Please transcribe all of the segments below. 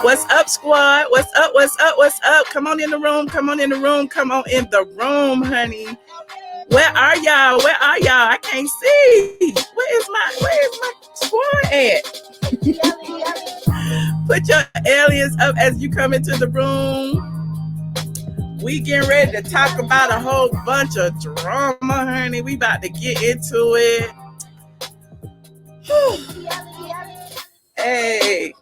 What's up, squad? What's up? What's up? What's up? Come on in the room. Come on in the room. Come on in the room, honey. Where are y'all? Where are y'all? I can't see. Where is my squad at? Put your aliens up as you come into the room. We getting ready to talk about a whole bunch of drama, honey. We about to get into it. Hey.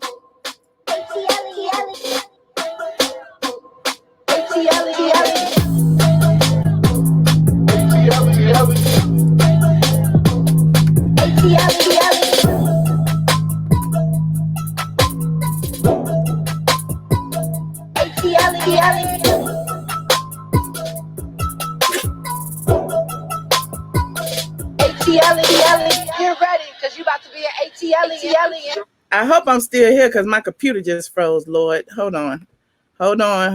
Get ready, because you about to be an ATLien. I hope I'm still here because my computer just froze, Lord. Hold on. Hold on.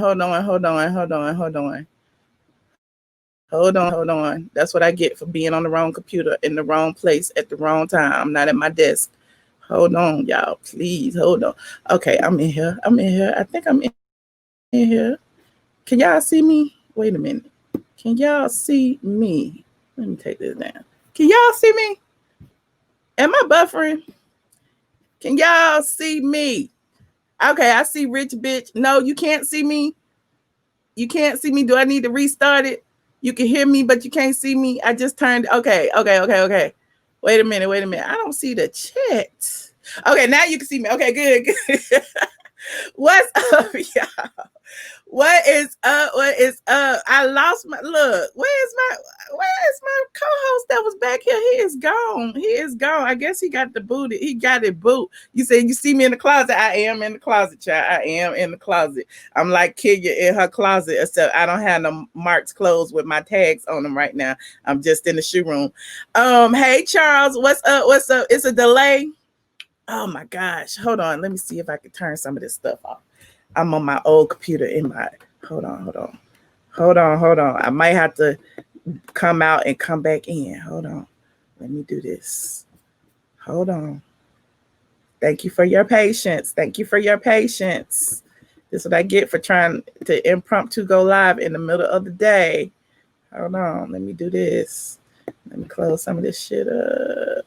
That's what I get for being on the wrong computer in the wrong place at the wrong time. I'm not at my desk. Hold on, y'all. Please, hold on. Okay, I'm in here. I think I'm in here. Can y'all see me? Wait a minute. Can y'all see me? Let me take this down. Can y'all see me? Am I buffering? Can y'all see me? Okay, I see rich bitch. No, you can't see me. You can't see me. Do I need to restart it? You can hear me, but you can't see me. I just turned. Okay. Wait a minute. I don't see the chat. Okay, now you can see me. Okay, good. What's up, y'all? What is up? I lost my look. Where's my co-host that was back here? He is gone. I guess he got booted. He got it boot. You said you see me in the closet. I am in the closet, child. I am in the closet. I'm like Kenya in her closet, except I don't have no marked clothes with my tags on them right now. I'm just in the shoe room. Hey Charles, what's up? It's a delay. Oh my gosh. Hold on. Let me see if I can turn some of this stuff off. I'm on my old computer in my, hold on. I might have to come out and come back in. Hold on. Let me do this. Hold on. Thank you for your patience. This is what I get for trying to impromptu go live in the middle of the day. Hold on. Let me do this. Let me close some of this shit up.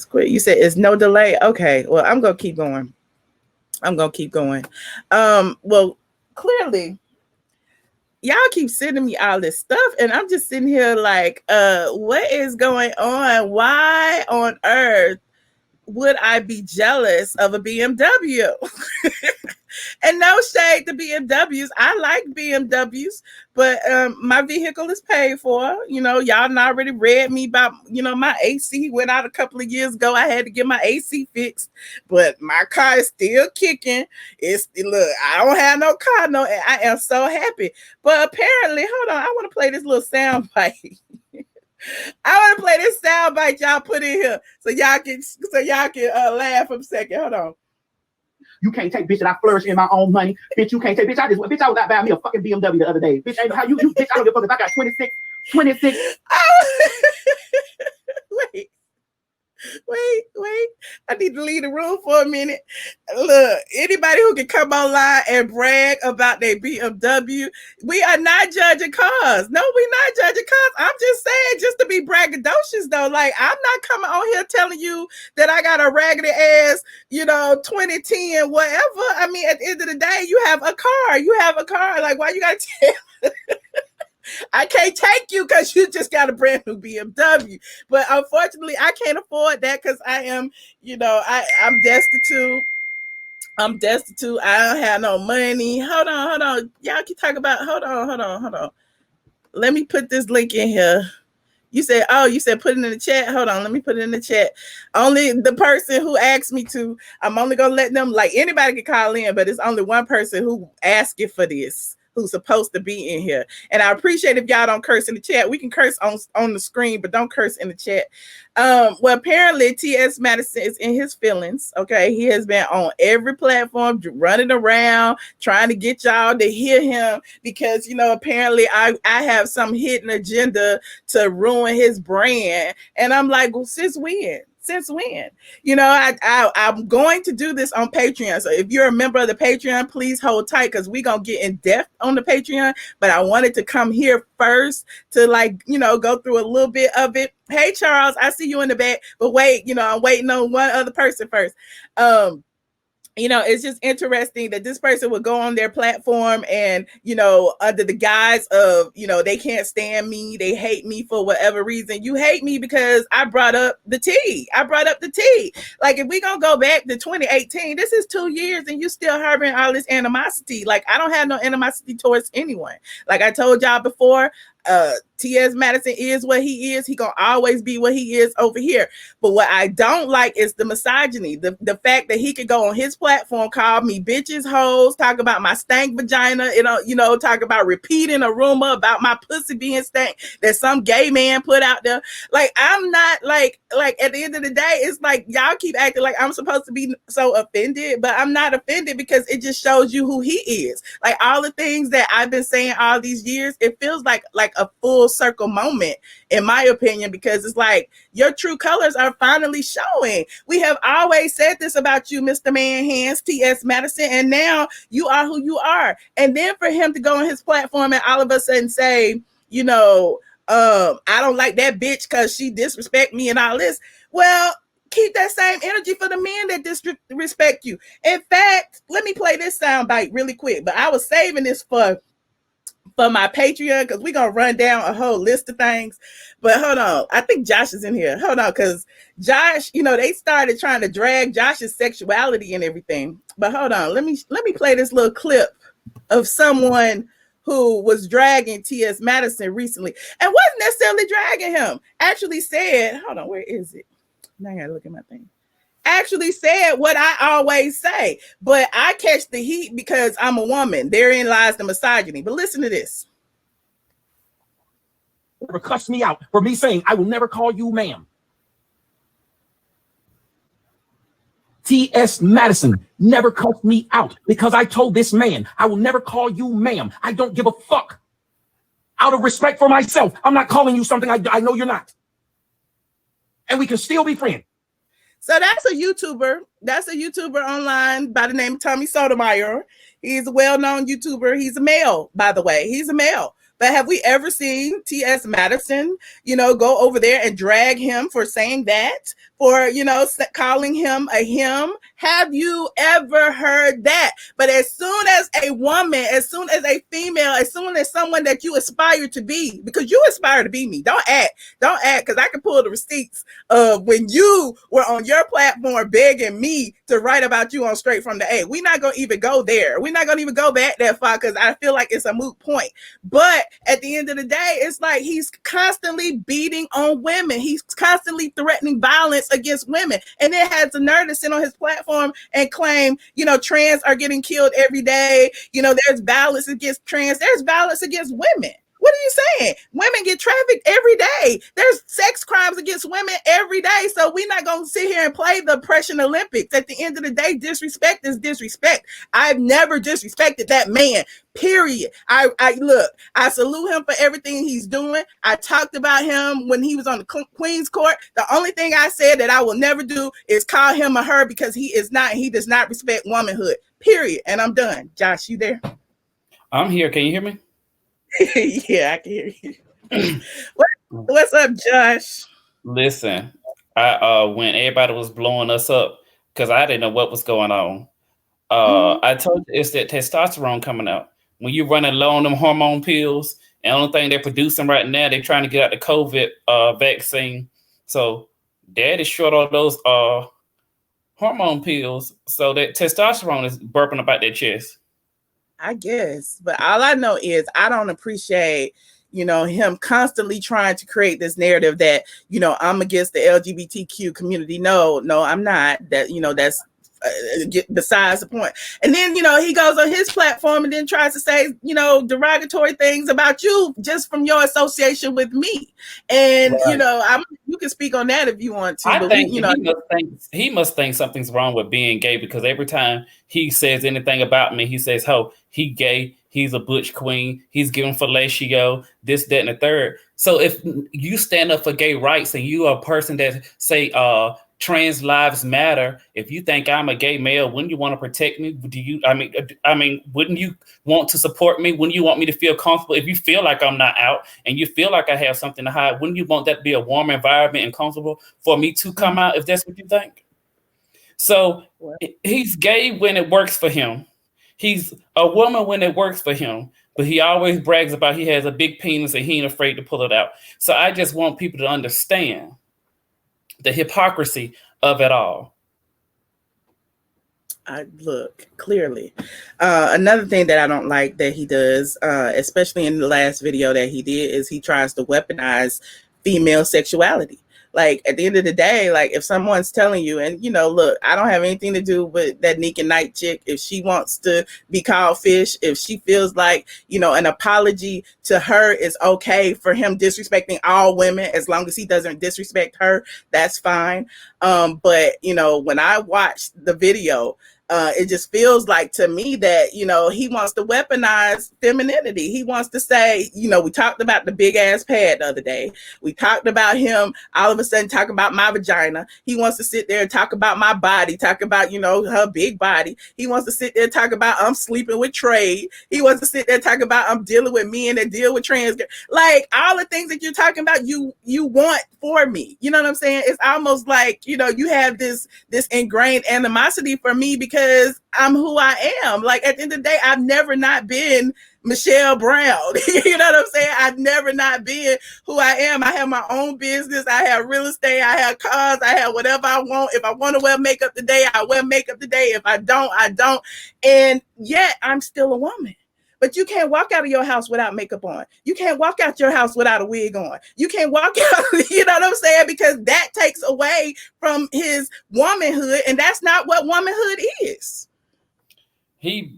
Quit. You said it's no delay. Okay. Well, I'm going to keep going. Well, clearly, y'all keep sending me all this stuff, and I'm just sitting here like, what is going on? Why on earth would I be jealous of a BMW? And no shade to BMWs. I like BMWs, but my vehicle is paid for. You know, y'all already read me about, my AC went out a couple of years ago. I had to get my AC fixed, but my car is still kicking. Look, I don't have no car, no, and I am so happy. But apparently, hold on, I want to play this little sound bite. I want to play this sound bite y'all put in here so y'all can laugh for a second. Hold on. You can't take, bitch, that I flourish in my own money. Bitch, you can't take, bitch, I was out buying me a fucking BMW the other day. Bitch, ain't how you bitch, I don't give a fuck if I got 26. Wait. I need to leave the room for a minute. Look, anybody who can come online and brag about their BMW, we are not judging cars. No, we're not judging cars. I'm just saying, just to be braggadocious though. Like, I'm not coming on here telling you that I got a raggedy ass, 2010, whatever. I mean, at the end of the day, you have a car. Like, why you gotta tell? I can't take you because you just got a brand new BMW. But unfortunately, I can't afford that because I am, I'm destitute. I don't have no money. Hold on. Y'all keep talking about, hold on. Let me put this link in here. You said put it in the chat. Hold on, let me put it in the chat. Only the person who asked me to, I'm only going to let them, like anybody can call in, but it's only one person who asked it for this. who's supposed to be in here. And I appreciate if y'all don't curse in the chat. We can curse on the screen, but don't curse in the chat. Well, apparently T.S. Madison is in his feelings. Okay, he has been on every platform running around trying to get y'all to hear him because, you know, apparently I have some hidden agenda to ruin his brand. And I'm like, well, since when? Since when? You know, I'm going to do this on Patreon. So if you're a member of the Patreon, please hold tight because we're going to get in depth on the Patreon. But I wanted to come here first to, like, you know, go through a little bit of it. Hey, Charles, I see you in the back. But wait, you know, I'm waiting on one other person first. You know, it's just interesting that this person would go on their platform and, you know, under the guise of, you know, they can't stand me, they hate me for whatever reason. You hate me because I brought up the tea. I brought up the tea. Like, if we gonna go back to 2018, this is 2 years and you still harboring all this animosity. Like, I don't have no animosity towards anyone. Like I told y'all before, T.S. Madison is what he is. He gonna always be what he is over here. But what I don't like is the misogyny. The fact that he could go on his platform, call me bitches, hoes, talk about my stank vagina, you know, talk about repeating a rumor about my pussy being stank that some gay man put out there. Like, I'm not like at the end of the day, it's like y'all keep acting like I'm supposed to be so offended, but I'm not offended because it just shows you who he is. Like, all the things that I've been saying all these years, it feels like a full circle moment, in my opinion, because it's like your true colors are finally showing. We have always said this about you, Mr. Man Hands, T.S. Madison, and now you are who you are. And then for him to go on his platform and all of a sudden say, you know, I don't like that bitch because she disrespect me and all this. Well, keep that same energy for the men that disrespect you. In fact, let me play this soundbite really quick, but I was saving this for my Patreon because we're going to run down a whole list of things. But hold on. I think Josh is in here. Hold on, because Josh, you know, they started trying to drag Josh's sexuality and everything. But hold on. Let me play this little clip of someone who was dragging T.S. Madison recently and wasn't necessarily dragging him. Actually said, hold on, where is it? Now I got to look at my thing. Actually said what I always say, but I catch the heat because I'm a woman. Therein lies the misogyny. But listen to this. Never cuss me out for me saying I will never call you ma'am. T.S. Madison never cussed me out because I told this man I will never call you ma'am. I don't give a fuck. Out of respect for myself, I'm not calling you something I know you're not. And we can still be friends. So that's a YouTuber. That's a YouTuber online by the name of Tommy Sotomayor. He's a well-known YouTuber. He's a male, by the way. He's a male. But have we ever seen T.S. Madison, you know, go over there and drag him for saying that? For, you know, calling him a him? Have you ever heard that? But as soon as a woman, as soon as a female, as soon as someone that you aspire to be, because you aspire to be me, don't act, because I can pull the receipts of when you were on your platform begging me to write about you on Straight from the A. We're not going to even go there. We're not going to even go back that far because I feel like it's a moot point. But at the end of the day, it's like he's constantly beating on women. He's constantly threatening violence against women. And then has the nerve to sit on his platform and claim, you know, trans are getting killed every day. You know, there's violence against trans. There's violence against women. What are you saying? Women get trafficked every day. There's sex crimes against women every day. So we're not going to sit here and play the oppression Olympics. At the end of the day, disrespect is disrespect. I've never disrespected that man, period. I look, I salute him for everything he's doing. I talked about him when he was on the Queen's Court. The only thing I said that I will never do is call him a her because he does not respect womanhood, period. And I'm done. Josh, you there? I'm here. Can you hear me? Yeah, I can hear you. What's up, Josh? Listen, I when everybody was blowing us up because I didn't know what was going on. I told you it's that testosterone coming out. When you're running low on them hormone pills, and the only thing they're producing right now, they're trying to get out the COVID vaccine. So dad is short on those hormone pills. So that testosterone is burping about their chest. I guess, but all I know is I don't appreciate, you know, him constantly trying to create this narrative that, you know, I'm against the LGBTQ community. No, I'm not. That, you know, that's besides the point. And then, he goes on his platform and then tries to say, derogatory things about you just from your association with me. And, Right. you can speak on that if you want to. I But think he must think something's wrong with being gay, because every time he says anything about me, he says, "Oh, he gay, he's a butch queen, he's giving fellatio, this, that, and the third." So if you stand up for gay rights and you are a person that say trans lives matter, if you think I'm a gay male, wouldn't you want to protect me? Do you? I mean, wouldn't you want to support me? Wouldn't you want me to feel comfortable? If you feel like I'm not out and you feel like I have something to hide, wouldn't you want that to be a warm environment and comfortable for me to come out, if that's what you think? So he's gay when it works for him. He's a woman when it works for him, but he always brags about he has a big penis and he ain't afraid to pull it out. So I just want people to understand the hypocrisy of it all. I look clearly. Another thing that I don't like that he does, especially in the last video that he did, is he tries to weaponize female sexuality. Like, at the end of the day, like, if someone's telling you, and look, I don't have anything to do with that Nick and Night chick. If she wants to be called fish, if she feels like, an apology to her is okay for him disrespecting all women, as long as he doesn't disrespect her, that's fine. But when I watched the video, it just feels like to me that, he wants to weaponize femininity. He wants to say, we talked about the big ass pad the other day. We talked about him all of a sudden talking about my vagina. He wants to sit there and talk about my body, talk about, her big body. He wants to sit there and talk about I'm sleeping with trade. He wants to sit there and talk about I'm dealing with men that deal with trans. Like, all the things that you're talking about, you want for me. You know what I'm saying? It's almost like, you have this ingrained animosity for me because I'm who I am. Like, at the end of the day, I've never not been Michelle Brown. You know what I'm saying? I've never not been who I am. I have my own business. I have real estate. I have cars. I have whatever I want. If I want to wear makeup today, I wear makeup today. If I don't, I don't. And yet I'm still a woman. But you can't walk out of your house without makeup on. You can't walk out your house without a wig on. You can't walk out, you know what I'm saying? Because that takes away from his womanhood, and that's not what womanhood is.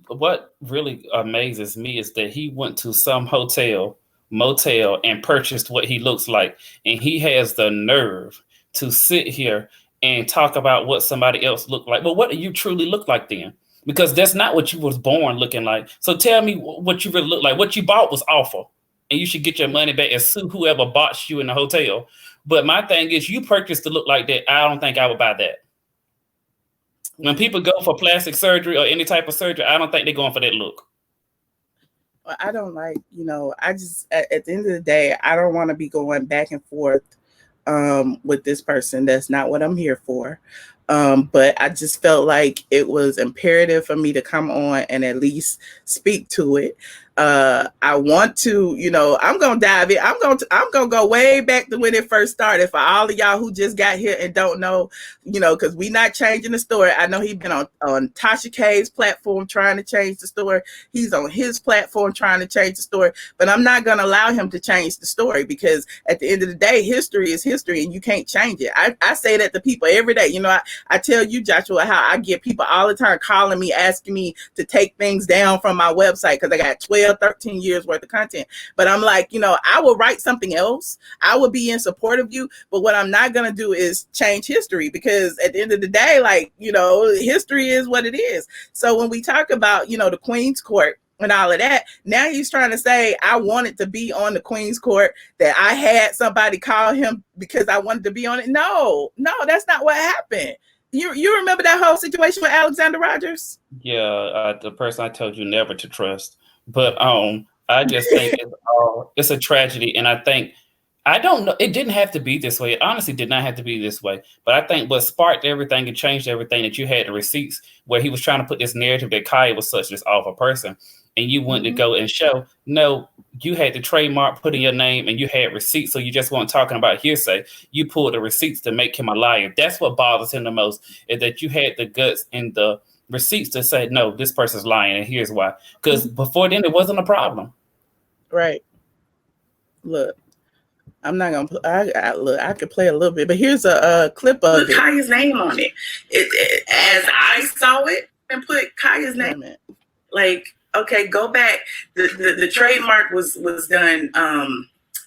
What really amazes me is that he went to some motel, and purchased what he looks like. And he has the nerve to sit here and talk about what somebody else looked like. But what do you truly look like then? Because that's not what you was born looking like. So tell me what you really look like. What you bought was awful, and you should get your money back and sue whoever bought you in the hotel. But my thing is, you purchased to look like that. I don't think I would buy that. When people go for plastic surgery or any type of surgery, I don't think they're going for that look. I don't like, I just, at the end of the day, I don't want to be going back and forth with this person. That's not what I'm here for. But I just felt like it was imperative for me to come on and at least speak to it. I want to, I'm going to dive in. I'm going to go way back to when it first started. For all of y'all who just got here and don't know, because we not changing the story. I know he's been on Tasha K's platform trying to change the story. He's on his platform trying to change the story, but I'm not going to allow him to change the story, because at the end of the day, history is history and you can't change it. I say that to people every day. I tell you, Joshua, how I get people all the time calling me, asking me to take things down from my website because I got 13 years worth of content. But I'm like, I will write something else. I will be in support of you. But what I'm not going to do is change history, because at the end of the day, like, history is what it is. So when we talk about, the Queen's Court and all of that, now he's trying to say, I wanted to be on the Queen's Court, that I had somebody call him because I wanted to be on it. No, that's not what happened. You remember that whole situation with Alexander Rogers? Yeah, the person I told you never to trust. But I just think it's a tragedy, and I don't know. It didn't have to be this way. It honestly did not have to be this way. But I think what sparked everything and changed everything, that you had the receipts where he was trying to put this narrative that Kaya was such this awful person, and you wanted to go and show. No, you had the trademark put in your name, and you had receipts. So you just weren't talking about hearsay. You pulled the receipts to make him a liar. That's what bothers him the most, is that you had the guts and the receipts to say, no, this person's lying, and here's why. Because before then, it wasn't a problem. Right. Look, I'm not gonna. Look. I could play a little bit, but here's a clip of Put Kaya's name on it. As I saw it, and put Kaya's name. Like, okay, go back. The trademark was done. I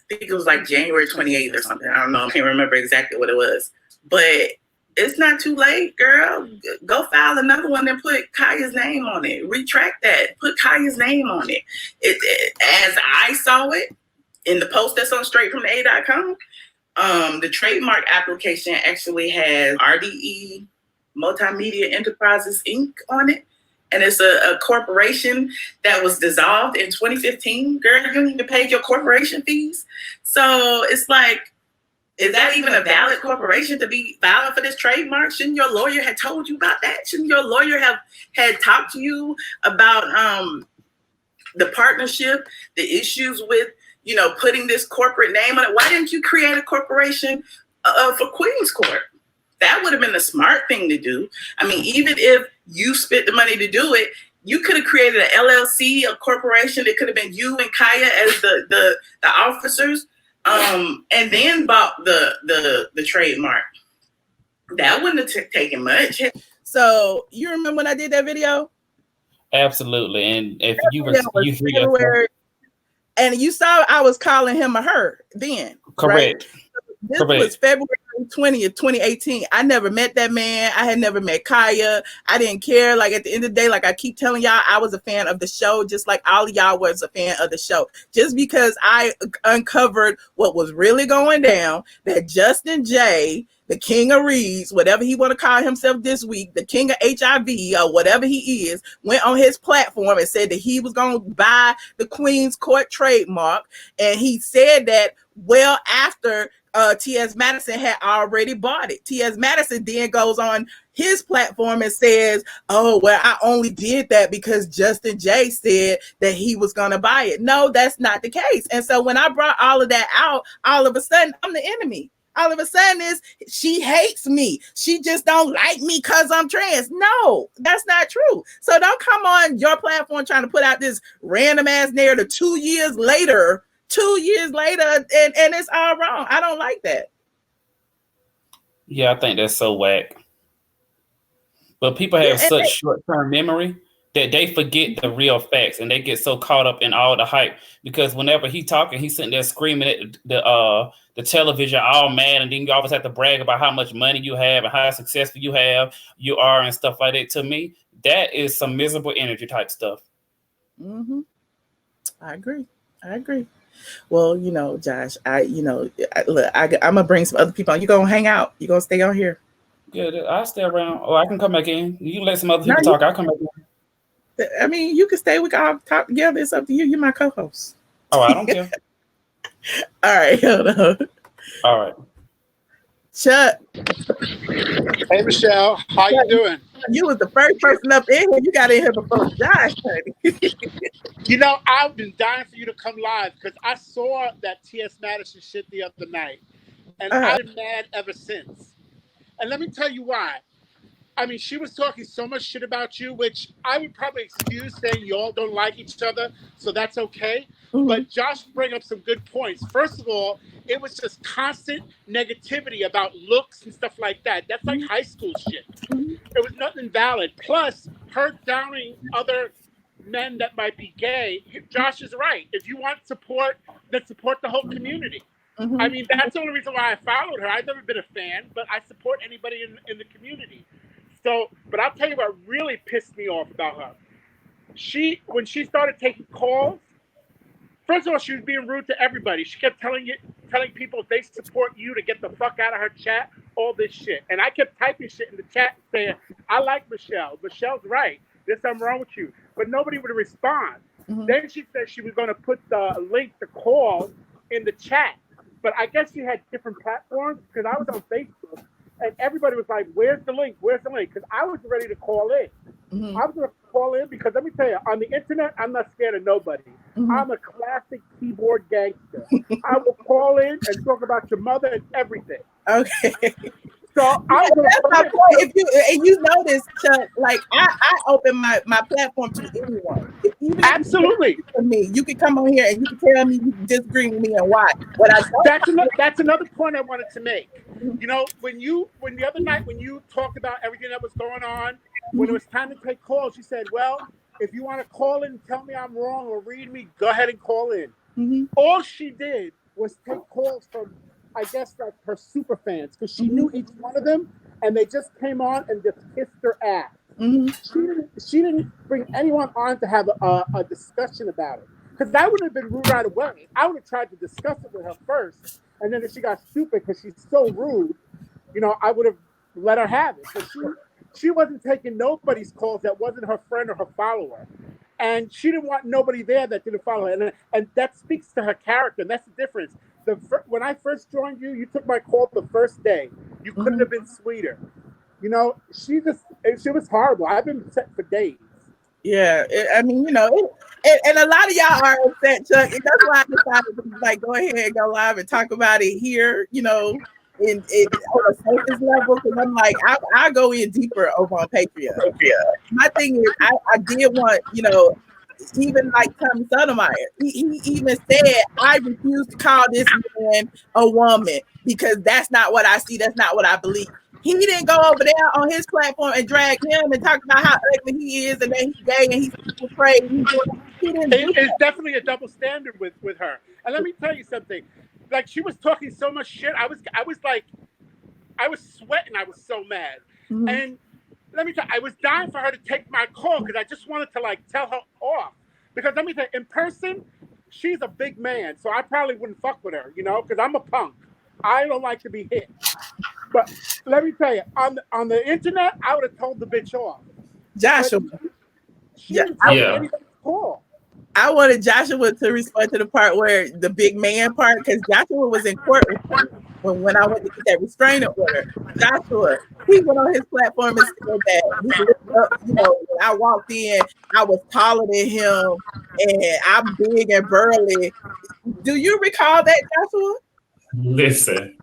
think it was like January 28th or something. I don't know. I can't remember exactly what it was, but it's not too late, girl. Go file another one and put Kaya's name on it. Retract that. Put Kaya's name on it. As I saw it in the post that's on straightfromtheA.com, the trademark application actually has RDE Multimedia Enterprises Inc. on it. And it's a corporation that was dissolved in 2015. Girl, you don't even pay your corporation fees. So it's like, is that even a valid corporation to be filing for this trademark? Shouldn't your lawyer have told you about that? Shouldn't your lawyer have had talked to you about the partnership, the issues with, putting this corporate name on it? Why didn't you create a corporation for Queen's Court? That would have been the smart thing to do. I mean, even if you spent the money to do it, you could have created an LLC, a corporation. It could have been you and Kaya as the officers, and then bought the trademark. That wouldn't have taken much. So you remember when I did that video? Absolutely. And if you and you saw I was calling him a her then. Correct. Right? This was February 20th, 2018. I never met that man. I had never met Kaya. I didn't care. Like, at the end of the day, like I keep telling y'all, I was a fan of the show, just like all of y'all was a fan of the show. Just because I uncovered what was really going down, that Justin J, the king of reads, whatever he want to call himself this week, the king of HIV or whatever he is, went on his platform and said that he was going to buy the Queen's Court trademark. And he said that well after T.S. Madison had already bought it. T.S. Madison then goes on his platform and says, oh, well, I only did that because Justin J said that he was going to buy it. No, that's not the case. And so when I brought all of that out, all of a sudden, I'm the enemy. All of a sudden she hates me. She just don't like me because I'm trans. No, that's not true. So don't come on your platform trying to put out this random ass narrative 2 years later, and it's all wrong. I don't like that. Yeah, I think that's so whack. But people have such short-term memory that they forget the real facts, and they get so caught up in all the hype. Because whenever he talking, he's sitting there screaming at the television, all mad, and then you always have to brag about how much money you have and how successful you are and stuff like that. To me, that is some miserable energy type stuff. Mm-hmm. I agree. Well, Josh, I'm gonna bring some other people on. You gonna hang out? You gonna stay on here? Yeah, I'll stay around. Or I can come back in. You let some other people talk. I'll come back in. I mean, you can stay. We can all talk together. It's up to you. You're my co-host. Oh, I don't care. All right, hold on. All right. Chuck. Hey, Michelle. How you doing? You was the first person up in here. You got in here before Josh, honey. I've been dying for you to come live because I saw that T.S. Madison shit the other night, and I've been mad ever since. And let me tell you why. I mean, she was talking so much shit about you, which I would probably excuse, saying you all don't like each other, so that's okay. Mm-hmm. But Josh bring up some good points. First of all, it was just constant negativity about looks and stuff like that. That's like high school shit. Mm-hmm. It was nothing valid. Plus, her downing other men that might be gay. Josh is right. If you want support, then support the whole community. Mm-hmm. I mean, that's the only reason why I followed her. I've never been a fan, but I support anybody in the community. So, but I'll tell you what really pissed me off about her. When she started taking calls, first of all, she was being rude to everybody. She kept telling people if they support you to get the fuck out of her chat, all this shit. And I kept typing shit in the chat saying, I like Michelle. Michelle's right. There's something wrong with you. But nobody would respond. Mm-hmm. Then she said she was going to put the link to call in the chat. But I guess she had different platforms because I was on Facebook. And everybody was like, where's the link? Where's the link? Because I was ready to call in. Mm-hmm. I was going to call in because let me tell you, on the internet, I'm not scared of nobody. Mm-hmm. I'm a classic keyboard gangster. I will call in and talk about your mother and everything. Okay. So that's my point. If you notice, Chuck, like I open my platform to anyone. Even absolutely. If you for me, you can come on here and you can tell me you disagree with me and why. What I don't. That's another point I wanted to make. You know, when the other night when you talked about everything that was going on, when it was time to take calls, you said, "Well, if you want to call in and tell me I'm wrong or read me, go ahead and call in." All she did was take calls from, I guess, like her super fans, because she knew each one of them, and they just came on and just kissed her ass. She didn't bring anyone on to have a discussion about it, because that would have been rude right away. I would have tried to discuss it with her first, and then if she got stupid because she's so rude, you know, I would have let her have it. But she wasn't taking nobody's calls that wasn't her friend or her follower. And she didn't want nobody there that didn't follow her. And that speaks to her character. And that's the difference. When I first joined you, you took my call the first day. You couldn't have been sweeter. You know, she was horrible. I've been upset for days. Yeah, I mean, you know, and a lot of y'all are upset, Chuck. And that's why I decided to like go ahead and go live and talk about it here, you know, in on a surface level, because I'm like, I go in deeper over on Patreon. My thing is, I did want, you know, even like Tommy Sotomayor, he even said, I refuse to call this man a woman because that's not what I see, that's not what I believe. He didn't go over there on his platform and drag him and talk about how ugly he is and that he's gay and he's afraid. It's definitely a double standard with her. And let me tell you something. Like, she was talking so much shit. I was sweating. I was so mad. And let me tell you, I was dying for her to take my call because I just wanted to like tell her off. Because let me tell you, in person, she's a big man, so I probably wouldn't fuck with her, you know, because I'm a punk. I don't like to be hit. But let me tell you, on the internet, I would have told the bitch off. Joshua. She didn't take anybody's call. I wanted Joshua to respond to the part where the big man part, because Joshua was in court with me when I went to get that restraining order. Joshua, he went on his platform and said that he looked up, you know, when I walked in, I was taller than him and I'm big and burly. Do you recall that, Joshua? Listen,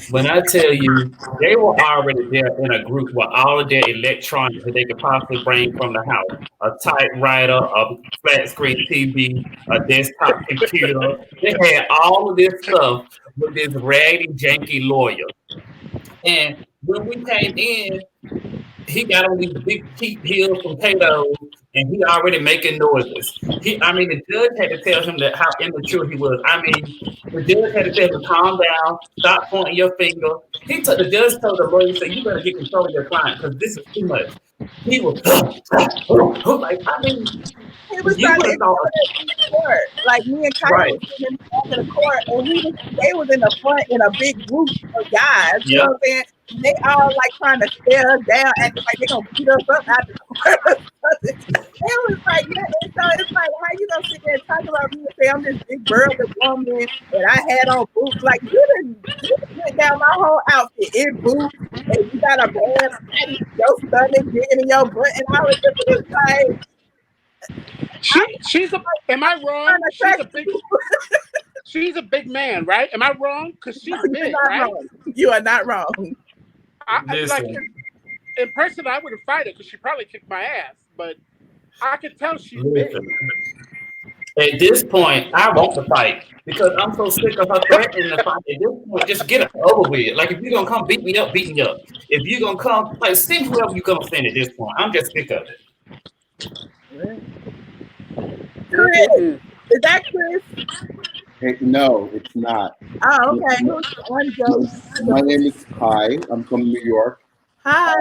when I tell you, they were already there in a group with all of their electronics that they could possibly bring from the house. A typewriter, a flat screen TV, a desktop computer. They had all of this stuff with this raggedy, janky lawyer. And when we came in, he got on these big cheap heels from potatoes, and he already making noises. The judge had to tell him that how immature he was. I mean, the judge had to tell him, calm down, stop pointing your finger. The judge told the lawyer, said, you better get control of your client because this is too much. He was like, I mean, he was trying to court. Like me and Kyle was sitting in the back of the court, and they was in the front in a big group of guys. You know what I'm saying? They all like trying to stare us down, acting like they gonna beat us up out the court. It was like, so it's like, how you gonna sit there and talk about me and say I'm this big burly woman and I had on boots? Like you didn't went down my whole outfit in boots, and you got a bad fatty, your stomach digging in your butt, and I was just like. Am I wrong? She's a big man, right? Am I wrong? Because she's big, right? Wrong. You are not wrong. Like in person, I would have fight her because she probably kicked my ass, but I could tell she's big. At this point, I want to fight because I'm so sick of her threatening to fight. At this point, just get it over with. Like, if you're going to come beat me up, beat me up. If you're going to come, like, send whoever you're going to send at this point. I'm just sick of it. Chris, is that Chris? Hey, no, it's not. Oh, okay. My name is Kai. I'm from New York. Hi.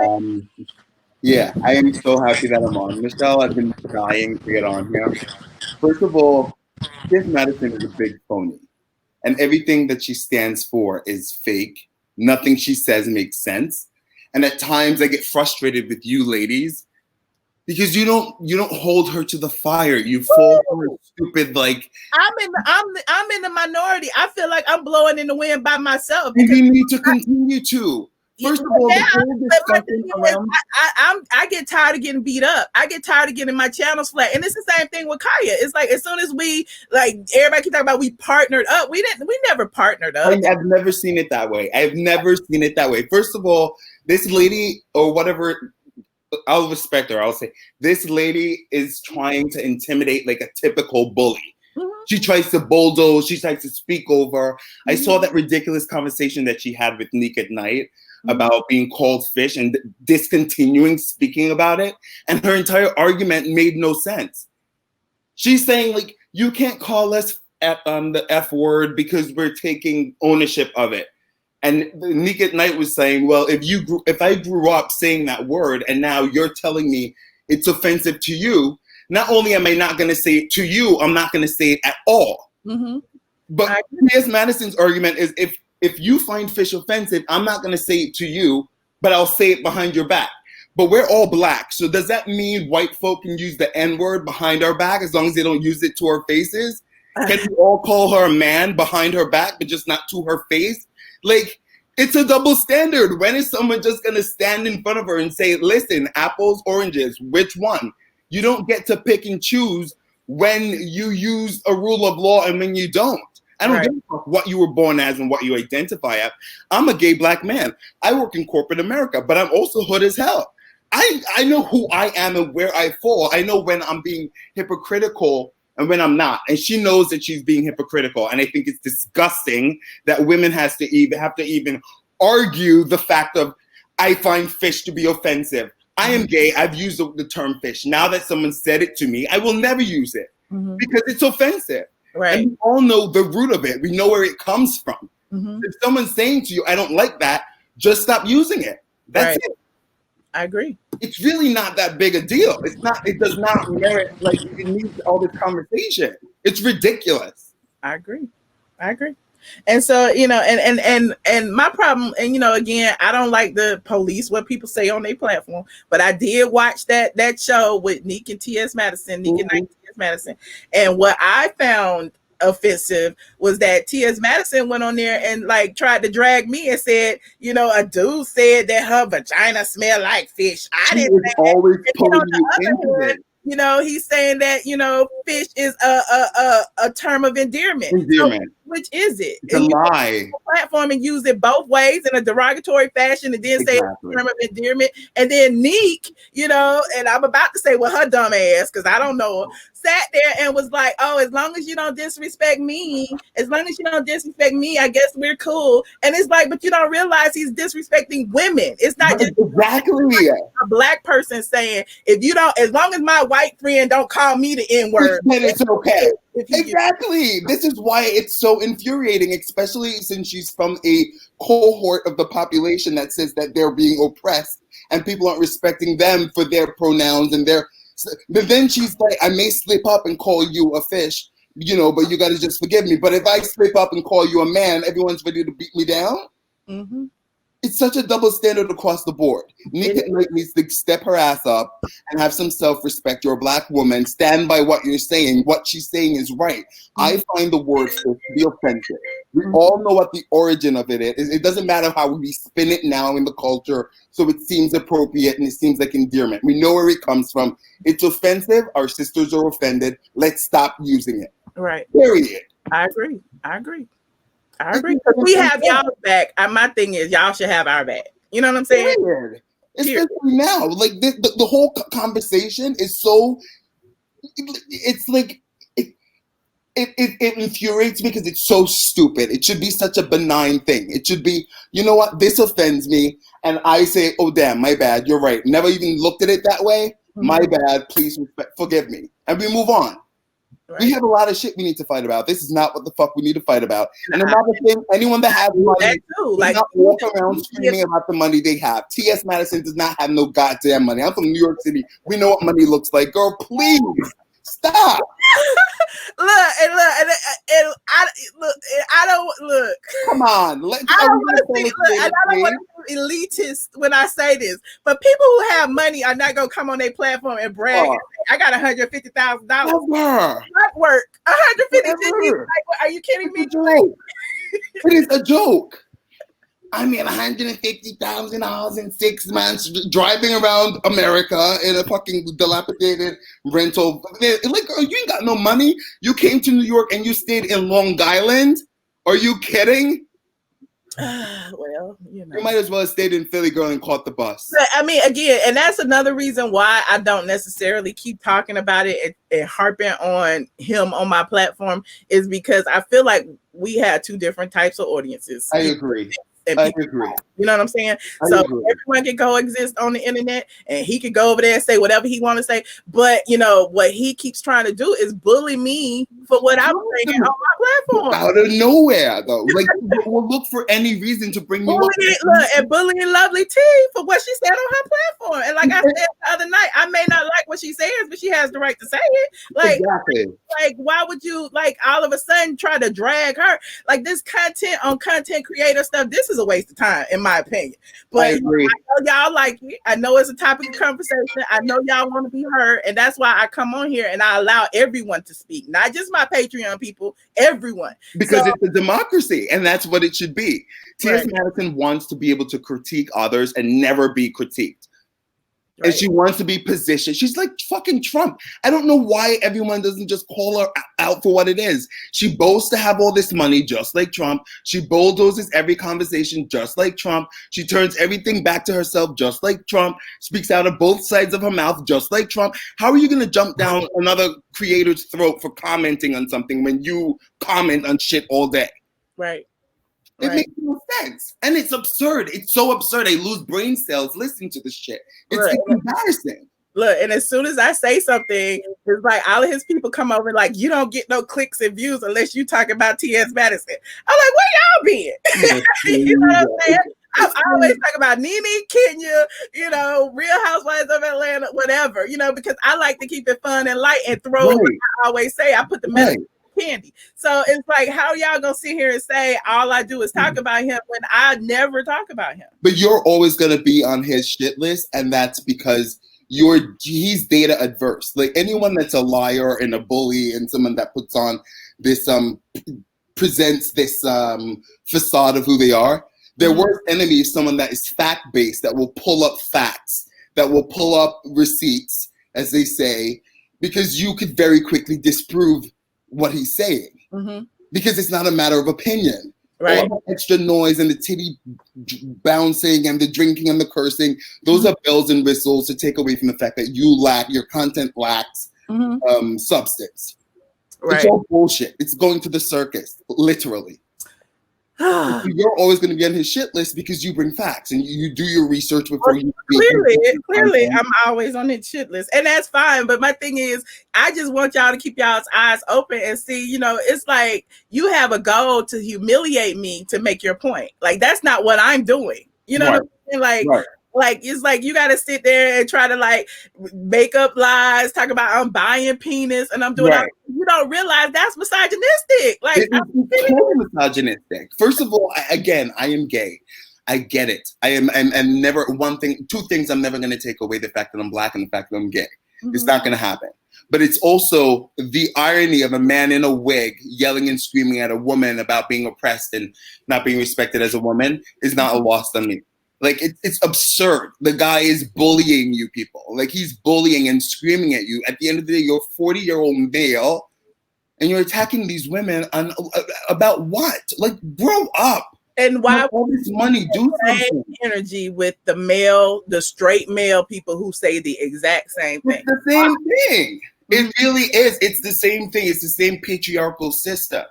Yeah, I am so happy that I'm on. Michelle, I've been dying to get on here. First of all, Madison is a big phony. And everything that she stands for is fake. Nothing she says makes sense. And at times I get frustrated with you ladies because you don't hold her to the fire. You fall for her stupid like. I'm in the minority. I feel like I'm blowing in the wind by myself. And you need to continue to. First of all, the whole discussion around... I get tired of getting beat up. I get tired of getting my channels flat. And it's the same thing with Kaya. It's like as soon as we everybody keep talking about we partnered up. We never partnered up. I've never seen it that way. I've never seen it that way. First of all, this lady or whatever, I'll respect her. I'll say this lady is trying to intimidate like a typical bully. She tries to bulldoze. She tries to speak over. I saw that ridiculous conversation that she had with Nick at Night about being called fish and discontinuing speaking about it. And her entire argument made no sense. She's saying like, you can't call us the F word because we're taking ownership of it. And Nick at Night was saying, well, if I grew up saying that word and now you're telling me it's offensive to you, not only am I not going to say it to you, I'm not going to say it at all. But T.S. Madison's argument is if you find fish offensive, I'm not going to say it to you, but I'll say it behind your back. But we're all black. So does that mean white folk can use the N-word behind our back as long as they don't use it to our faces? Can we all call her a man behind her back, but just not to her face? Like, it's a double standard. When is someone just going to stand in front of her and say, listen, apples, oranges, which one? You don't get to pick and choose when you use a rule of law and when you don't. I don't give a fuck what you were born as and what you identify as. I'm a gay black man. I work in corporate America, but I'm also hood as hell. I know who I am and where I fall. I know when I'm being hypocritical and when I'm not. And she knows that she's being hypocritical. And I think it's disgusting that women have to even argue the fact of, I find fish to be offensive. I am gay. I've used the term fish. Now that someone said it to me, I will never use it because it's offensive. Right. And we all know the root of it. We know where it comes from. If someone's saying to you, I don't like that, just stop using it. That's it. I agree. It's really not that big a deal. It does not merit, like, it needs all this conversation. It's ridiculous. I agree. And so, and my problem, and again, I don't like the police, what people say on their platform, but I did watch that show with Nick and T.S. Madison, Nick and T.S. Madison. And what I found offensive was that T.S. Madison went on there and like tried to drag me and said, a dude said that her vagina smelled like fish. I didn't say always that. He's saying that, fish is a term of endearment. So, which is it? It's a lie. Platform and use it both ways in a derogatory fashion and then say it's a term of endearment. And then Neek, and I'm about to say, well, her dumb ass, because I don't know her, sat there and was like, oh, as long as you don't disrespect me, I guess we're cool. And it's like, but you don't realize he's disrespecting women. It's not just a black person saying, as long as my white friend don't call me the N-word, then it's okay. Exactly. This is why it's so infuriating, especially since she's from a cohort of the population that says that they're being oppressed and people aren't respecting them for their pronouns and but then she's like, I may slip up and call you a fish, but you got to just forgive me. But if I slip up and call you a man, everyone's ready to beat me down. It's such a double standard across the board. Nika needs to step her ass up and have some self-respect. You're a black woman. Stand by what you're saying. What she's saying is right. I find the word to be offensive. We all know what the origin of it is. It doesn't matter how we spin it now in the culture, so it seems appropriate and it seems like endearment. We know where it comes from. It's offensive. Our sisters are offended. Let's stop using it. Right. Period. I agree. We have y'all back. My thing is, y'all should have our back. You know what I'm saying? Weird. Especially now, like the whole conversation is so. It's like it infuriates me because it's so stupid. It should be such a benign thing. It should be, you know what? This offends me, and I say, oh damn, my bad. You're right. Never even looked at it that way. My bad. Please forgive me, and we move on. Right. We have a lot of shit we need to fight about. This is not what the fuck we need to fight about. And another thing, anyone that has money does not walk around screaming about the money they have. T.S. Madison does not have no goddamn money. I'm from New York City. We know what money looks like. Girl, please stop. Look. Come on. I don't want to be elitist when I say this, but people who have money are not gonna come on their platform and brag. And say, I got $150,000. What work? $150,000. Are you kidding me? It is a joke. I made $150,000 in 6 months driving around America in a fucking dilapidated rental. Like, girl, you ain't got no money. You came to New York and you stayed in Long Island. Are you kidding? Well, you know, you might as well have stayed in Philly, girl, and caught the bus. But, I mean, again, and that's another reason why I don't necessarily keep talking about it and harping on him on my platform, is because I feel like we have two different types of audiences. I agree. I agree. You know what I'm saying? So everyone can coexist on the internet, and he can go over there and say whatever he want to say. But you know what he keeps trying to do is bully me for what I'm saying on my platform. Out of nowhere, though, like we'll look for any reason to bring you up. Look, and bullying LovelyTi for what she said on her platform. And like I said the other night, I may not like what she says, but she has the right to say it. Like, like why would you like all of a sudden try to drag her? Like this content on content creator stuff, this is a waste of time, in my opinion. But I know y'all like it. I know it's a topic of conversation. I know y'all want to be heard, and that's why I come on here and I allow everyone to speak, not just my Patreon people, everyone. Because it's a democracy, and that's what it should be. T.S. Madison wants to be able to critique others and never be critiqued. And she wants to be positioned. She's like fucking Trump. I don't know why everyone doesn't just call her out for what it is. She boasts to have all this money just like Trump. She bulldozes every conversation just like Trump. She turns everything back to herself just like Trump. Speaks out of both sides of her mouth just like Trump. How are you going to jump down another creator's throat for commenting on something when you comment on shit all day? Right. It makes no sense. And it's absurd. It's so absurd. I lose brain cells listening to this shit. It's embarrassing. Look, and as soon as I say something, it's like all of his people come over like, you don't get no clicks and views unless you talk about T.S. Madison. I'm like, where y'all been? You know what I'm saying? I always talk about Nene, Kenya, you know, Real Housewives of Atlanta, whatever, you know, because I like to keep it fun and light and throw, like I always say, I put the message candy. So it's like, how y'all gonna sit here and say all I do is talk about him when I never talk about him? But you're always gonna be on his shit list, and that's because he's data adverse. Like anyone that's a liar and a bully and someone that puts on this presents this facade of who they are, their worst enemy is someone that is fact-based, that will pull up facts, that will pull up receipts, as they say, because you could very quickly disprove what he's saying, because it's not a matter of opinion. All the extra noise and the titty bouncing and the drinking and the cursing, those are bells and whistles to take away from the fact that your content lacks substance. It's all bullshit. It's going to the circus, literally. You're always going to be on his shit list because you bring facts and you do your research before you clearly I'm always on his shit list, and that's fine. But my thing is, I just want y'all to keep y'all's eyes open and see, you know, it's like you have a goal to humiliate me to make your point. Like that's not what I'm doing. You know what I'm saying? Like it's like you got to sit there and try to like make up lies, talk about I'm buying penis and I'm doing all, you don't realize that's misogynistic. Like it's totally misogynistic. First of all, again, I am gay. I get it. I'm never two things I'm never going to take away: the fact that I'm black and the fact that I'm gay. It's not going to happen. But it's also the irony of a man in a wig yelling and screaming at a woman about being oppressed and not being respected as a woman is not a loss on me. Like, it's absurd. The guy is bullying you people. Like, he's bullying and screaming at you. At the end of the day, you're a 40-year-old male, and you're attacking these women about what? Like, grow up. And why all this money do something? Energy with the straight male people who say the exact same thing. It's the same thing. It really is. It's the same thing. It's the same patriarchal system.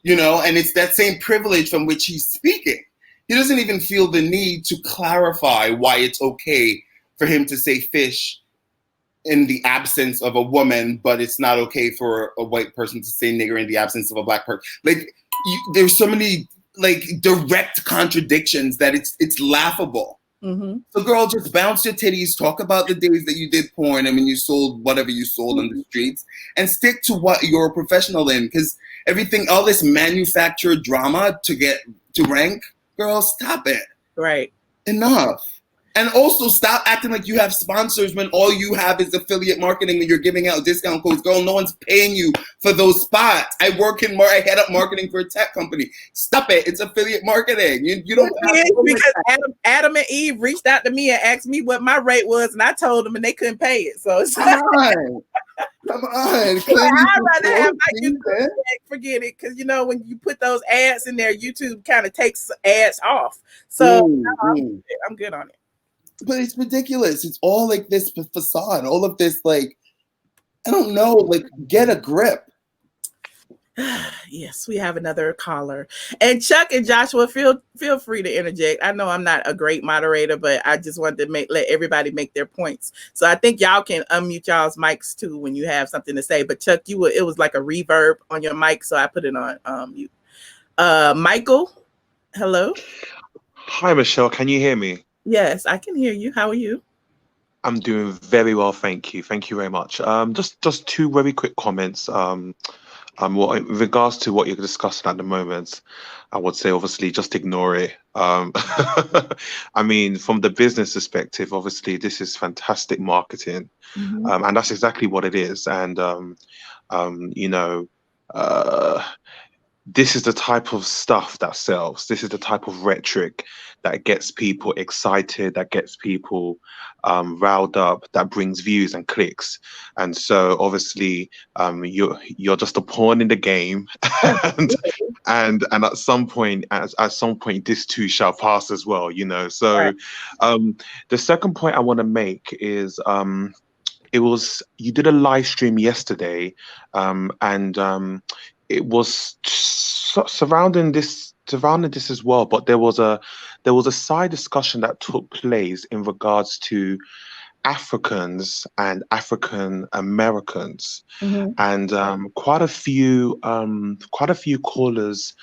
You know, and it's that same privilege from which he's speaking. He doesn't even feel the need to clarify why it's okay for him to say fish in the absence of a woman, but it's not okay for a white person to say nigger in the absence of a black person. Like, there's so many like direct contradictions that it's laughable. So girl, just bounce your titties, talk about the days that you did porn and when you sold whatever you sold on the streets, and stick to what you're a professional in, because all this manufactured drama to rank, girl, stop it. Right. Enough. And also stop acting like you have sponsors when all you have is affiliate marketing and you're giving out discount codes. Girl, no one's paying you for those spots. I head up marketing for a tech company. Stop it. It's affiliate marketing. You don't have to because Adam and Eve reached out to me and asked me what my rate was, and I told them, and they couldn't pay it. So it's come on. I'd rather have my YouTube forget it, because when you put those ads in there, YouTube kind of takes ads off. So I'm good on it. But it's ridiculous. It's all like this facade, all of this, like, I don't know, like, get a grip. Yes, we have another caller. And Chuck and Joshua, feel free to interject. I know I'm not a great moderator, but I just wanted to let everybody make their points. So I think y'all can unmute y'all's mics too when you have something to say. But Chuck, it was like a reverb on your mic, so I put it on mute. Michael, hello. Hi, Michelle. Can you hear me? Yes, I can hear you. How are you? I'm doing very well, thank you. Thank you very much. Just two very quick comments. In regards to what you're discussing at the moment, I would say obviously just ignore it. I mean, from the business perspective, obviously this is fantastic marketing, and that's exactly what it is. And this is the type of stuff that sells. This is the type of rhetoric that gets people excited, that gets people riled up, that brings views and clicks. And so obviously you're just a pawn in the game, and at some point this too shall pass as well, So right. The second point I want to make is you did a live stream yesterday, and it was surrounding this as well, but there was a side discussion that took place in regards to Africans and African Americans, and quite a few callers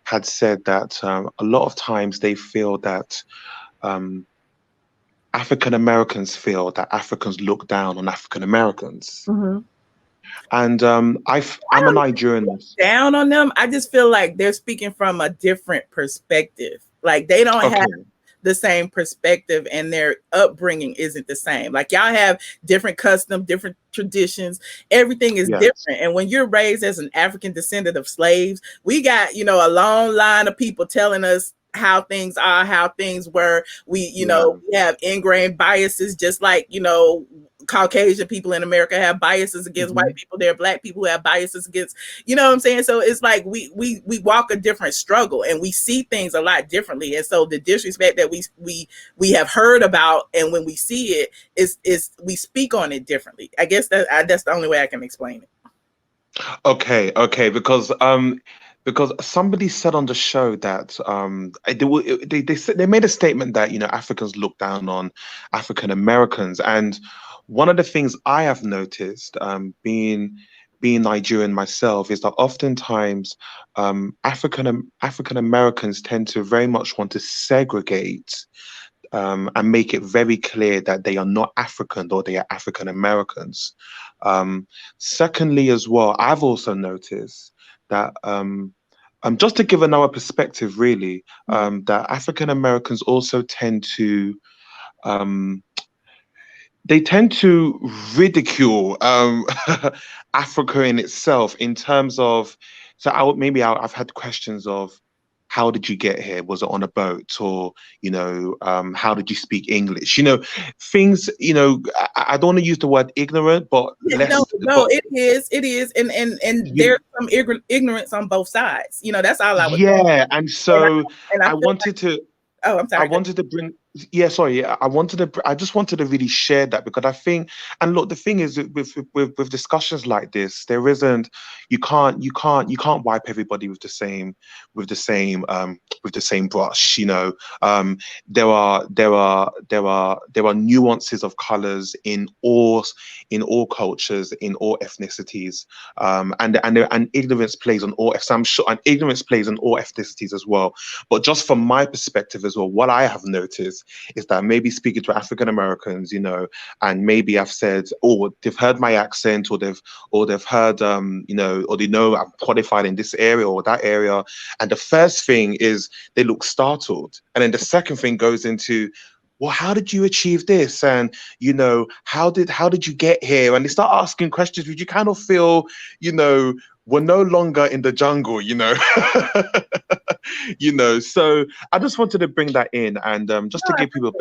had said that a lot of times they feel that African Americans feel that Africans look down on African Americans. And I'm a Nigerian. Down on them. I just feel like they're speaking from a different perspective. Like they don't have the same perspective, and their upbringing isn't the same. Like y'all have different customs, different traditions. Everything is different. And when you're raised as an African descendant of slaves, we got, a long line of people telling us how things are, how things were. We have ingrained biases, just like, Caucasian people in America have biases against white people. There are Black people who have biases against, what I'm saying? So it's like we walk a different struggle, and we see things a lot differently. And so the disrespect that we have heard about, and when we see it, is we speak on it differently. I guess that's the only way I can explain it. Okay, because somebody said on the show that they made a statement that Africans look down on African Americans, and one of the things I have noticed, being Nigerian myself, is that oftentimes African Americans tend to very much want to segregate and make it very clear that they are not African, or they are African Americans. Secondly, as well, I've also noticed that just to give another perspective, really, that African Americans also tend to ridicule Africa in itself, in terms of, I've had questions of, how did you get here? Was it on a boat? Or, how did you speak English? Things, I don't want to use the word ignorant, but it is. And there's some ignorance on both sides. That's all I would say. And so I wanted to, I'm sorry. I wanted to bring, I just wanted to really share that, because I think, and look, the thing is with discussions like this, there isn't, you can't wipe everybody with the same brush. There are nuances of colors in all cultures, in all ethnicities, and ignorance plays on all. So I'm sure, and ignorance plays on all ethnicities as well. But just from my perspective as well, what I have noticed is that maybe speaking to African Americans, and maybe I've said, they've heard my accent, or they've heard, or they know I'm qualified in this area or that area, and the first thing is they look startled, and then the second thing goes into, well, how did you achieve this? And, you know, how did you get here? And they start asking questions which you kind of feel, you know, we're no longer in the jungle, you know. You know, so I just wanted to bring that in and just to give people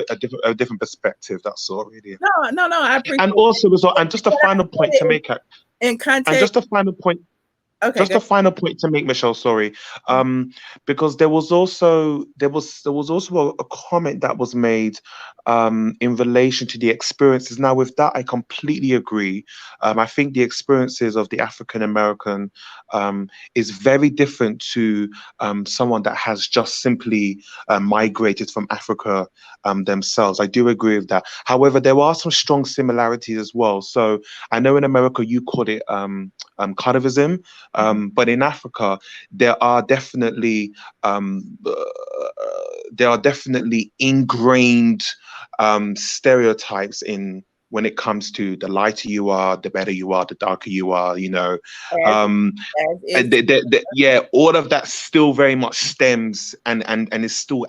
a different perspective. That's all, really. No, I appreciate And also as well, and just a final point to make it in context. And just a final point. Okay, just a final point to make, Michelle. Sorry, because there was also a comment that was made in relation to the experiences. Now, with that, I completely agree. I think the experiences of the African American is very different to someone that has just simply migrated from Africa themselves. I do agree with that. However, there are some strong similarities as well. So I know in America you call it carnivism. But in Africa, there are definitely ingrained stereotypes in when it comes to the lighter you are, the better you are, the darker you are, you know. And yeah, all of that still very much stems and it still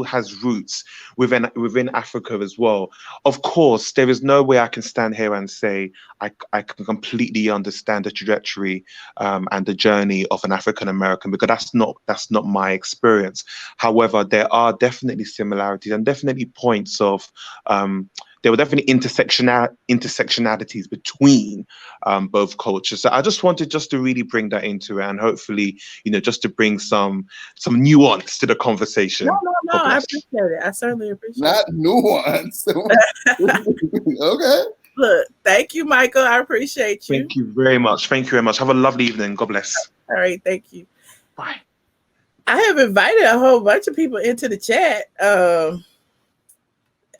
has roots within Africa as well. Of course, there is no way I can stand here and say I can completely understand the trajectory and the journey of an African American, because that's not my experience. However, there are definitely similarities and definitely points of there were definitely intersectionalities between both cultures. So I just wanted to really bring that into it, and hopefully, you know, just to bring some nuance to the conversation. No, I appreciate it. I certainly appreciate it. Not nuance. Okay. Look, thank you, Michael. I appreciate you. Thank you very much. Thank you very much. Have a lovely evening. God bless. All right. Thank you. Bye. I have invited a whole bunch of people into the chat.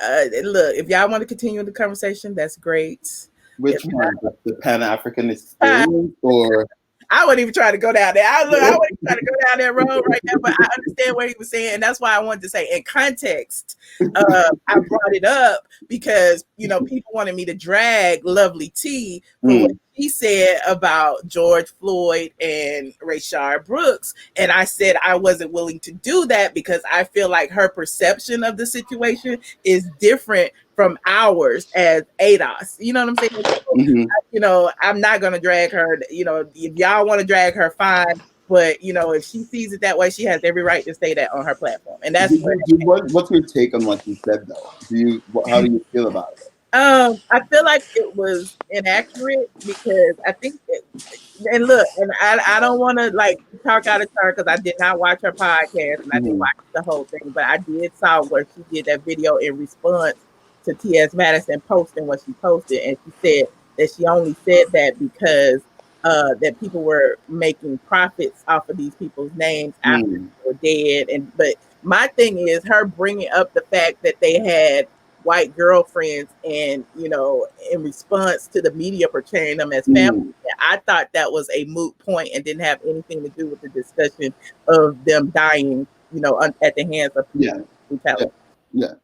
Look, if y'all want to continue the conversation, that's great. Which one? The Pan-African experience, or? I wouldn't even try to go down there. I wouldn't even try to go down that road right now, but I understand what he was saying, and that's why I wanted to say in context. I brought it up because, you know, people wanted me to drag LovelyTi for what he said about George Floyd and Rayshard Brooks, and I said I wasn't willing to do that because I feel like her perception of the situation is different from ours as ADOS. You know what I'm saying? So, you know, I'm not going to drag her. You know, if y'all want to drag her, fine. But, you know, if she sees it that way, she has every right to say that on her platform. And that's what's your take on what you said, though? How do you feel about it? I feel like it was inaccurate because I think and look, and I don't want to like talk out of turn because I did not watch her podcast and I didn't watch the whole thing, but I did saw where she did that video in response to T.S. Madison posting what she posted, and she said that she only said that because that people were making profits off of these people's names after they were dead. But my thing is her bringing up the fact that they had white girlfriends, and you know, in response to the media portraying them as family, I thought that was a moot point and didn't have anything to do with the discussion of them dying, you know, at the hands of brutality. Yeah,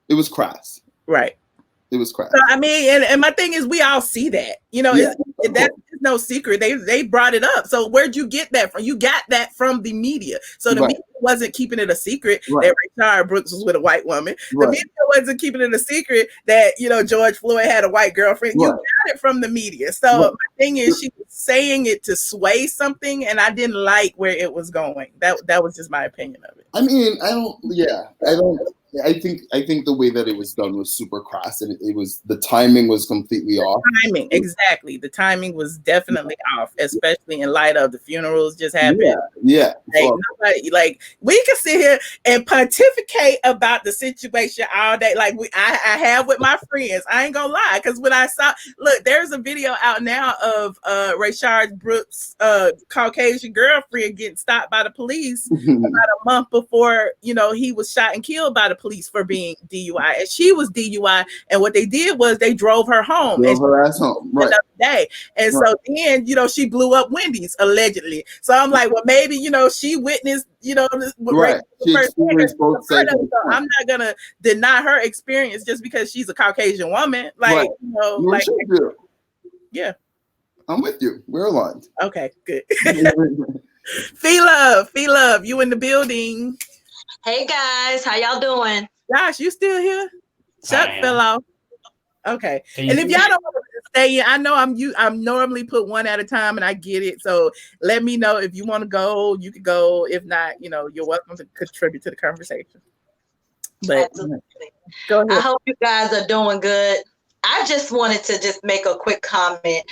it was crass. Right. It was crass. So, I mean, and my thing is, we all see that, you know, that's no secret. They brought it up. So where'd you get that from? You got that from the media. So the media wasn't keeping it a secret that Rayshard Brooks was with a white woman. The media wasn't keeping it a secret that, you know, George Floyd had a white girlfriend. You got it from the media. So my thing is, she was saying it to sway something, and I didn't like where it was going. That was just my opinion of it. I mean, I think the way that it was done was super crass, and it was, the timing was completely off. Timing, exactly. The timing was definitely off, especially in light of the funerals just happened. Yeah. Like we can sit here and pontificate about the situation all day. Like I have with my friends. I ain't gonna lie, because when I saw, look, there's a video out now of Rayshard Brooks' Caucasian girlfriend getting stopped by the police about a month before, you know, he was shot and killed by the police for being DUI, and she was DUI, and what they did was they drove her home. Her ass home, right? Another day, and so then, you know, she blew up Wendy's allegedly. So I'm like, well, maybe, you know, she witnessed, you know, this so I'm not gonna deny her experience just because she's a Caucasian woman. Like, you know, like, yeah, I'm with you. We're aligned. Okay, good. Fee Love, you in the building? Hey guys, how y'all doing? Josh, you still here? Chuck fell off. Okay. And if y'all don't want to stay in, I know I'm normally put one at a time, and I get it. So let me know if you want to go, you can go. If not, you're welcome to contribute to the conversation. But go ahead. I hope you guys are doing good. I just wanted to just make a quick comment.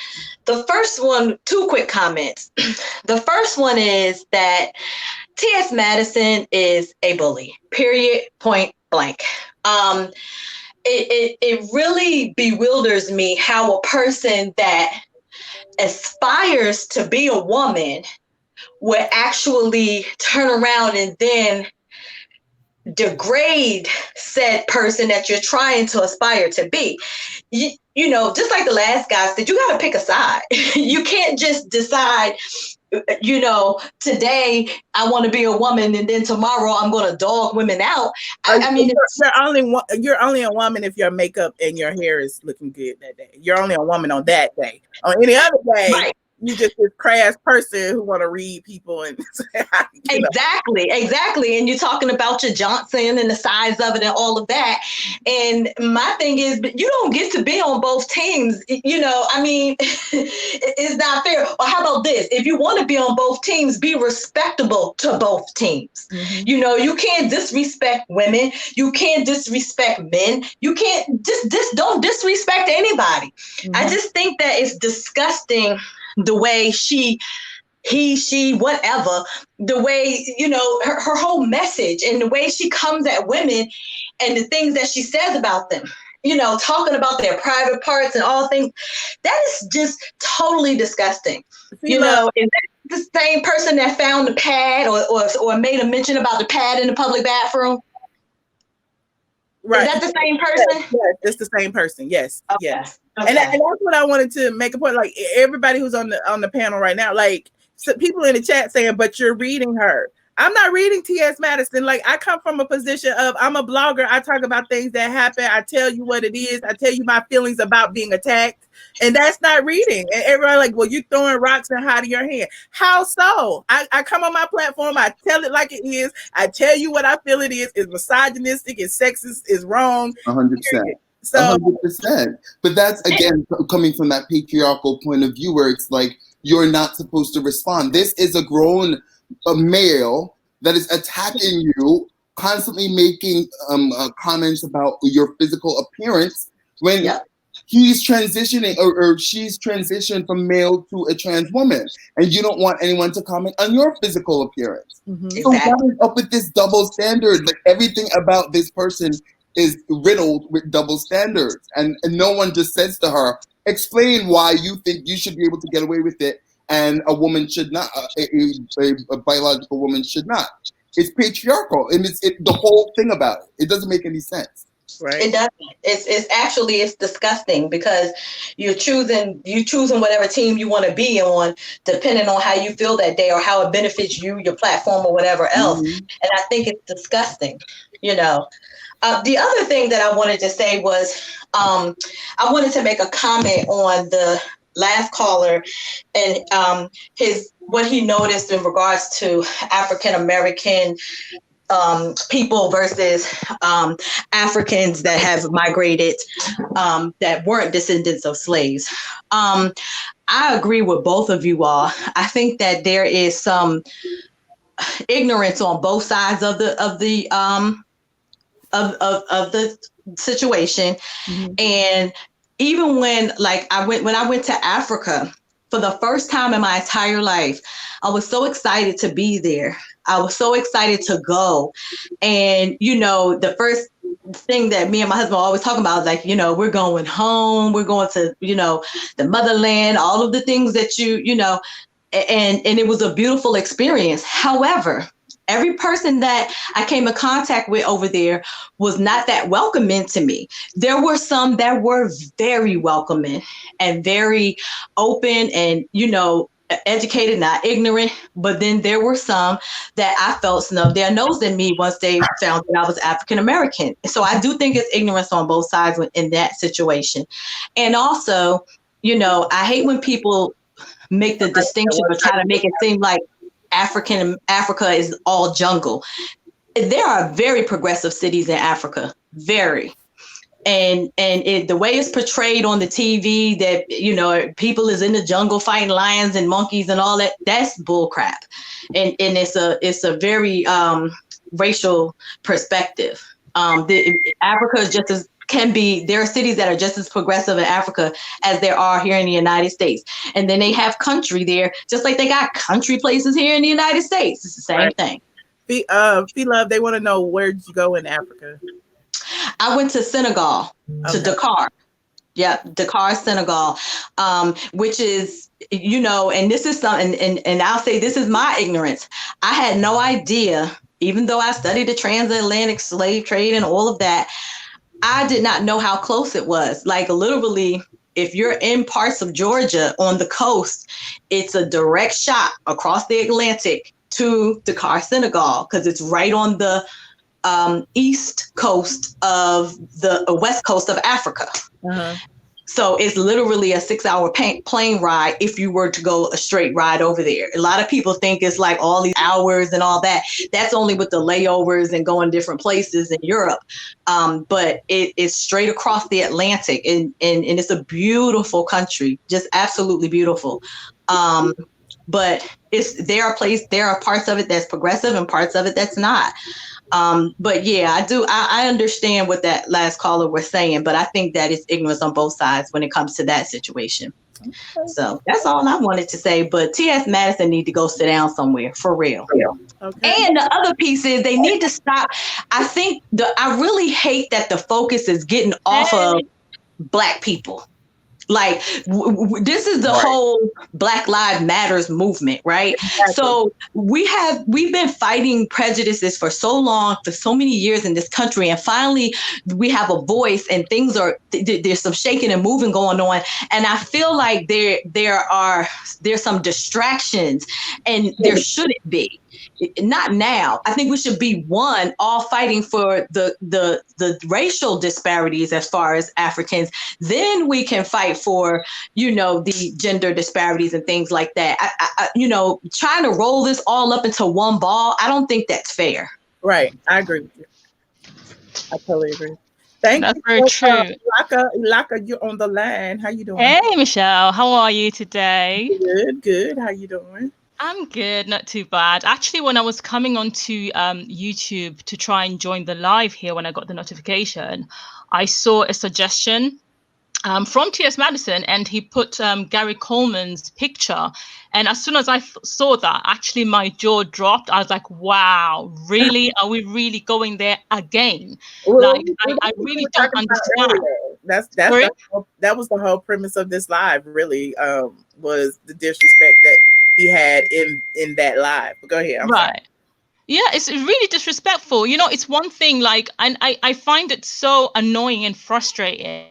The first one, 2 quick comments. The first one is that T.S. Madison is a bully, period, point blank. It really bewilders me how a person that aspires to be a woman would actually turn around and then degrade said person that you're trying to aspire to be. You know, just like the last guy said, you got to pick a side. You can't just decide, today I want to be a woman and then tomorrow I'm going to dog women out. I mean, you're only a woman if your makeup and your hair is looking good that day. You're only a woman on that day. On any other day, right. You just this crass person who want to read people and Exactly. And you're talking about your Johnson and the size of it and all of that. And my thing is, you don't get to be on both teams. I mean, it's not fair. Or how about this? If you want to be on both teams, be respectable to both teams. Mm-hmm. You can't disrespect women. You can't disrespect men. You can't don't disrespect anybody. Mm-hmm. I just think that it's disgusting the way she, whatever, the way, her whole message and the way she comes at women and the things that she says about them, talking about their private parts and all things, that is just totally disgusting. Is that the same person that found the pad or made a mention about the pad in the public bathroom? Right. Is that the same person? Yes, it's the same person. Yes. Okay. Yes. Okay. And that's what I wanted to make a point. Like everybody who's on the panel right now, like people in the chat saying, but you're reading her. I'm not reading T.S. Madison. Like I come from a position of I'm a blogger. I talk about things that happen. I tell you what it is. I tell you my feelings about being attacked. And that's not reading. And everybody like, well, you throwing rocks and hiding your hand. How so? I come on my platform. I tell it like it is. I tell you what I feel it is. It's misogynistic. It's sexist. It's wrong. 100%. So 100%. But that's again coming from that patriarchal point of view where it's like you're not supposed to respond. This is a grown male that is attacking you, constantly making comments about your physical appearance when he's transitioning or she's transitioned from male to a trans woman, and you don't want anyone to comment on your physical appearance. Mm-hmm. So what is up with this double standard? Like everything about this person is riddled with double standards, and no one just says to her, explain why you think you should be able to get away with it and a woman should not, a biological woman should not. It's patriarchal, and it's the whole thing about it. It doesn't make any sense. Right. It doesn't. It's disgusting because you're choosing whatever team you want to be on, depending on how you feel that day or how it benefits you, your platform, or whatever else. Mm-hmm. And I think it's disgusting. The other thing that I wanted to say was I wanted to make a comment on the last caller and what he noticed in regards to African American people versus Africans that have migrated that weren't descendants of slaves. I agree with both of you all. I think that there is some ignorance on both sides of the situation. Mm-hmm. And even when I went to Africa for the first time in my entire life, I was so excited to be there. I was so excited to go. And, the first thing that me and my husband always talk about is like, we're going home, we're going to, the motherland, all of the things that and it was a beautiful experience. However, every person that I came in contact with over there was not that welcoming to me. There were some that were very welcoming and very open and, educated, not ignorant. But then there were some that I felt snubbed their nose at me once they found that I was African American. So I do think it's ignorance on both sides in that situation. And also, I hate when people make the distinction or try to make it seem like Africa is all jungle. There are very progressive cities in Africa, very. the way it's portrayed on the TV that, you know, people is in the jungle fighting lions and monkeys and all that, that's bullcrap. And it's a very racial perspective. Africa is just as there are cities that are just as progressive in Africa as there are here in the United States. And then they have country there, just like they got country places here in the United States. It's the same thing. Love, they want to know, where'd you go in Africa? I went to Senegal, to Dakar. Yeah, Dakar, Senegal, which is, you know, and this is something, and I'll say this is my ignorance. I had no idea, even though I studied the transatlantic slave trade and all of that, I did not know how close it was. Like, literally, if you're in parts of Georgia on the coast, it's a direct shot across the Atlantic to Dakar, Senegal, because it's right on the east coast of the west coast of Africa. So it's literally a 6-hour plane ride if you were to go a straight ride over there. A lot of people think it's like all these hours and all that. That's only with the layovers and going different places in Europe. But it is straight across the Atlantic, and it's a beautiful country, just absolutely beautiful. But there are parts of it that's progressive and parts of it that's not. But yeah, I understand what that last caller was saying, but I think that it's ignorance on both sides when it comes to that situation. So that's all I wanted to say. But T.S. Madison need to go sit down somewhere, for real. Okay. And the other piece is they need to stop. I think I really hate that the focus is getting off of Black people. Like this is the whole Black Lives Matters movement, right? Exactly. So we've been fighting prejudices for so long, for so many years in this country, and finally we have a voice, and things there's some shaking and moving going on, and I feel like there's some distractions, and there shouldn't be. Not now. I think we should be all fighting for the racial disparities as far as Africans. Then we can fight for, you know, the gender disparities and things like that. I you know, trying to roll this all up into one ball, I don't think that's fair. Right. I agree with you. I totally agree. Thank That's you. very true. Ilaka, you're on the line. How you doing? Hey, Michelle. How are you today? Good. How you doing? I'm good, not too bad. Actually, when I was coming onto YouTube to try and join the live here, when I got the notification, I saw a suggestion from T.S. Madison, and he put Gary Coleman's picture. And as soon as I saw that, actually my jaw dropped. I was like, wow, really? Are we really going there again? Well, like, I really don't understand. That was the whole premise of this live, really, was the disrespect that he had in that live. But go ahead. I'm sorry. Yeah, it's really disrespectful. You know, it's one thing, like, and I find it so annoying and frustrating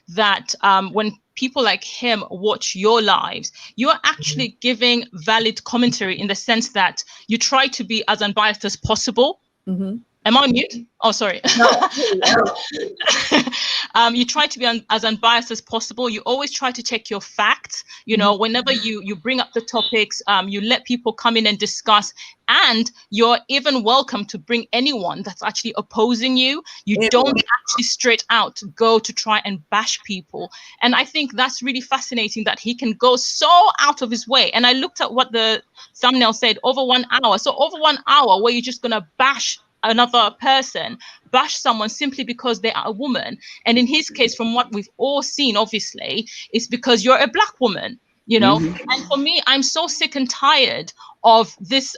that when people like him watch your lives, you are actually giving valid commentary in the sense that you try to be as unbiased as possible. Mm-hmm. Am I on mute? Oh, sorry. No. You try to be as unbiased as possible. You always try to check your facts. You know, whenever you bring up the topics, you let people come in and discuss, and you're even welcome to bring anyone that's actually opposing you. You don't actually straight out go to try and bash people. And I think that's really fascinating that he can go so out of his way. And I looked at what the thumbnail said, over 1 hour. So over 1 hour where you're just going to bash another person, bash someone simply because they are a woman. And in his case, from what we've all seen, obviously, it's because you're a Black woman, you know. And for me, I'm so sick and tired of this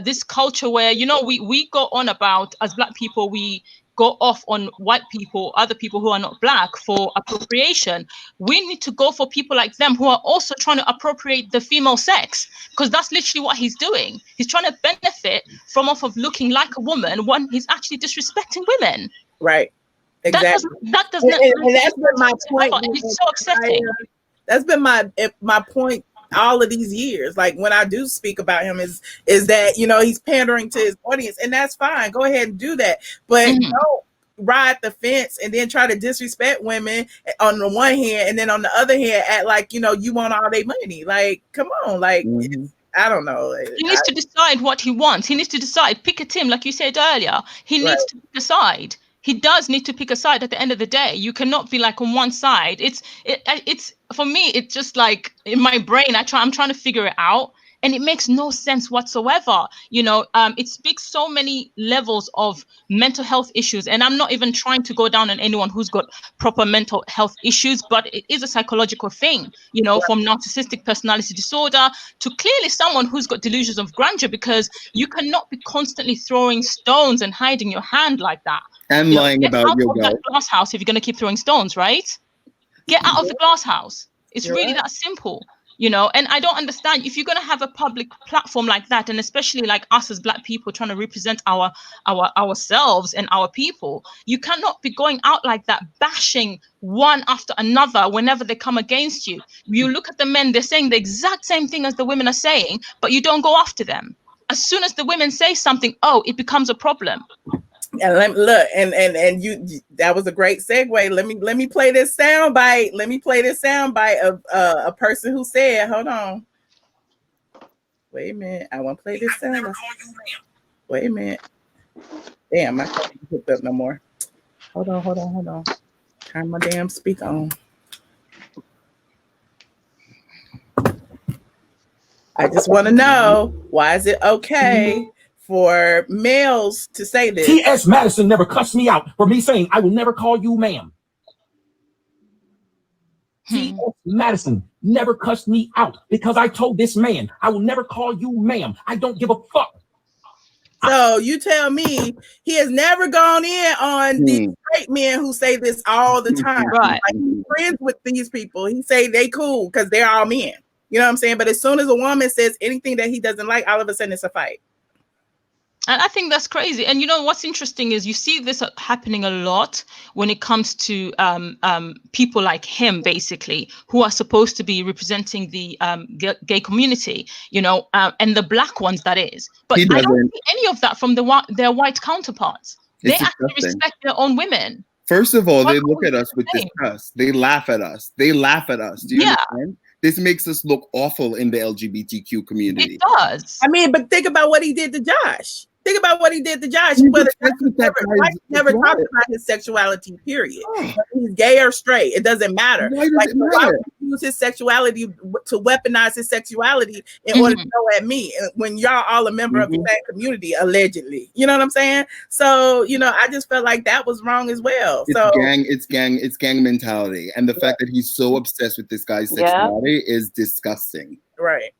this culture where, you know, we go on about, as Black people, we go off on white people, other people who are not Black, for appropriation. We need to go for people like them who are also trying to appropriate the female sex, because that's literally what he's doing. He's trying to benefit from off of looking like a woman when he's actually disrespecting women. Right. Exactly. That does not. And that's been my point. It's so upsetting. That's been my point all of these years. Like, when I do speak about him, is that, you know, he's pandering to his audience, and that's fine. Go ahead and do that, but don't ride the fence and then try to disrespect women on the one hand, and then on the other hand act like, you know, you want all their money. Like, come on, like. I don't know. He needs to decide what he wants. He needs to decide. Pick a team, like you said earlier. He needs to decide. he does need to pick a side at the end of the day. You cannot be like on one side. It's for me, it's just like in my brain, I'm trying to figure it out. And it makes no sense whatsoever. You know, it speaks so many levels of mental health issues. And I'm not even trying to go down on anyone who's got proper mental health issues, but it is a psychological thing, you know, from narcissistic personality disorder to clearly someone who's got delusions of grandeur, because you cannot be constantly throwing stones and hiding your hand like that. And lying about your wealth. Get out of that glass house if you're going to keep throwing stones, right? Get out of the glass house. It's really that simple. You know, and I don't understand, if you're going to have a public platform like that, and especially like us as Black people trying to represent ourselves and our people, you cannot be going out like that, bashing one after another whenever they come against you. You look at the men, they're saying the exact same thing as the women are saying, but you don't go after them. As soon as the women say something, oh, it becomes a problem. And look, and you, that was a great segue. Let me play this sound bite. Let me play this sound bite of a person who said, hold on. Wait a minute. I want to play this sound. Wait a minute. Damn, I can't hook up no more. Hold on. Turn my damn speaker on. I just want to know, why is it okay for males to say this? T.S. Madison never cussed me out for me saying, I will never call you ma'am. T.S. Madison never cussed me out because I told this man, I will never call you ma'am. I don't give a fuck. So you tell me he has never gone in on these straight men who say this all the time. Right. Like, he's friends with these people. He say they cool because they're all men. You know what I'm saying? But as soon as a woman says anything that he doesn't like, all of a sudden it's a fight. And I think that's crazy. And you know what's interesting is you see this happening a lot when it comes to people like him, basically, who are supposed to be representing the gay community, you know, and the Black ones, that is. But I don't see any of that from their white counterparts. They actually respect their own women. First of all, they look at us with disgust. They laugh at us. Do you understand? This makes us look awful in the LGBTQ community. It does. I mean, but think about what he did to Josh. Think about what he did to Josh. Whether never talked about his sexuality, period. He's gay or straight, it doesn't matter. Why would he use his sexuality to weaponize his sexuality in order to go at me when y'all all a member of the same community, allegedly? You know what I'm saying? So, you know, I just felt like that was wrong as well. It's gang mentality. And the fact that he's so obsessed with this guy's sexuality is disgusting. Right.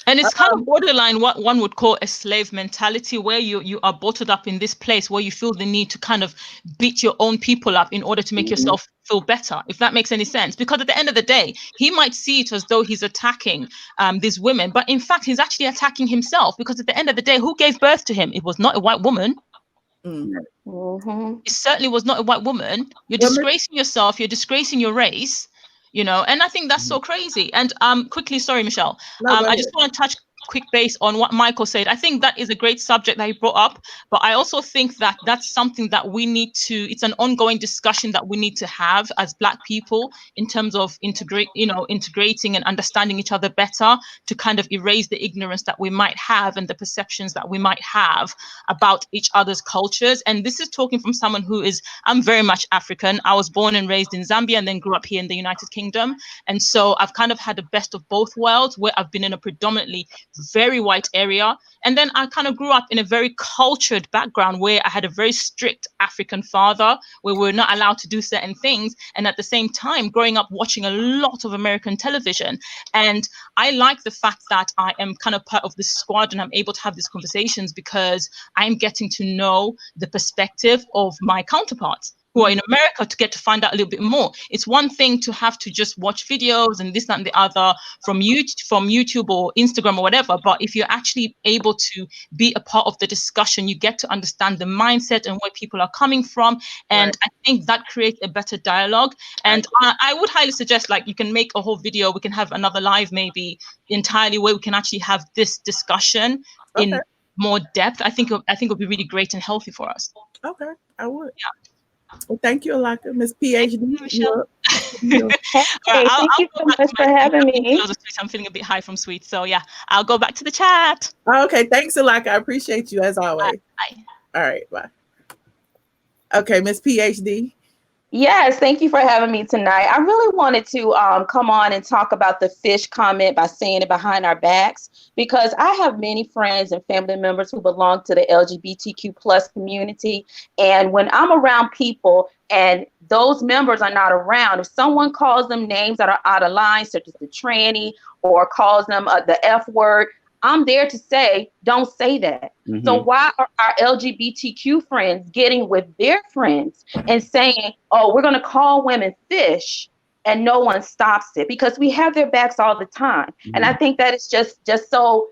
And it's kind of borderline what one would call a slave mentality, where you are bottled up in this place where you feel the need to kind of beat your own people up in order to make yourself feel better, if that makes any sense. Because at the end of the day, he might see it as though he's attacking these women, but in fact, he's actually attacking himself, because at the end of the day, who gave birth to him? It was not a white woman. It certainly was not a white woman. You're disgracing yourself. You're disgracing your race. You know, and I think that's so crazy. And quickly, sorry, Michelle, I just want to touch quick base on what Michael said. I think that is a great subject that he brought up, but I also think that that's something that we need to, it's an ongoing discussion that we need to have as Black people in terms of integrating and understanding each other better, to kind of erase the ignorance that we might have and the perceptions that we might have about each other's cultures. And this is talking from someone who is, I'm very much African. I was born and raised in Zambia and then grew up here in the United Kingdom. And so I've kind of had the best of both worlds, where I've been in a predominantly very white area, and then I kind of grew up in a very cultured background where I had a very strict African father, where we're not allowed to do certain things, and at the same time growing up watching a lot of American television. And I like the fact that I am kind of part of this squad and I'm able to have these conversations because I'm getting to know the perspective of my counterparts who are in America, to get to find out a little bit more. It's one thing to have to just watch videos and this, that, and the other from YouTube or Instagram or whatever. But if you're actually able to be a part of the discussion, you get to understand the mindset and where people are coming from. And I think that creates a better dialogue. And I would highly suggest, like, you can make a whole video. We can have another live maybe entirely where we can actually have this discussion in more depth. I think it would be really great and healthy for us. Okay, I would. Yeah. Well, thank you, Alaka, Miss PhD. Thank you so much for having me. I'm feeling a bit high from sweet, so yeah, I'll go back to the chat. Okay, thanks, Alaka. I appreciate you as always. Bye. All right, bye. Okay, Miss PhD. Yes, thank you for having me tonight. I really wanted to come on and talk about the fish comment by saying it behind our backs, because I have many friends and family members who belong to the LGBTQ plus community. And when I'm around people and those members are not around, if someone calls them names that are out of line, such as the tranny, or calls them the F word, I'm there to say, don't say that. Mm-hmm. So why are our LGBTQ friends getting with their friends and saying, oh, we're going to call women fish, and no one stops it? Because we have their backs all the time. Mm-hmm. And I think that it's just so,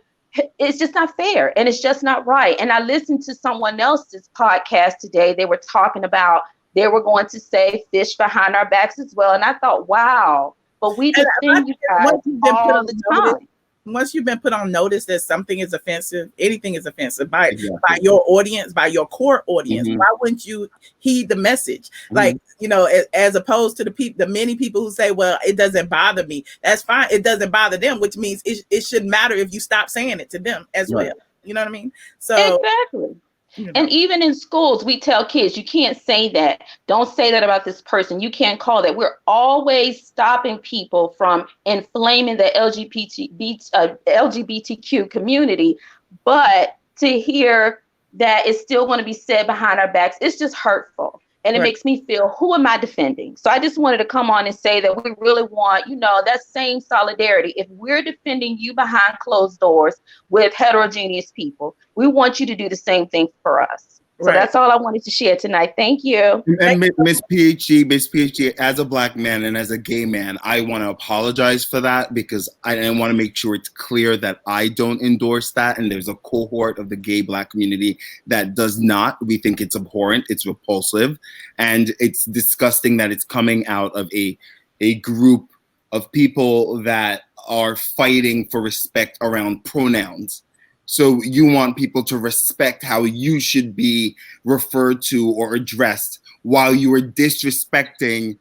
it's just not fair, and it's just not right. And I listened to someone else's podcast today. They were talking about they were going to say fish behind our backs as well. And I thought, wow, but we defend you guys all the time. Once you've been put on notice that something is offensive, anything is offensive by your audience, by your core audience, why wouldn't you heed the message? Like, you know, as opposed to the many people who say, well, it doesn't bother me. That's fine. It doesn't bother them, which means it shouldn't matter if you stop saying it to them as well. You know what I mean? So exactly. You know. And even in schools, we tell kids, you can't say that. Don't say that about this person. You can't call that. We're always stopping people from inflaming the LGBTQ community. But to hear that it's still going to be said behind our backs, it's just hurtful. And it makes me feel, who am I defending? So I just wanted to come on and say that we really want, you know, that same solidarity. If we're defending you behind closed doors with heterogeneous people, we want you to do the same thing for us. So that's all I wanted to share tonight. Thank you. And Miss PhD, as a Black man and as a gay man, I want to apologize for that, because I want to make sure it's clear that I don't endorse that. And there's a cohort of the gay Black community that does not. We think it's abhorrent, it's repulsive, and it's disgusting that it's coming out of a group of people that are fighting for respect around pronouns. So you want people to respect how you should be referred to or addressed, while you are disrespecting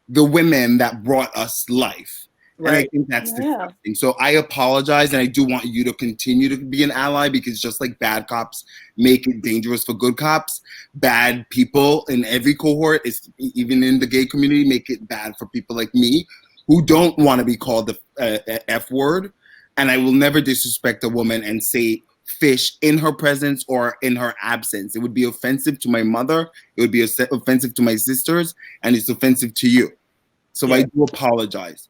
the women that brought us life. Right. And I think that's disgusting. So I apologize, and I do want you to continue to be an ally, because just like bad cops make it dangerous for good cops, bad people in every cohort, even in the gay community, make it bad for people like me who don't want to be called the F word. And I will never disrespect a woman and say fish in her presence or in her absence. It would be offensive to my mother. It would be offensive to my sisters, and it's offensive to you. So I do apologize.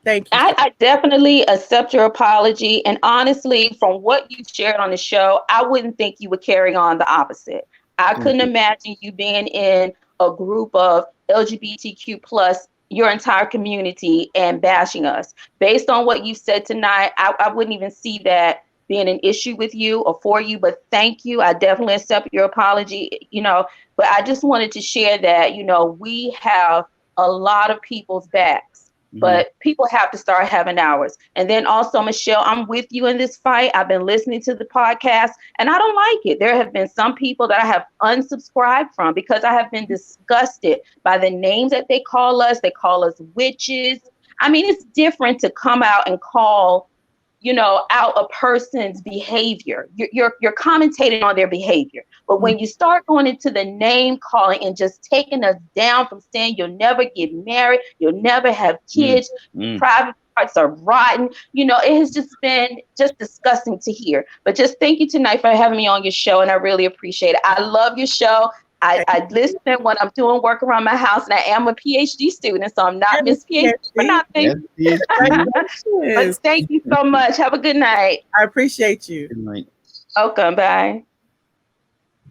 Thank you. I definitely accept your apology. And honestly, from what you shared on the show, I wouldn't think you would carry on the opposite. I couldn't imagine you being in a group of LGBTQ plus your entire community and bashing us. Based on what you said tonight, I wouldn't even see that being an issue with you or for you, but thank you. I definitely accept your apology, you know, but I just wanted to share that, you know, we have a lot of people's backs, but people have to start having ours. And then also, Michelle, I'm with you in this fight. I've been listening to the podcast and I don't like it. There have been some people that I have unsubscribed from because I have been disgusted by the names that they call us. They call us witches. I mean, it's different to come out and call, you know, out a person's behavior. You're commentating on their behavior. But when you start going into the name calling and just taking us down from saying you'll never get married, you'll never have kids, private parts are rotten, you know, it has just been just disgusting to hear. But just thank you tonight for having me on your show, and I really appreciate it. I love your show. I listen when I'm doing work around my house, and I am a PhD student, so I'm not Miss PhD for nothing. But thank you so much. Have a good night. I appreciate you. Good night. Welcome. Bye.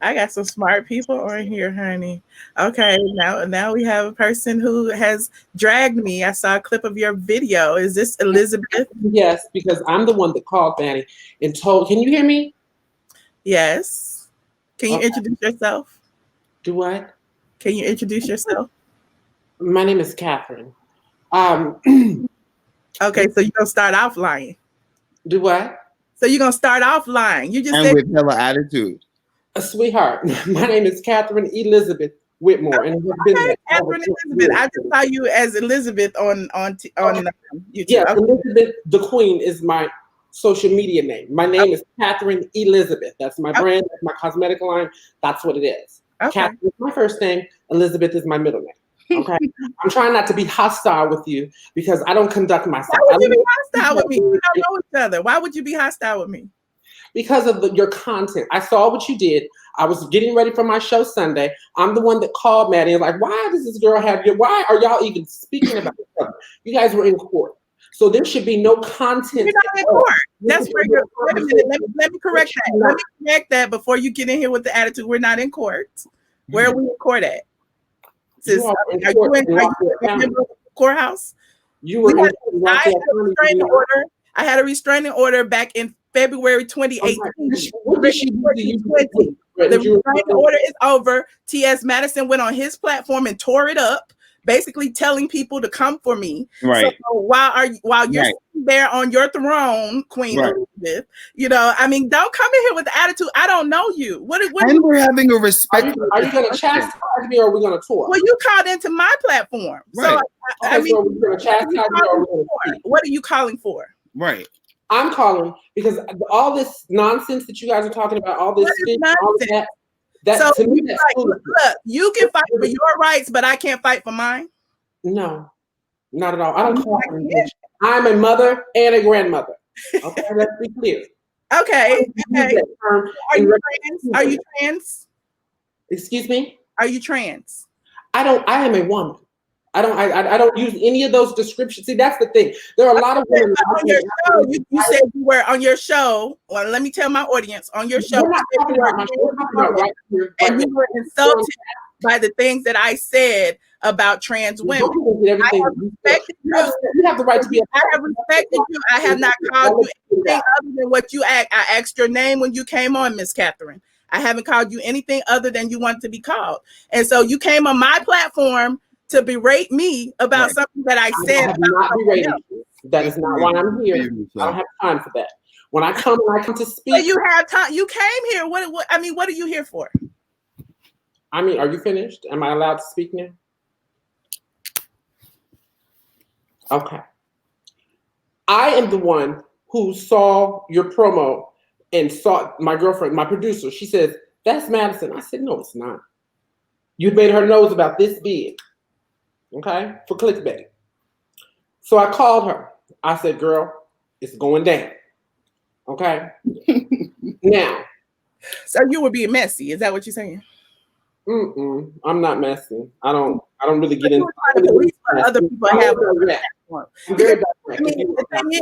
I got some smart people on here, honey. Okay, now we have a person who has dragged me. I saw a clip of your video. Is this Elizabeth? Yes, because I'm the one that called Fanny and told. Can you hear me? Yes. Can you introduce yourself? Do what? Can you introduce yourself? My name is Catherine. Okay, so you're gonna start off lying. Do what? So you're gonna start off lying. You just and said with hella attitude. Sweetheart, my name is Catherine Elizabeth Whitmore, and Catherine Elizabeth. I just saw you as Elizabeth on YouTube. Yeah, Elizabeth the Queen is my social media name. My name is Catherine Elizabeth. That's my brand. That's my cosmetic line. That's what it is. Okay. Catherine is my first name. Elizabeth is my middle name. Okay. I'm trying not to be hostile with you because I don't conduct myself. Why would you be hostile with me? We don't know each other. Why would you be hostile with me? Because of your content. I saw what you did. I was getting ready for my show Sunday. I'm the one that called Maddie and was like, why does this girl have you? Why are y'all even speaking about each other? You guys were in court. So there should be no content. You're not in court. That's where you're. Wait a minute. Let me correct that. Let me correct that before you get in here with the attitude. We're not in court. Where are we in court at? Are you in the courthouse? I had a restraining order back in February 2018. The restraining order is over. T.S. Madison went on his platform and tore it up, basically telling people to come for me. Right. So while you're sitting there on your throne, Queen Elizabeth, you know, I mean, don't come in here with the attitude. I don't know you. And we're having a respect. Are you going to chastise me or are we going to talk? Well, you called into my platform. Right. So I mean, so we're going to chastise me or we're going to speak? What are you calling for? Right. I'm calling because all this nonsense that you guys are talking about, all this shit, all that So to me, that's look, you can fight for your rights, but I can't fight for mine. No, not at all. I don't call her a bitch. I'm a mother and a grandmother. Okay, let's be clear. Okay. Are you trans? Are you trans? Excuse me? Are you trans? I am a woman. I don't use any of those descriptions. See, that's the thing. There are a lot of women on your show. You said you were on your show. Well, let me tell my audience on your show. We're not talking about my show. We're talking about right here. And you were insulted by the things that I said about trans women. I have respected you. You have the right to be. I have respected you. I have not called you anything other than what you asked. I asked your name when you came on, Miss Catherine. I haven't called you anything other than you wanted to be called. And so you came on my platform to berate me about something that I said. That is not why I'm here. I don't have time for that. When I come to speak. But you have time. You came here. What are you here for? I mean, are you finished? Am I allowed to speak now? Okay. I am the one who saw your promo and saw my girlfriend, my producer. She says, that's Madison. I said, no, it's not. You made her nose about this big. Okay, for clickbait. So I called her. I said, girl, it's going down. Okay. Now. So you were being messy. Is that what you're saying? I'm not messy. I don't really get into other people have. I mean, the thing is,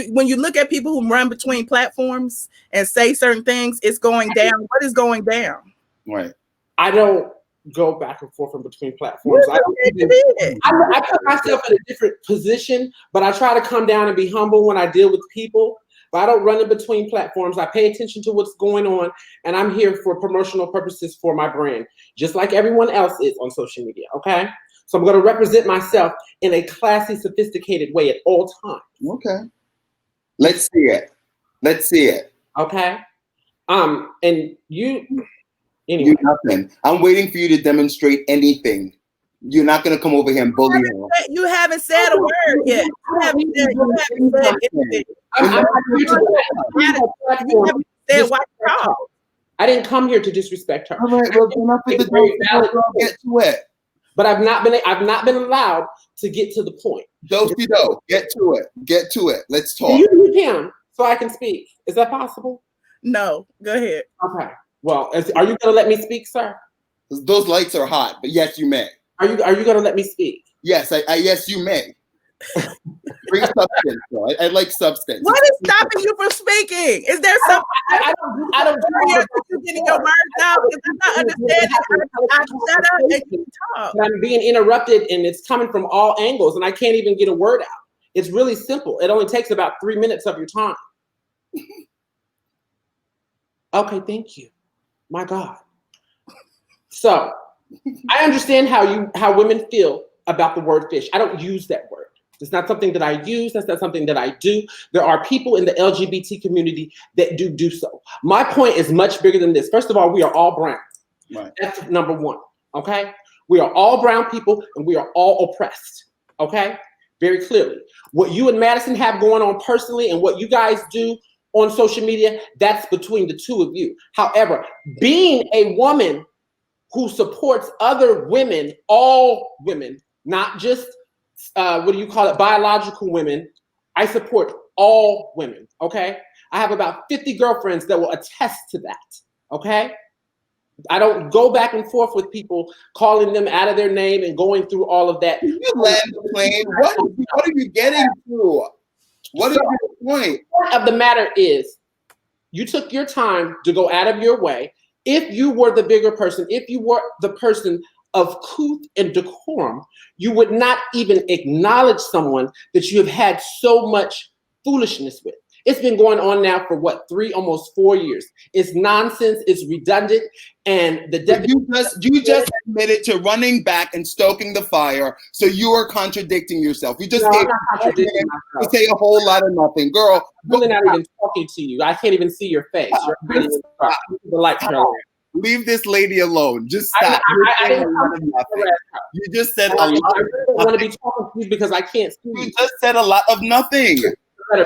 when you look at people who run between platforms and say certain things, it's going down. What is going down? Right. I don't go back and forth in between platforms. I put myself in a different position, but I try to come down and be humble when I deal with people. But I don't run in between platforms. I pay attention to what's going on, and I'm here for promotional purposes for my brand, just like everyone else is on social media, okay? So I'm going to represent myself in a classy, sophisticated way at all times. Okay. Let's see it. Let's see it. Okay? And you... Anyway. Nothing. I'm waiting for you to demonstrate anything. You're not going to come over here and bully her. You haven't said a word yet. You haven't said anything. I didn't come here to disrespect her. All right, well, get to it. But I've not been allowed to get to the point. Do. Get to it. Get to it. Let's talk. You can, so I can speak. Is that possible? No. Go ahead. Okay. Well, are you going to let me speak, sir? Those lights are hot, but yes, you may. Are you going to let me speak? Yes, yes, you may. Bring substance, though. I like substance. What is stopping you from speaking? Is there something? I don't you getting your words out because I'm not understanding. I shut up and you talk. I'm being interrupted, and it's coming from all angles, and I can't even get a word out. It's really simple. It only takes about 3 minutes of your time. Okay, thank you. My God. So I understand how women feel about the word fish. I don't use that word. It's not something that I use. That's not something that I do. There are people in the LGBT community that do so. My point is much bigger than this. First of all, we are all brown. Right. That's number one. Okay. We are all brown people and we are all oppressed. Okay. Very clearly. What you and Madison have going on personally and what you guys do on social media, that's between the two of you. However, being a woman who supports other women, all women, not just what do you call it, biological women. I support all women, okay? I have about 50 girlfriends that will attest to that, okay? I don't go back and forth with people, calling them out of their name and going through all of that. You land the plane. What are you getting to? What is your point? The point of the matter is, you took your time to go out of your way. If you were the bigger person, if you were the person of couth and decorum, you would not even acknowledge someone that you have had so much foolishness with. It's been going on now for what, 3, almost 4 years. It's nonsense, it's redundant, and you just admitted to running back and stoking the fire, so you are contradicting yourself. You just gave to say a whole lot of nothing. Girl, I'm really not even talking to you. I can't even see your face. Leave this lady alone. Just stop. You just said a lot. I really don't want to be talking to you because I can't see you. You just said a lot of nothing. Can I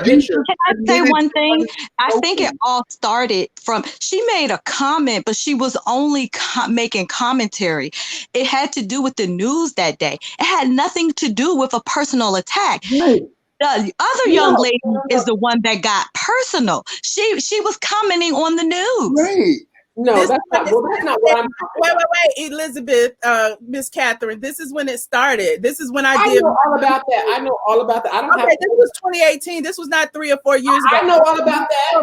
say one thing? I think it all started from, she made a comment, but she was only making commentary. It had to do with the news that day. It had nothing to do with a personal attack. Right. The other young lady is the one that got personal. She was commenting on the news. Right. No, that's not what I'm. Wait, Elizabeth, Miss Catherine. This is when it started. This is when I did. know all about that. I know all about that. I don't have. This was 2018. This was not 3 or 4 years ago. I know all about that.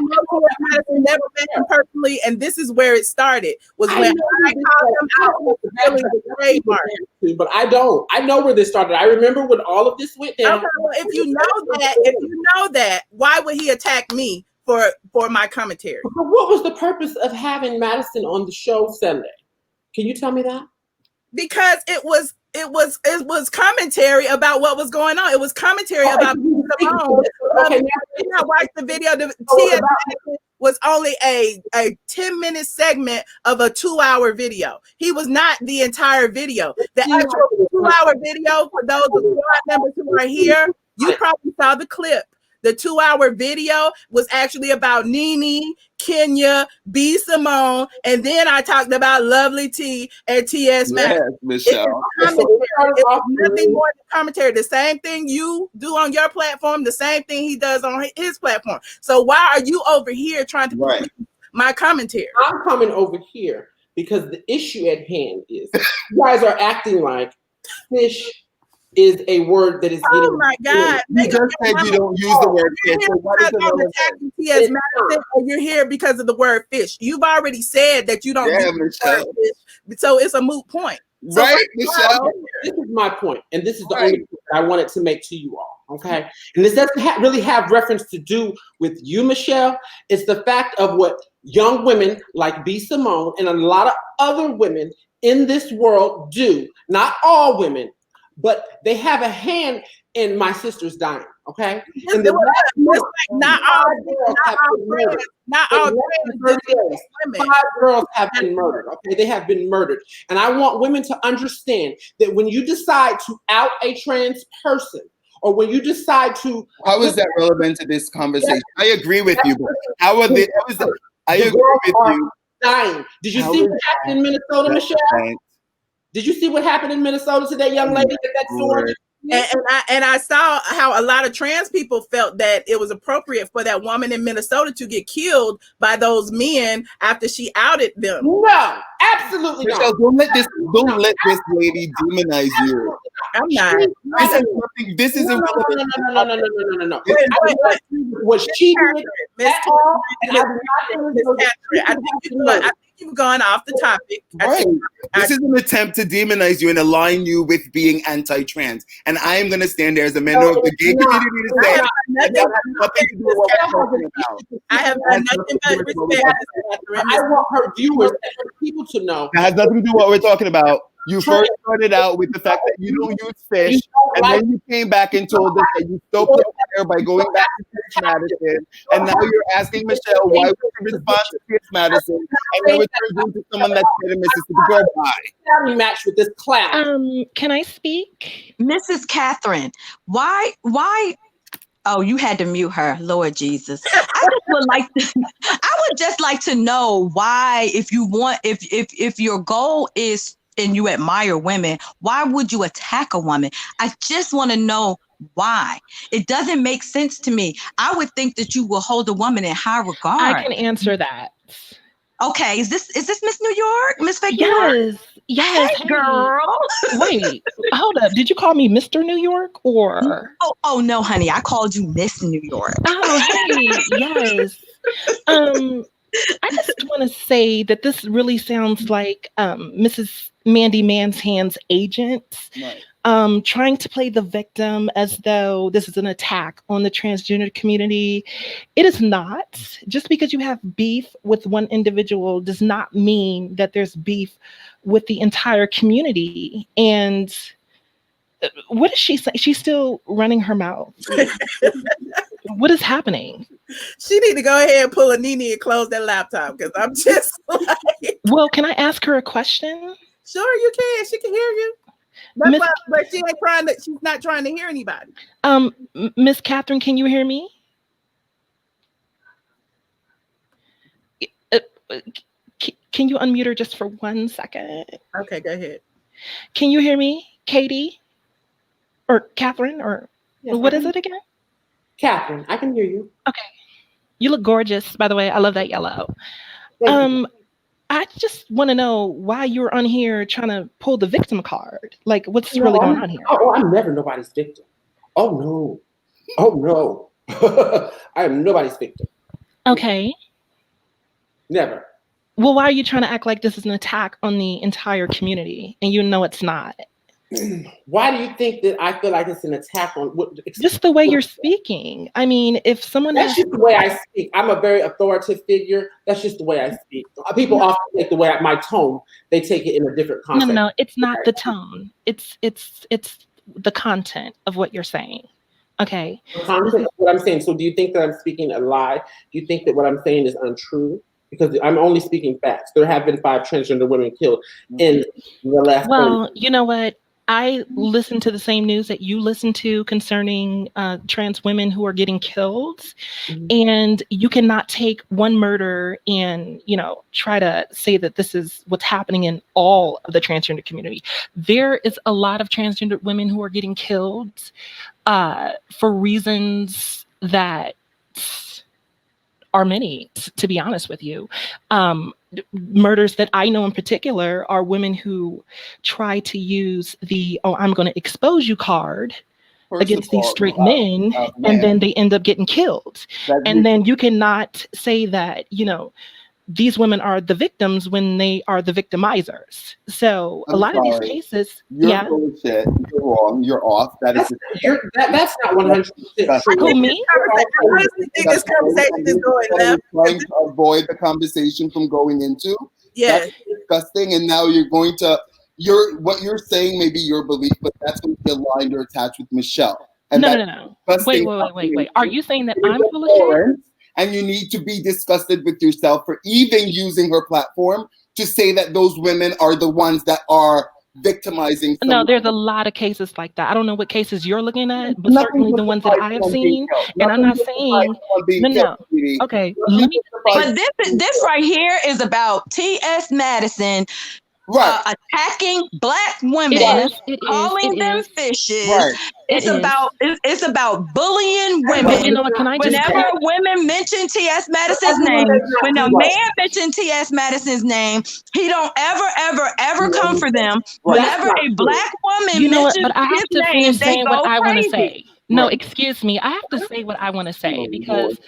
Madison never met him personally, and this is where it started. Was when I called him out with the trademark. But I don't. I know where this started. I remember when all of this went down. Okay, well, if you know that, why would he attack me for my commentary? But what was the purpose of having Madison on the show Sunday? Can you tell me that? Because it was commentary about what was going on. It was commentary about Simone. I watched the video. The TS was only a 10-minute segment of a 2-hour video. He was not the entire video. The actual 2-hour video, for those of the squad members who are here, you probably saw the clip. The 2-hour video was actually about Nene, Kenya, B. Simone, and then I talked about LovelyTi and TS Madison. Yes, Michelle. It was nothing more than commentary. The same thing you do on your platform, the same thing he does on his platform. So why are you over here trying to police my commentary? I'm coming over here because the issue at hand is you guys are acting like fish is a word that is getting. Oh my God! You just said you don't use the word fish. So what is attacking T.S. Madison, or you're here because of the word fish. You've already said that you don't use the word fish, so it's a moot point. So right, Michelle? This is my point, and this is the only point I wanted to make to you all, okay? And this doesn't really have reference to do with you, Michelle. It's the fact of what young women like B. Simone and a lot of other women in this world do. Not all women, but they have a hand in my sister's dying, okay? And not all friends. 5 girls have been murdered, okay? They have been murdered. And I want women to understand that when you decide to out a trans person, or when you decide to... How is that relevant to this conversation? I agree with you, but how are they... I agree with you. Dying. Did you see what happened in Minnesota, Michelle? Did you see what happened in Minnesota to that young lady that sword? And I saw how a lot of trans people felt that it was appropriate for that woman in Minnesota to get killed by those men after she outed them. No, absolutely not. Michelle, don't let this lady demonize you. I'm not. This is irrelevant. No. Was she doing at all? I think you've gone off the topic. Right. This is an attempt to demonize you and align you with being anti-trans. And I am going to stand there as a member of the gay community to say that has nothing to do with what we're talking about. I have nothing but respect. I want her viewers and her people to know. It has nothing to do with what we're talking about. You first started out with the fact that you don't use fish, and then you came back and told us that you stoked the fire by going back to Tish Madison, and now you're asking Michelle why would she respond to Tish Madison, and now it turns into someone that's in Mississippi. Go by. Match with this clown. Can I speak? Mrs. Catherine, why Oh, you had to mute her, Lord Jesus. I would just like to know why, if your goal is and you admire women, why would you attack a woman? I just want to know why. It doesn't make sense to me. I would think that you will hold a woman in high regard. I can answer that. Okay, is this Miss New York? Miss Fake New York? Yes. Hey, girl. Wait, hold up. Did you call me Mr. New York or? Oh no, honey. I called you Miss New York. Oh, hey, yes. I just want to say that this really sounds like Mrs. Mandy Manshand's agent. Right. Trying to play the victim as though this is an attack on the transgender community. It is not. Just because you have beef with one individual does not mean that there's beef with the entire community. And what is she saying? She's still running her mouth. What is happening? She need to go ahead and pull a Nene and close that laptop, because I'm just like... Well, can I ask her a question? Sure, you can. She can hear you. That's why, but she ain't trying to. She's not trying to hear anybody. Miss Catherine, can you hear me? Can you unmute her just for 1 second? Okay, go ahead. Can you hear me, Katie? Or Catherine? Or Yes, what is it again? Catherine, I can hear you. Okay. You look gorgeous, by the way. I love that yellow. I just want to know why you're on here trying to pull the victim card. Like, what's really going on here? Oh, I'm never nobody's victim. Oh, no. Oh, no. I am nobody's victim. Okay. Never. Well, why are you trying to act like this is an attack on the entire community and you know it's not? Why do you think that I feel like it's an attack on what? Just the way you're speaking. I mean, if someone That's just the way I speak. I'm a very authoritative figure. That's just the way I speak. People often take the way my tone. They take it in a different context. No, it's not the tone. It's the content of what you're saying. Okay. The content of what I'm saying. So, do you think that I'm speaking a lie? Do you think that what I'm saying is untrue? Because I'm only speaking facts. There have been 5 transgender women killed in the last. Well, you know what? I listen to the same news that you listen to concerning trans women who are getting killed. And you cannot take one murder and, try to say that this is what's happening in all of the transgender community. There is a lot of transgender women who are getting killed for reasons that are many, to be honest with you. Murders that I know in particular are women who try to use the I'm going to expose you card against these straight men, and then they end up getting killed. And then you cannot say that, these women are the victims when they are the victimizers. So a lot of these cases, you're bullshit. You're wrong. You're off. That's not 100% true. Who, me? I honestly think this conversation is going left. Trying to avoid the conversation from going into. Yes. That's disgusting. And now you're going to what you're saying may be your belief, but that's going to be aligned or attached with Michelle. And no. Wait. Are you saying that I'm full of shit? And you need to be disgusted with yourself for even using her platform to say that those women are the ones that are victimizing someone. No, there's a lot of cases like that. I don't know what cases you're looking at, but certainly the ones that I have seen. And I'm not saying no. Okay, let me. But this right here is about T.S. Madison. Attacking Black women, calling them fishes. Right. It's about bullying women. You know what, can I just Whenever women mention T.S. Madison's name, when a man mentions T.S. Madison's name, he don't ever come for them. Whenever a Black woman mentions but I have his to name, finish they saying go what I want to crazy. say. No, excuse me. I have to say what I want to say because,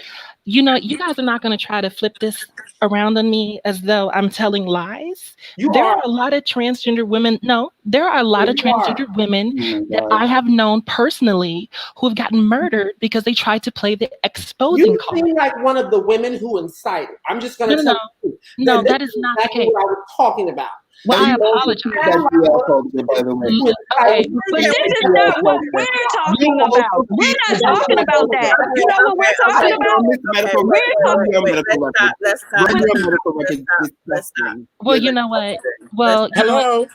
you guys are not going to try to flip this around on me as though I'm telling lies. There are a lot of transgender women. No, there are a lot of transgender women that I have known personally who have gotten murdered because they tried to play the exposing card. You seem like one of the women who incited. I'm just going to tell you. No, that is not the case. What I was talking about. Well, I apologize. By the way. Okay. But this is not what we're talking about. We're not talking about that. You know what we're talking about? Well, you know what? Well, hello.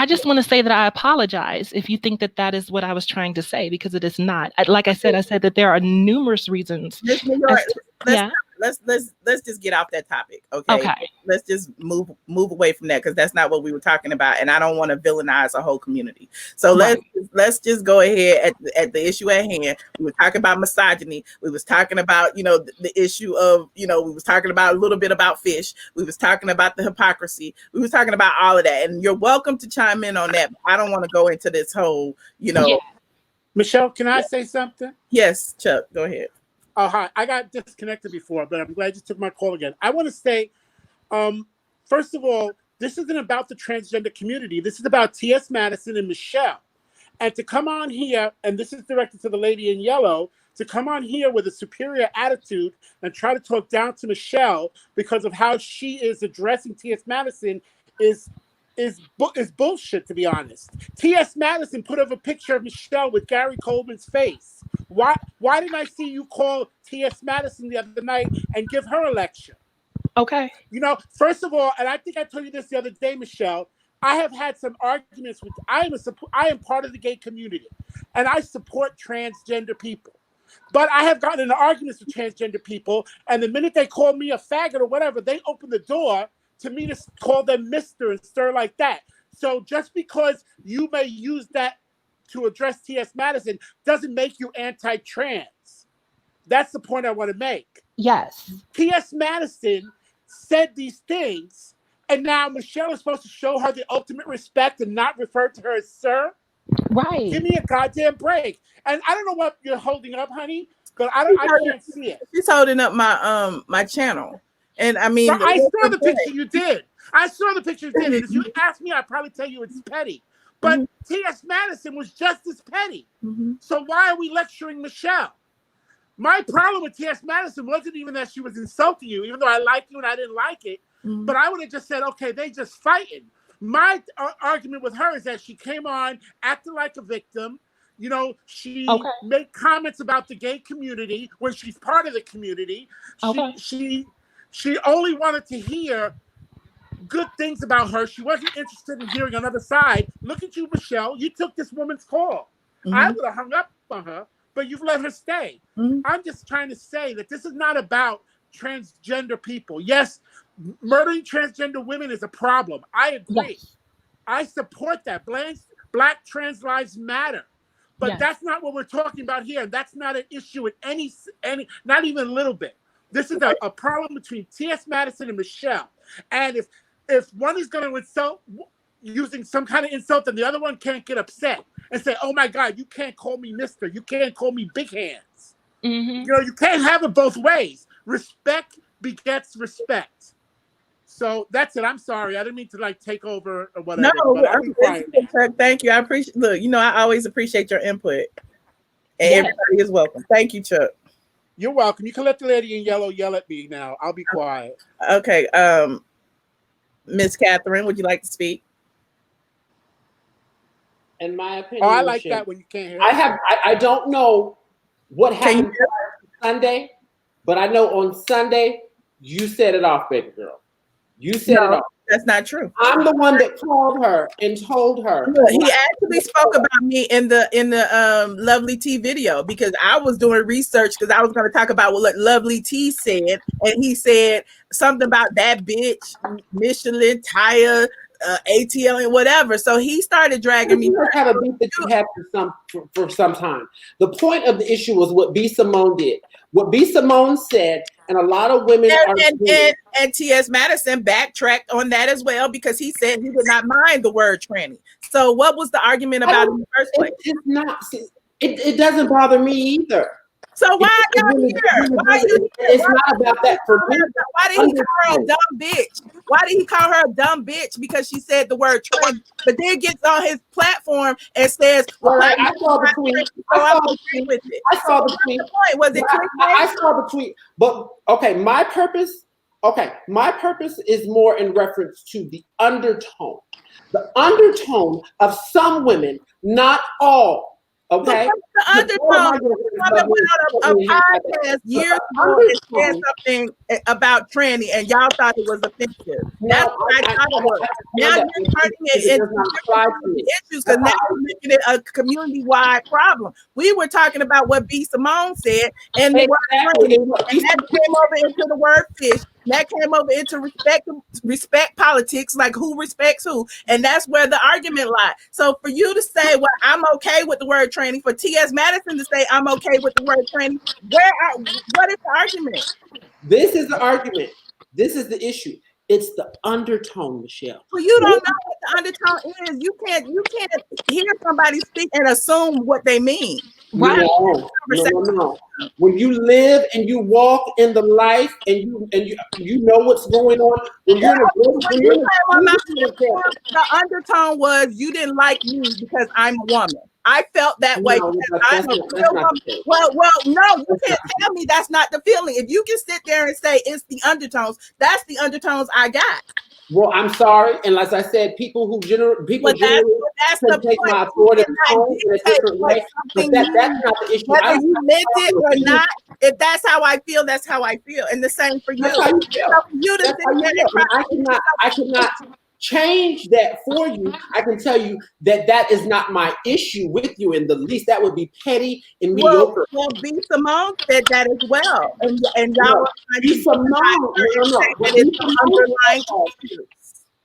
I just want to say that I apologize if you think that that is what I was trying to say, because it is not. Like I said that there are numerous reasons. Miss New York, let's just get off that topic, okay? Okay. Let's just move away from that, because that's not what we were talking about, and I don't want to villainize a whole community. So let's just go ahead at the issue at hand. We were talking about misogyny. We was talking about the issue of we was talking about a little bit about fish. We was talking about the hypocrisy. We was talking about all of that, and you're welcome to chime in on that. But I don't want to go into this whole Yeah. Michelle, can I say something? Yes, Chuck, go ahead. Oh, hi. I got disconnected before, but I'm glad you took my call again. I want to say, first of all, this isn't about the transgender community. This is about T.S. Madison and Michelle. And to come on here, and this is directed to the lady in yellow, to come on here with a superior attitude and try to talk down to Michelle because of how she is addressing T.S. Madison is bullshit, to be honest. T.S. Madison put up a picture of Michelle with Gary Coleman's face. Why didn't I see you call T.S. Madison the other night and give her a lecture? Okay. First of all, and I think I told you this the other day, Michelle, I have had some arguments with, I am part of the gay community, and I support transgender people. But I have gotten into arguments with transgender people, and the minute they call me a faggot or whatever, they open the door to me to call them Mr. and stir like that. So just because you may use that to address T.S. Madison doesn't make you anti-trans. That's the point I want to make. Yes. T.S. Madison said these things, and now Michelle is supposed to show her the ultimate respect and not refer to her as sir? Right. Give me a goddamn break. And I don't know what you're holding up, honey, but I can't see it. She's holding up my my channel. And I mean, I saw the picture you did. I saw the picture you did. And if you ask me, I'd probably tell you it's petty. But T.S. Madison was just as petty. So why are we lecturing Michelle? My problem with T.S. Madison wasn't even that she was insulting you, even though I like you and I didn't like it. But I would have just said, okay, they just fighting. My argument with her is that she came on acting like a victim. She made comments about the gay community when she's part of the community. She only wanted to hear good things about her. She wasn't interested in hearing another side. Look at you, Michelle. You took this woman's call. I would have hung up on her, but you've let her stay. I'm just trying to say that this is not about transgender people. Yes, murdering transgender women is a problem. I agree. Yes. I support that. Black trans lives matter. But that's not what we're talking about here. That's not an issue in any, not even a little bit. This is a problem between T.S. Madison and Michelle. And if one is going to insult using some kind of insult, then the other one can't get upset and say, oh my God, you can't call me mister. You can't call me big hands. You can't have it both ways. Respect begets respect. So that's it. I'm sorry. I didn't mean to take over or whatever. No, thank you. I appreciate. Look, I always appreciate your input. And everybody is welcome. Thank you, Chuck. You're welcome. You can let the lady in yellow yell at me now. I'll be quiet. Okay. Miss Catherine, would you like to speak? In my opinion, I like that when you can't hear. I don't know what happened Sunday, but I know on Sunday you set it off, baby girl. You set it off. That's not true. I'm the one that called her and told her. He actually spoke about me in the LovelyTi video, because I was doing research because I was going to talk about what LovelyTi said, and he said something about that bitch, Michelin tire, ATLien, whatever. So he started dragging me. You have a beef that you had for some time. The point of the issue was what B. Simone did. What B. Simone said, and a lot of women and T.S. Madison backtracked on that as well, because he said he did not mind the word tranny. So what was the argument about in the first place? It's not. It doesn't bother me either. So why are you here? Why are you here? It's not about that for me. Why did he call her a dumb bitch? Why did he call her a dumb bitch? Because she said the word trans, but then gets on his platform and says, "Well, I saw the tweet. I saw the tweet. Was it clickbait? I saw the tweet. But okay, my purpose is more in reference to the undertone. The undertone of some women, not all, Okay. The undertone. Woman went on a podcast years ago and said something about tranny, and y'all thought it was offensive. That's what I thought it was. Now you're turning it into different issues because now you're making it a community-wide problem. We were talking about what B. Simone said, and the word tranny, and that came over into the word fish. That came over into respect politics, like who respects who, and that's where the argument lies. So for you to say, "Well, I'm okay with the word tranny," for T.S. Madison to say, "I'm okay with the word tranny," what is the argument? This is the argument. This is the issue. It's the undertone, Michelle. Well, you don't know what the undertone is. You can't hear somebody speak and assume what they mean. Right. No. When you live and you walk in the life and you know what's going on, the undertone was you didn't like me because I'm a woman. I felt that way because I'm a real woman. Well, no, you can't tell me that's not the feeling. If you can sit there and say it's the undertones, that's the undertones I got. Well, I'm sorry, and as I said, people generally take my authoritative tone in a different way, but that's not the issue. Whether you meant it or not, if that's how I feel, that's how I feel, and the same for you. That's how you feel. I cannot change that for you. I can tell you that is not my issue with you in the least. That would be petty and mediocre. Well, B. Simone said that as well, and y'all. B. Simone,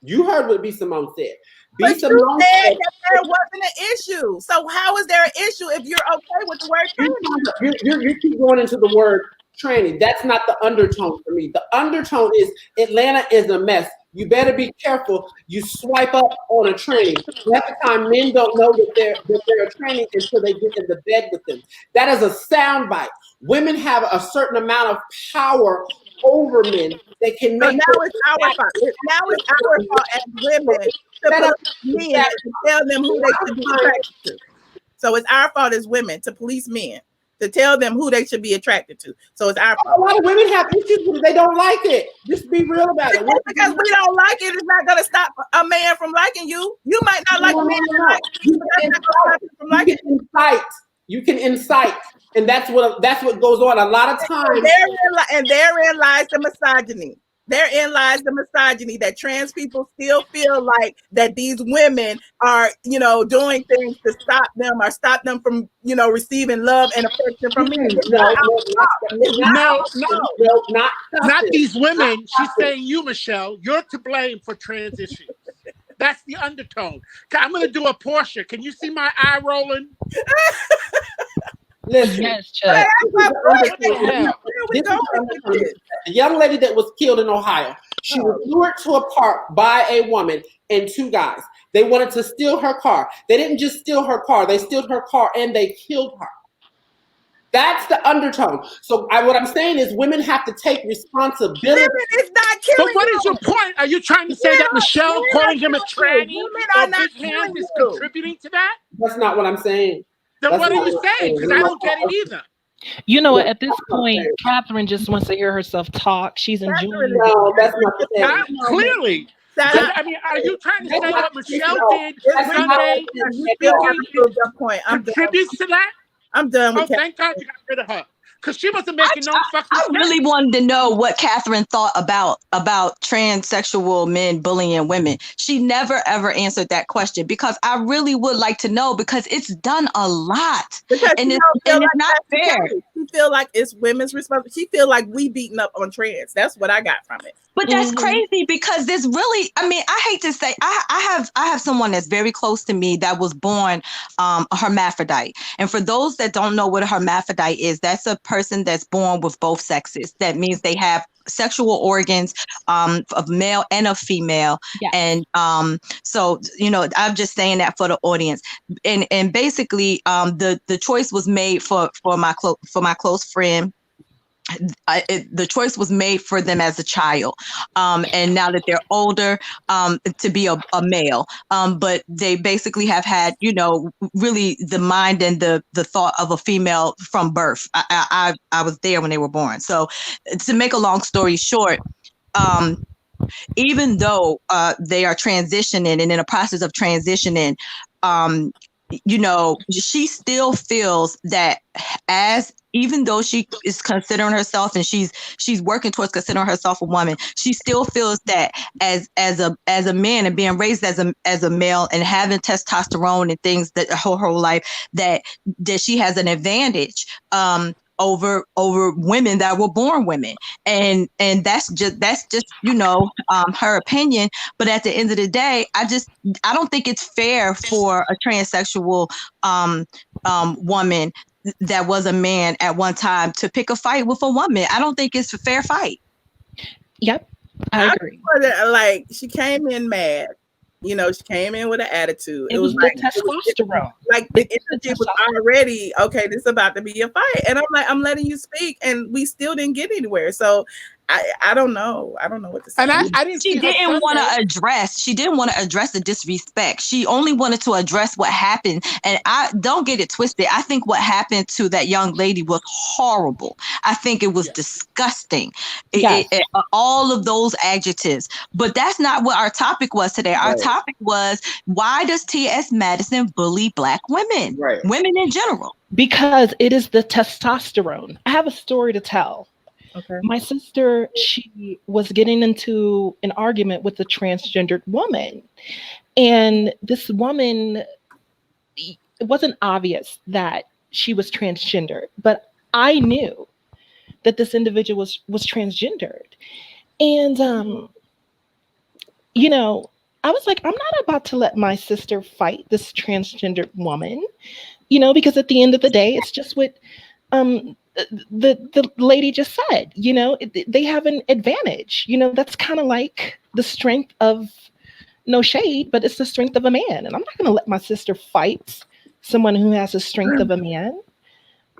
you heard what B. Simone said. B. Simone said that there wasn't an issue. So how is there an issue if you're okay with the word tranny? You keep going into the word tranny. That's not the undertone for me. The undertone is Atlanta is a mess. You better be careful. You swipe up on a tranny. Half the time, men don't know that they're a tranny until they get in the bed with them. That is a soundbite. Women have a certain amount of power over men. They can make. So now it's our fault. Now it's our fault as women to police men to tell them who they should be attracted to. So it's our fault as women to police men to tell them who they should be attracted to. So it's our fault. A lot of women have issues because they don't like it. Just be real about it. Because we don't like it, it's not going to stop a man from liking you. You might not like a man from liking you. You can incite. And that's what goes on a lot of times. And therein lies the misogyny. Therein lies the misogyny that trans people still feel like that these women are, doing things to stop them or stop them from, receiving love and affection from men. Not these women. She's saying you, Michelle, you're to blame for trans issues. That's the undertone. I'm going to do a Portia. Can you see my eye rolling? Listen, yes, Chuck. A young lady that was killed in Ohio. She was lured to a park by a woman and two guys. They wanted to steal her car. They didn't just steal her car. They stole her car and they killed her. That's the undertone. So what I'm saying is women have to take responsibility. Women is not killing. But what is your point? Are you trying to say that Michelle calling him a tranny or big hands is contributing to that? That's not what I'm saying. Then what are you saying? Because I don't get it either. You know what? At this point, Catherine just wants to hear herself talk. She's enjoying it. No, that's not the thing. Clearly. I mean, are you trying to say what Michelle did Sunday contributes to that? I'm done with thank God you got rid of her. Because she wasn't making no fucking sense. I really wanted to know what Catherine thought about transsexual men bullying women. She never, ever answered that question because I really would like to know because it's done a lot. And it's not fair. She feel like it's women's responsibility. She feel like we beating up on trans. That's what I got from it. But that's crazy because there's really, I mean, I hate to say, I have someone that's very close to me that was born a hermaphrodite. And for those that don't know what a hermaphrodite is, that's a person that's born with both sexes. That means they have sexual organs of male and of female. Yes. And so, I'm just saying that for the audience. And basically, the choice was made for my close friend. The choice was made for them as a child, and now that they're older, to be a male. But they basically have had, really the mind and the thought of a female from birth. I was there when they were born. So, to make a long story short, even though they are transitioning and in a process of transitioning, you know, she still feels that even though she is considering herself and she's working towards considering herself a woman, she still feels that as a man and being raised as a male and having testosterone and things that her whole life, that she has an advantage over women that were born women, and that's just you know, her opinion. But at the end of the day, I don't think it's fair for a transsexual woman that was a man at one time to pick a fight with a woman. I don't think it's a fair fight. Yep, I agree. Like, she came in mad. You know, she came in with an attitude. It was like testosterone. Like the energy was already, okay, this is about to be a fight. And I'm like, I'm letting you speak, and we still didn't get anywhere. So I don't know. I don't know what to say. And I didn't. She didn't want to address. She didn't want to address the disrespect. She only wanted to address what happened. And I don't get it twisted. I think what happened to that young lady was horrible. I think it was disgusting. Yes. All of those adjectives. But that's not what our topic was today. Our topic was, why does T.S. Madison bully Black women? Right. Women in general. Because it is the testosterone. I have a story to tell. Okay. My sister, she was getting into an argument with a transgendered woman. And this woman, it wasn't obvious that she was transgendered, but I knew that this individual was transgendered. And, you know, I was like, I'm not about to let my sister fight this transgendered woman, you know, because at the end of the day, it's just what the lady just said, you know, they have an advantage. You know, that's kind of like the strength of, no shade, but it's the strength of a man. And I'm not going to let my sister fight someone who has the strength of a man.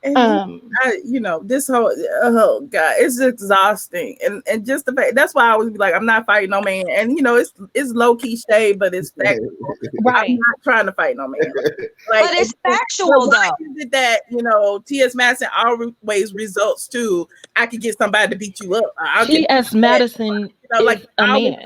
And you know, this whole, oh God, it's exhausting. And just the fact, that's why I always be like, I'm not fighting no man. And you know, it's low key shade, but it's factual. Right. I'm not trying to fight no man. Like, but it's factual though. That, you know, T.S. Madison always results to, I could get somebody to beat you up. T.S. Madison, you know, like a man.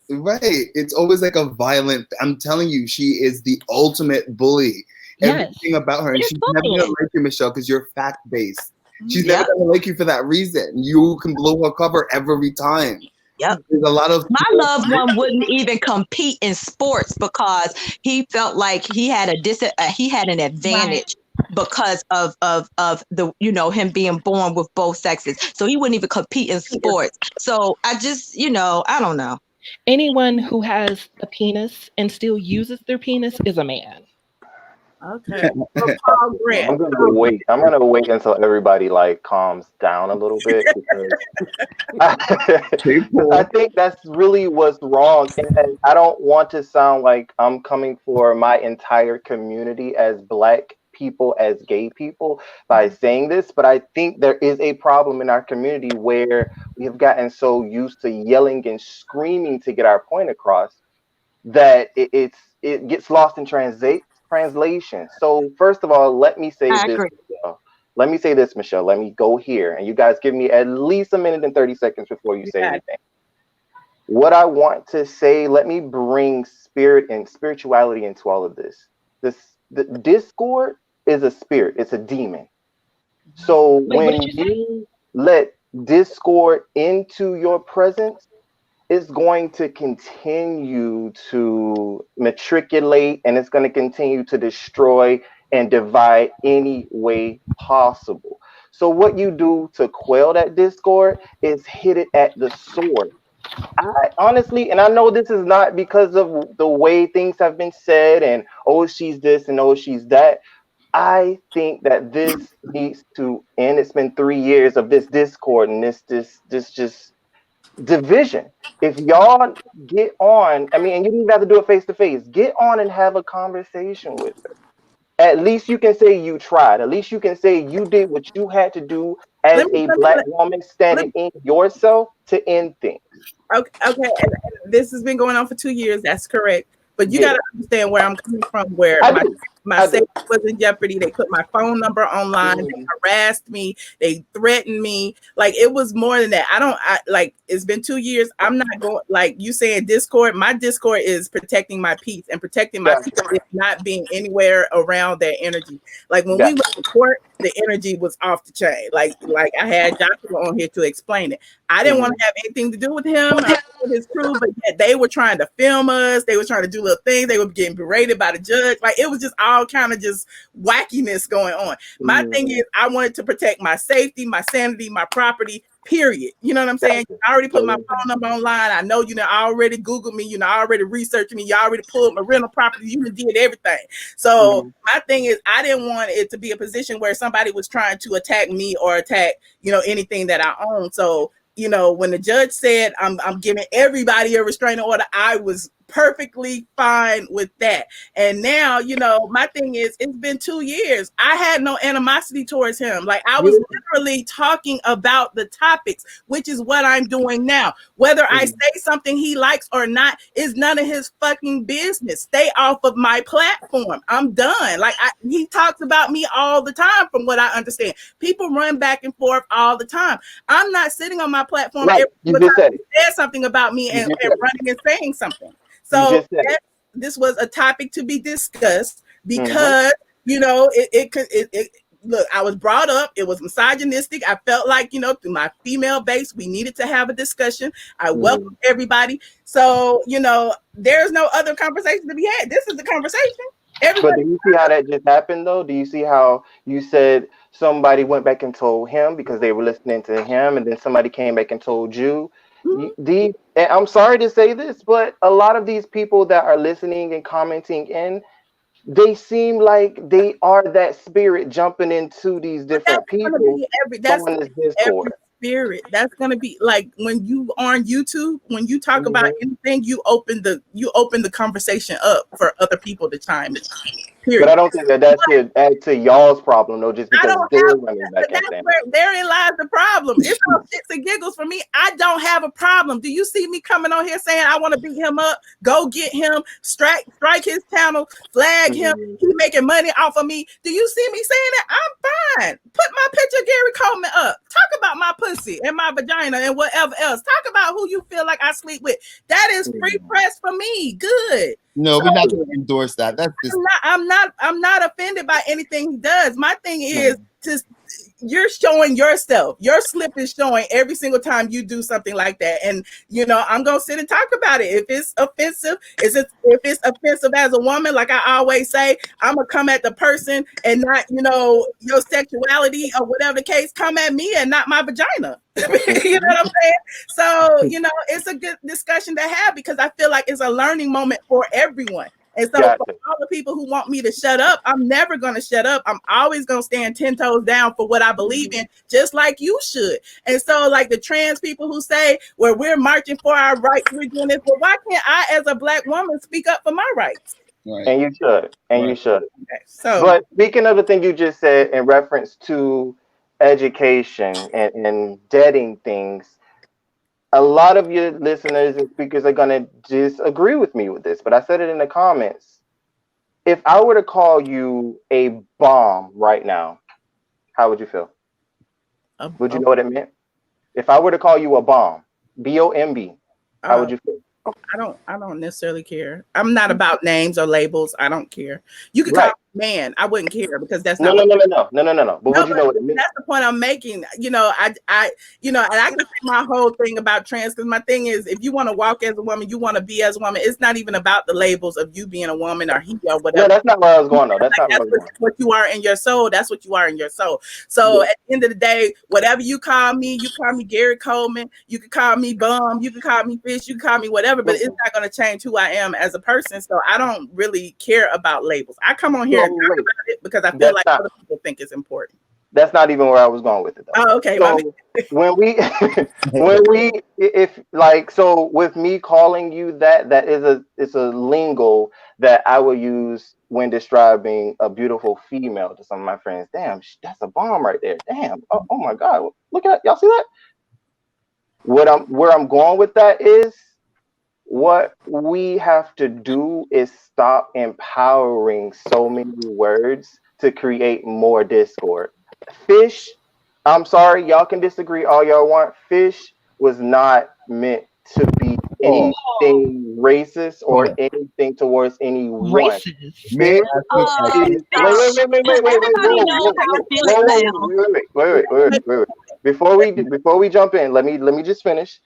Right. It's always like a violent, I'm telling you, she is the ultimate bully. Everything about her, and she's never gonna like you, Michelle, because you're fact-based. She's never gonna like you for that reason. You can blow her cover every time. Yep. There's a lot of my loved one wouldn't even compete in sports because he felt like he had an advantage. Right. Because of the, you know, him being born with both sexes, so he wouldn't even compete in sports. So I just, you know, I don't know. Anyone who has a penis and still uses their penis is a man. Okay. I'm gonna wait until everybody like calms down a little bit, because I think that's really what's wrong, and I don't want to sound like I'm coming for my entire community as Black people, as gay people, by saying this, but I think there is a problem in our community where we have gotten so used to yelling and screaming to get our point across that it gets lost in translation. So first of all, let me say this, Michelle. Let me go here, and you guys give me at least a minute and 30 seconds before you say anything. What I want to say, let me bring spirit and spirituality into all of this. The discord is a spirit, it's a demon. So when you let discord into your presence, it's going to continue to matriculate, and it's going to continue to destroy and divide any way possible. So what you do to quell that discord is hit it at the source. I honestly, and I know this is not because of the way things have been said and, oh, she's this and oh, she's that. I think that this needs to end. It's been 3 years of this discord and this just division. If y'all get on, I mean, and you don't even have to do it face to face, get on and have a conversation with her. At least you can say you tried. At least you can say you did what you had to do as a Black woman standing in yourself to end things. Okay. And this has been going on for 2 years. That's correct. But you got to understand where I'm coming from, where My safety was in jeopardy. They put my phone number online. They harassed me. They threatened me. Like, it was more than that. Like, it's been 2 years. I'm not going, like you saying Discord. My Discord is protecting my peace, and protecting my peace is not being anywhere around that energy. Like, when we went to court, the energy was off the chain. Like I had Joshua on here to explain it. I didn't want to have anything to do with him or with his crew, but yet they were trying to film us. They were trying to do little things. They were getting berated by the judge. Like, it was just all kind of just wackiness going on. My thing is, I wanted to protect my safety, my sanity, my property, period. You know what I'm saying? I already put my phone number online. I know you know, I already Googled me, you know, I already researched me, you already pulled my rental property, you did everything. So my thing is, I didn't want it to be a position where somebody was trying to attack me or attack, you know, anything that I own. So, you know, when the judge said I'm giving everybody a restraining order, I was perfectly fine with that. And now, you know, my thing is, it's been 2 years. I had no animosity towards him. Like, I was literally talking about the topics, which is what I'm doing now. Whether I say something he likes or not is none of his fucking business. Stay off of my platform. I'm done. Like, he talks about me all the time, from what I understand. People run back and forth all the time. I'm not sitting on my platform every time he says something about me and running and saying something. So this was a topic to be discussed because, you know, it look, I was brought up, it was misogynistic. I felt like, you know, through my female base, we needed to have a discussion. I welcome everybody. So, you know, there's no other conversation to be had. This is the conversation. But do you see how that just happened, though? Do you see how you said somebody went back and told him because they were listening to him, and then somebody came back and told you? And I'm sorry to say this, but a lot of these people that are listening and commenting in, they seem like they are that spirit jumping into these different people. That's every spirit. That's gonna be like when you are on YouTube, when you talk about anything, you open the conversation up for other people to chime in. Period. But I don't think that should add to y'all's problem, though, just because they're running back and saying. Therein lies the problem. It's all shits and giggles for me. I don't have a problem. Do you see me coming on here saying I want to beat him up, go get him, strike his channel, flag him, he making money off of me? Do you see me saying that? I'm fine. Put my picture of Gary Coleman up. Talk about my pussy and my vagina and whatever else. Talk about who you feel like I sleep with. That is free press for me. Good. No, we're not going to endorse that. That's just... I'm not offended by anything he does. My thing is you're showing yourself. Your slip is showing every single time you do something like that. And you know, I'm gonna sit and talk about it. If it's offensive, if it's offensive as a woman, like I always say, I'm gonna come at the person and not, you know, your sexuality or whatever the case. Come at me and not my vagina. You know what I'm saying? So, you know, it's a good discussion to have because I feel like it's a learning moment for everyone. And so for all the people who want me to shut up, I'm never going to shut up. I'm always going to stand 10 toes down for what I believe in, just like you should. And so like the trans people who say, well, we're marching for our rights, we're doing this. Well, why can't I, as a Black woman, speak up for my rights? Right. And you should. And you should. Okay, so, but speaking of the thing you just said in reference to education and dating things, a lot of your listeners and speakers are going to disagree with me with this, but I said it in the comments. If I were to call you a bomb right now, how would you feel? Would you know what it meant? If I were to call you a bomb, B-O-M-B, how would you feel? I don't necessarily care. I'm not about names or labels. I don't care. You could call me man. I wouldn't care because that's not no. But would you know what it means? That's the point I'm making. You know, I you know, and I can say my whole thing about trans because my thing is, if you want to walk as a woman, you want to be as a woman. It's not even about the labels of you being a woman or he or whatever. No, that's not where I was going though. That's not what you are in your soul. That's what you are in your soul. So at the end of the day, whatever you call me Gary Coleman. You could call me bum. You could call me fish. You could call me whatever. But it's not going to change who I am as a person. So I don't really care about labels. I come on here and talk about it because I feel like other people think it's important. That's not even where I was going with it, though. Oh, okay. So when with me calling you that is a lingo that I will use when describing a beautiful female to some of my friends. Damn, that's a bomb right there. Damn. Oh my God. Look at y'all see that? Where I'm going with that is what we have to do is stop empowering so many words to create more discord. Fish, I'm sorry, y'all can disagree all y'all want. Fish was not meant to be anything racist or anything towards anyone. Racist. Fish Fish. Wait. Before we jump in, let me just finish.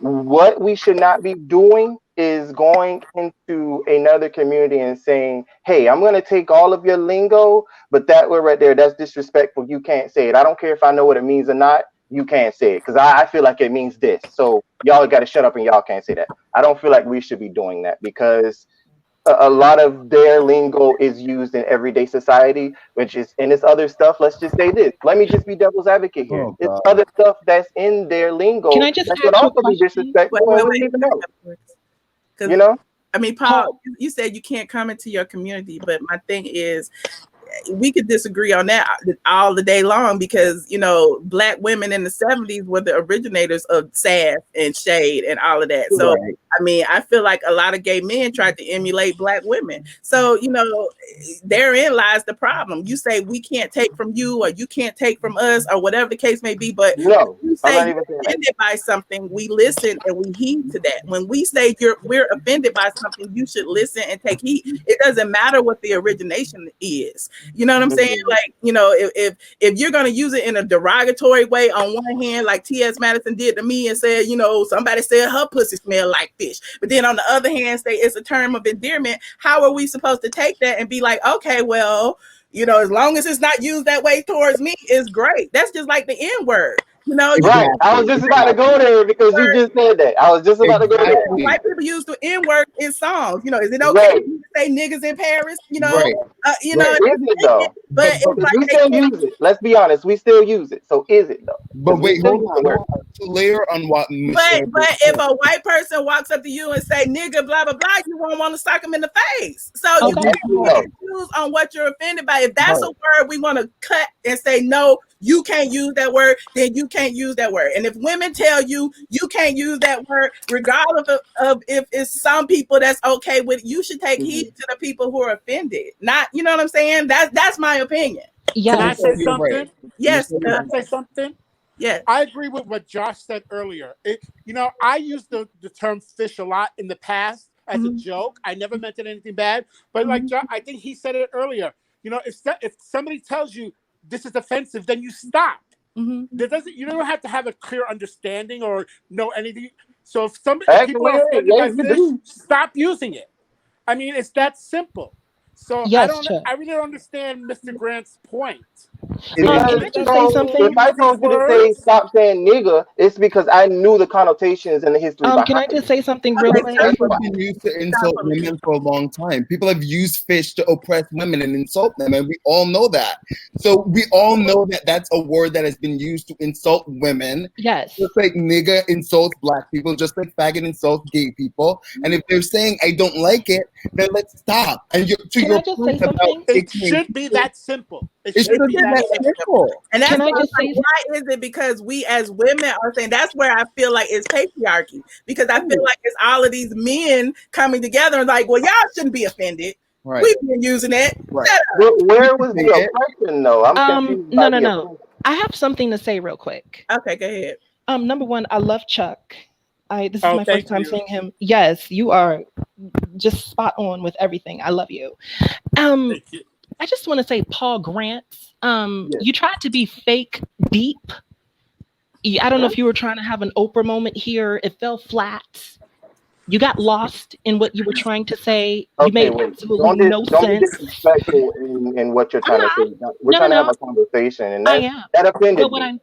What we should not be doing is going into another community and saying, hey, I'm going to take all of your lingo, but that word right there, that's disrespectful. You can't say it. I don't care if I know what it means or not. You can't say it because I feel like it means this. So y'all got to shut up and y'all can't say that. I don't feel like we should be doing that because a lot of their lingo is used in everyday society, which is, and it's other stuff. Let's just say this. Let me just be devil's advocate here. It's other stuff that's in their lingo. Can I just that ask could you a also be question? disrespectful. And we don't even know. You know? I mean, Paul, you said you can't come into your community, but my thing is, we could disagree on that all the day long because, you know, Black women in the 70s were the originators of sass and shade and all of that. So, Right. I mean, I feel like a lot of gay men tried to emulate Black women. So, you know, therein lies the problem. You say we can't take from you or you can't take from us or whatever the case may be, but no, you say you're offended by something, we listen and we heed to that. When we say we're offended by something, you should listen and take heed. It doesn't matter what the origination is. You know what I'm saying? Like, you know, if you're going to use it in a derogatory way on one hand, like T.S. Madison did to me and said, you know, somebody said her pussy smell like fish. But then on the other hand, say it's a term of endearment. How are we supposed to take that and be like, okay, well, you know, as long as it's not used that way towards me, it's great. That's just like the N word. You know, Right. I was just about to go there because you just said that. I was just about to go there. White people use the N word in songs. You know, is it okay to say niggas in Paris? You know, you know, Is it though? But it's like we still use it. Let's be honest, we still use it. So is it though? But wait, hold on. To layer on what But if a white person walks up to you and say nigga blah blah blah, you won't want to sock them in the face. So you can't choose on what you're offended by. If that's a word we want to cut and say no, you can't use that word, then you can't use that word. And if women tell you you can't use that word, regardless of if it's some people that's okay with it, you should take heed to the people who are offended. Not, you know what I'm saying? That's my opinion. Can I say something? Yes. Can I say something? Yeah. I agree with what Josh said earlier. You know, I used the term fish a lot in the past as a joke. I never meant it anything bad. But like Josh, I think he said it earlier. You know, if somebody tells you this is offensive, then you stop. You don't have to have a clear understanding or know anything. So if people are offended by fish, stop using it. I mean, it's that simple. So I really don't understand Mr. Grant's point. Can I just say something? If I told you to say stop saying nigga, it's because I knew the connotations and the history behind it. Can I just say something real quick? People have been used to insult women for a long time. People have used fish to oppress women and insult them, and we all know that. So we all know that that's a word that has been used to insult women. Yes. Just like nigga insults Black people, just like faggot insults gay people. And if they're saying I don't like it, then let's stop. And Can I just say something? It should be that simple. It should be that simple. And that's Can I just say why is it because we as women are saying that's where I feel like it's patriarchy, because I feel like it's all of these men coming together and like, well, y'all shouldn't be offended. Right. We've been using it. Right. Where was the oppression though? I'm confused. No. I have something to say real quick. Okay, go ahead. Number one, I love Chuck. This is my thank first time you. seeing him. Yes, you are just spot on with everything. I love you. Thank you. I just want to say, Paul Grant, you tried to be fake deep. I don't know if you were trying to have an Oprah moment here. It fell flat. You got lost in what you were trying to say. You made absolutely no Don't sense. be disrespectful in what you're trying to say. We're trying to have a conversation, and that offended me.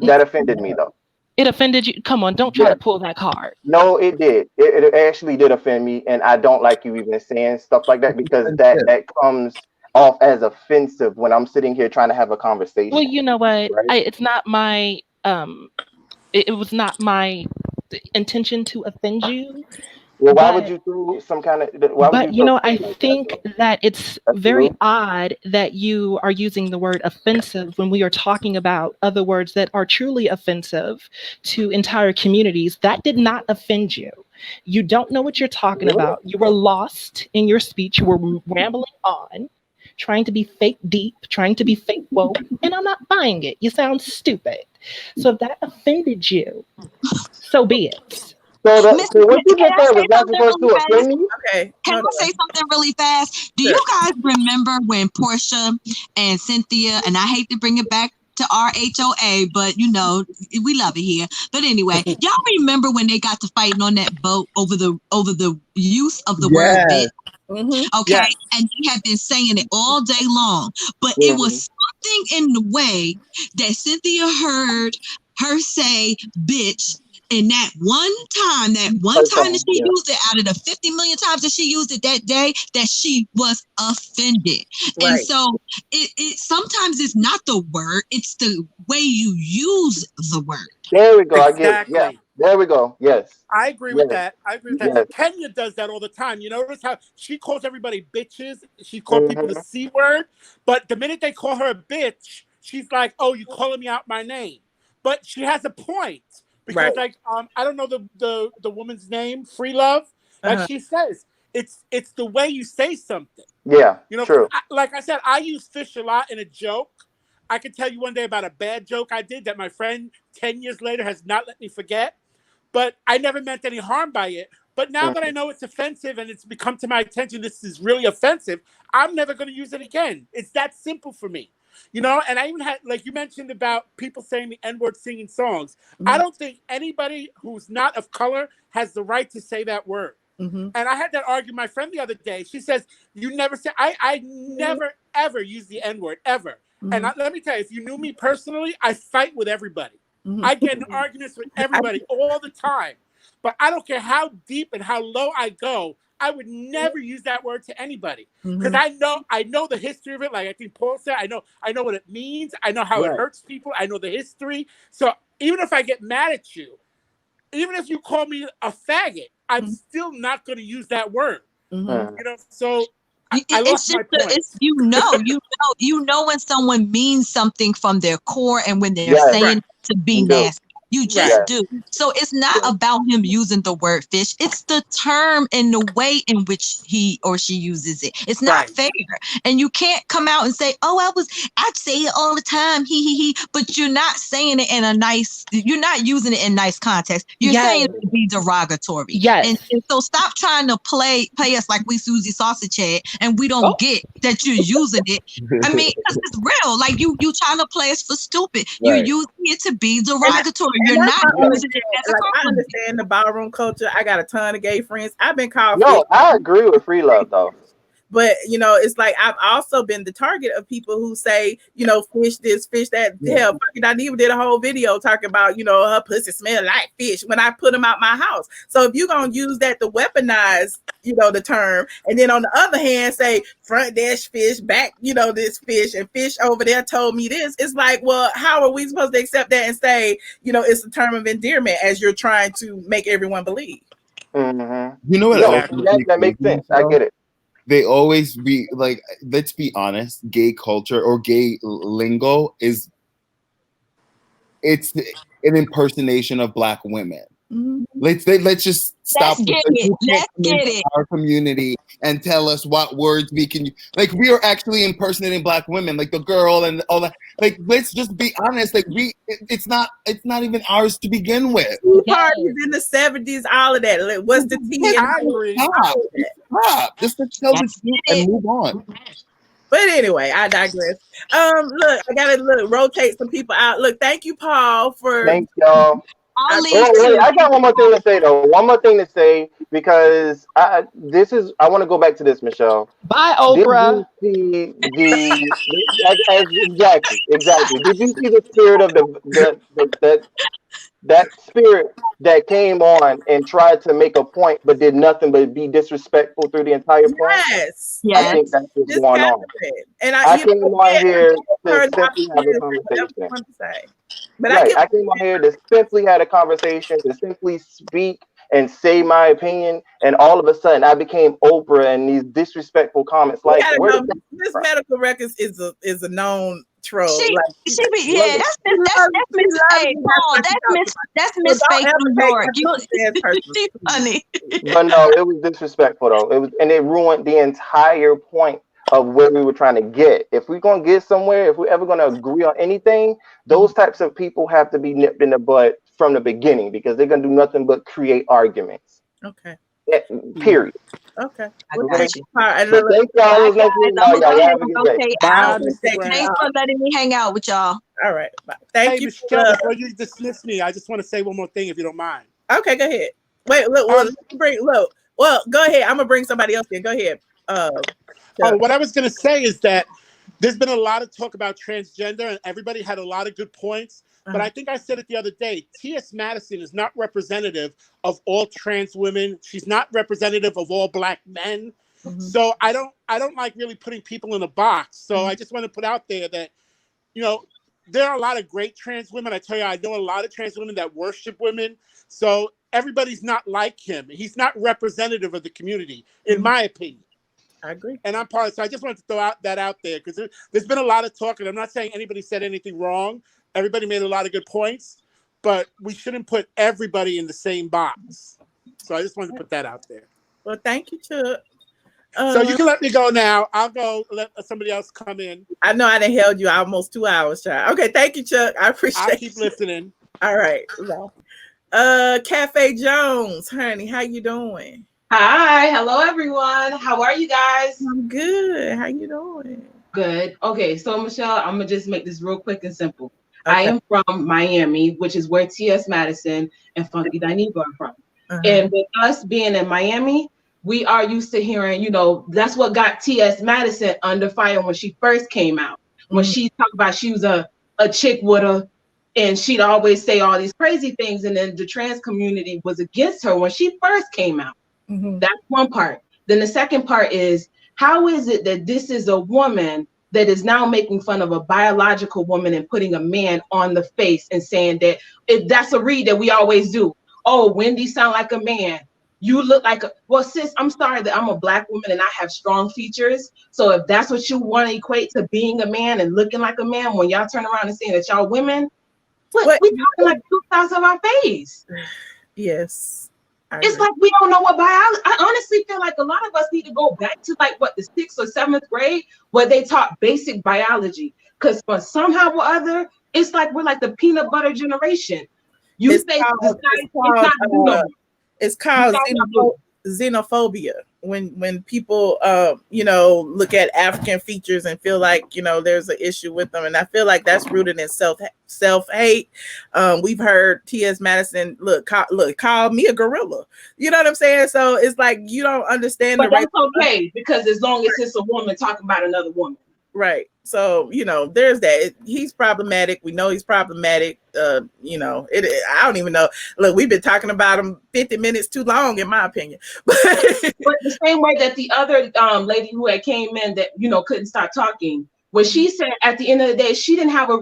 That offended me, though. It offended you? Come on, don't try to pull that card. No, it did. It actually did offend me, and I don't like you even saying stuff like that because that comes off as offensive when I'm sitting here trying to have a conversation. Well, you know what? Right? It's not my it was not my intention to offend you. Well, why would you throw some kind of? I think that it's very odd that you are using the word offensive when we are talking about other words that are truly offensive to entire communities. That did not offend you. You don't know what you're talking about. You were lost in your speech. You were rambling on, trying to be fake deep, trying to be fake woke, and I'm not buying it. You sound stupid. So if that offended you, so be it. So what you just said was not supposed to offend me? Okay. Can I say something really fast? Do you guys remember when Portia and Cynthia, and I hate to bring it back to our HOA, but you know, we love it here. But anyway, y'all remember when they got to fighting on that boat over the use of the word bitch? Okay, and they had been saying it all day long, but it was something in the way that Cynthia heard her say bitch. And that one time that she used it out of the 50 million times that she used it that day, that she was offended. Right. And so it sometimes it's not the word, it's the way you use the word. There we go. Exactly. I get it. Yeah. There we go. Yes. I agree with that. I agree with that. Yes. Kenya does that all the time. You notice how she calls everybody bitches. She calls people the C word. But the minute they call her a bitch, she's like, oh, you calling me out my name. But she has a point. Because like I don't know the woman's name, Free Love. Like she says, it's the way you say something. Yeah, you know. True. Like I said, I use fish a lot in a joke. I can tell you one day about a bad joke I did that my friend 10 years later has not let me forget. But I never meant any harm by it. But now that I know it's offensive and it's become to my attention, this is really offensive, I'm never going to use it again. It's that simple for me. You know, and I even had, like you mentioned about people saying the N-word singing songs. I don't think anybody who's not of color has the right to say that word. And I had that argument with my friend the other day. She says, you never say, I never, ever use the N-word, ever. And let me tell you, if you knew me personally, I fight with everybody. I get in arguments with everybody all the time. But I don't care how deep and how low I go, I would never use that word to anybody because I know the history of it. Like I think Paul said, I know what it means. I know how it hurts people. I know the history. So even if I get mad at you, even if you call me a faggot, I'm still not going to use that word. You know, so I lost my point. You know when someone means something from their core and when they're saying to be nasty. You just do. So it's not about him using the word fish. It's the term and the way in which he or she uses it. It's not fair. And you can't come out and say, oh, I'd say it all the time. He. But you're not saying it in you're not using it in nice context. You're saying it to be derogatory. And so stop trying to play us like we Susie Sausage Head and we don't get that you're using it. I mean, it's real. Like you trying to play us for stupid. You're using it to be derogatory. You're not using it as a compliment. I understand the ballroom culture. I got a ton of gay friends. I've been called. No, I agree with Free Love though. But you know, it's like I've also been the target of people who say, you know, fish this, fish that. Hell, I even did a whole video talking about, you know, her pussy smell like fish when I put them out my house. So if you're gonna use that to weaponize, you know, the term, and then on the other hand say front dash fish, back, you know, this fish, and fish over there told me this, it's like, well, how are we supposed to accept that and say, you know, it's a term of endearment as you're trying to make everyone believe? You know what? That makes sense. I get it. They always be like, let's be honest, gay culture or gay lingo it's an impersonation of Black women. Let's just stop. Let's get it. Our community and tell us what words we can use. Like we are actually impersonating Black women, like the girl and all that. Like let's just be honest. Like it's not even ours to begin with. Parties in the 70s, all of that. Like, what's the tea? Stop. Just tell the truth and move on. But anyway, I digress. Look, I gotta rotate some people out. Look, thank you, Paul, for. Thank y'all. Wait, I got one more thing to say though. One more thing to say because I want to go back to this, Michelle. Bye, Oprah. Did you see exactly? Did you see the spirit of that spirit that came on and tried to make a point but did nothing but be disrespectful through the entire point? Yes. I think that's what's going on. And I came on here to simply have a conversation. I came on here to simply have a conversation, to simply speak and say my opinion, and all of a sudden I became Oprah and these disrespectful comments. Like this medical records is a known troll. She like, be yeah. That's Miss Fake New York. She's funny. But no, it was disrespectful though. It was, and it ruined the entire point of where we were trying to get. If we're gonna get somewhere, if we're ever gonna agree on anything, those types of people have to be nipped in the bud from the beginning because they're gonna do nothing but create arguments. Okay. Period. Okay. Well, thank you. you. So thank y'all. It was nice meeting y'all. Y'all have a good day. Bye, Mr. Thanks Brown. for letting me hang out with y'all. All right. Bye. Thank you. Michelle, before you dismiss me, I just want to say one more thing, if you don't mind. Okay, go ahead. Wait, look. Well, well, go ahead. I'm gonna bring somebody else in. Go ahead. What I was gonna say is that there's been a lot of talk about transgender, and everybody had a lot of good points. But I think I said it the other day. T.S. Madison is not representative of all trans women. She's not representative of all Black men. So I don't like really putting people in a box. So I just want to put out there that, you know, there are a lot of great trans women. I tell you, I know a lot of trans women that worship women. So everybody's not like him. He's not representative of the community, in my opinion. I agree. And I'm part of it. So I just wanted to throw that out there because there's been a lot of talk, and I'm not saying anybody said anything wrong. Everybody made a lot of good points, but we shouldn't put everybody in the same box. So I just wanted to put that out there. Well, thank you, Chuck. So you can let me go now. I'll go let somebody else come in. I know I done held you almost 2 hours, child. Okay, thank you, Chuck. I appreciate it. I'll keep listening. All right. Cafe Jones, honey, how you doing? Hi, hello everyone. How are you guys? I'm good. How you doing? Good. Okay, so Michelle, I'm gonna just make this real quick and simple. Okay. I am from Miami, which is where T.S. Madison and Funky Dineva are from. And with us being in Miami, we are used to hearing, you know, that's what got T.S. Madison under fire when she first came out. When she talked about she was a chick with a, and she'd always say all these crazy things, and then the trans community was against her when she first came out. That's one part. Then the second part is, how is it that this is a woman that is now making fun of a biological woman and putting a man on the face and saying that that's a read that we always do. Oh, Wendy sound like a man. You look like a, well, sis, I'm sorry that I'm a Black woman and I have strong features. So if that's what you want to equate to being a man and looking like a man, when y'all turn around and saying that y'all women, what we talking like two sides of our face. Yes. It's like we don't know what biology. I honestly feel like a lot of us need to go back to like what, the 6th or 7th grade where they taught basic biology. Because for somehow or other, it's like we're like the peanut butter generation. It's called xenophobia. When people you know, look at African features and feel like, you know, there's an issue with them, and I feel like that's rooted in self-hate. We've heard T.S. Madison call me a gorilla. You know what I'm saying? So it's like you don't understand. But that's okay, because as long as it's a woman talking about another woman. Right. So, you know, there's that. He's problematic. We know he's problematic. You know, I don't even know. Look, we've been talking about him 50 minutes too long, in my opinion. But the same way that the other lady who had came in that, you know, couldn't stop talking, when she said at the end of the day, she didn't have a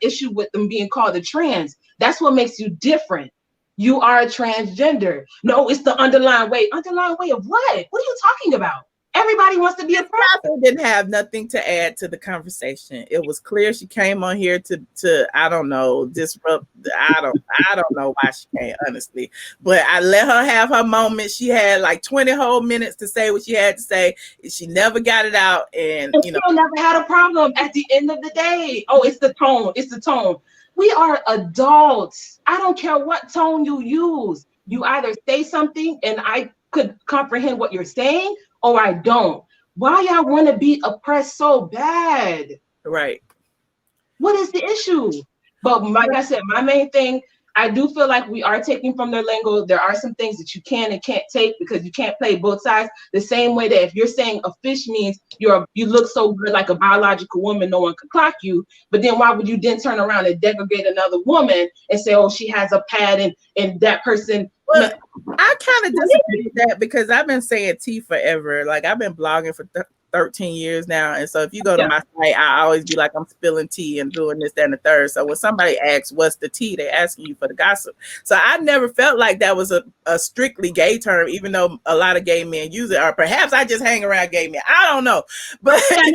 issue with them being called a trans. That's what makes you different. You are a transgender. No, it's the underlying way. Underlying way of what? What are you talking about? Everybody wants to be a person. Didn't have nothing to add to the conversation. It was clear she came on here to I don't know, disrupt. I don't know why she came, honestly. But I let her have her moment. She had like 20 whole minutes to say what she had to say. She never got it out, and you know, never had a problem at the end of the day. Oh, it's the tone. It's the tone. We are adults. I don't care what tone you use. You either say something and I could comprehend what you're saying, or I don't. Why y'all want to be oppressed so bad? Right. What is the issue? But like I said, my main thing, I do feel like we are taking from their lingo. There are some things that you can and can't take because you can't play both sides. The same way that if you're saying a fish means you look so good like a biological woman, no one could clock you. But then why would you then turn around and degrade another woman and say, oh, she has a pad and that person. Well, I kind of disagree with that because I've been saying T forever. Like I've been blogging for 13 years now. And so if you go to my site, I always be like, I'm spilling tea and doing this, that, and the third. So when somebody asks, what's the tea? They asking you for the gossip. So I never felt like that was a strictly gay term, even though a lot of gay men use it, or perhaps I just hang around gay men. I don't know. But I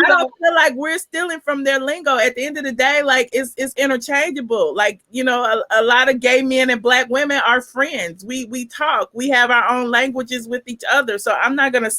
don't feel like we're stealing from their lingo. At the end of the day, like it's interchangeable. Like, you know, a lot of gay men and black women are friends. We talk, we have our own languages with each other. So I'm not gonna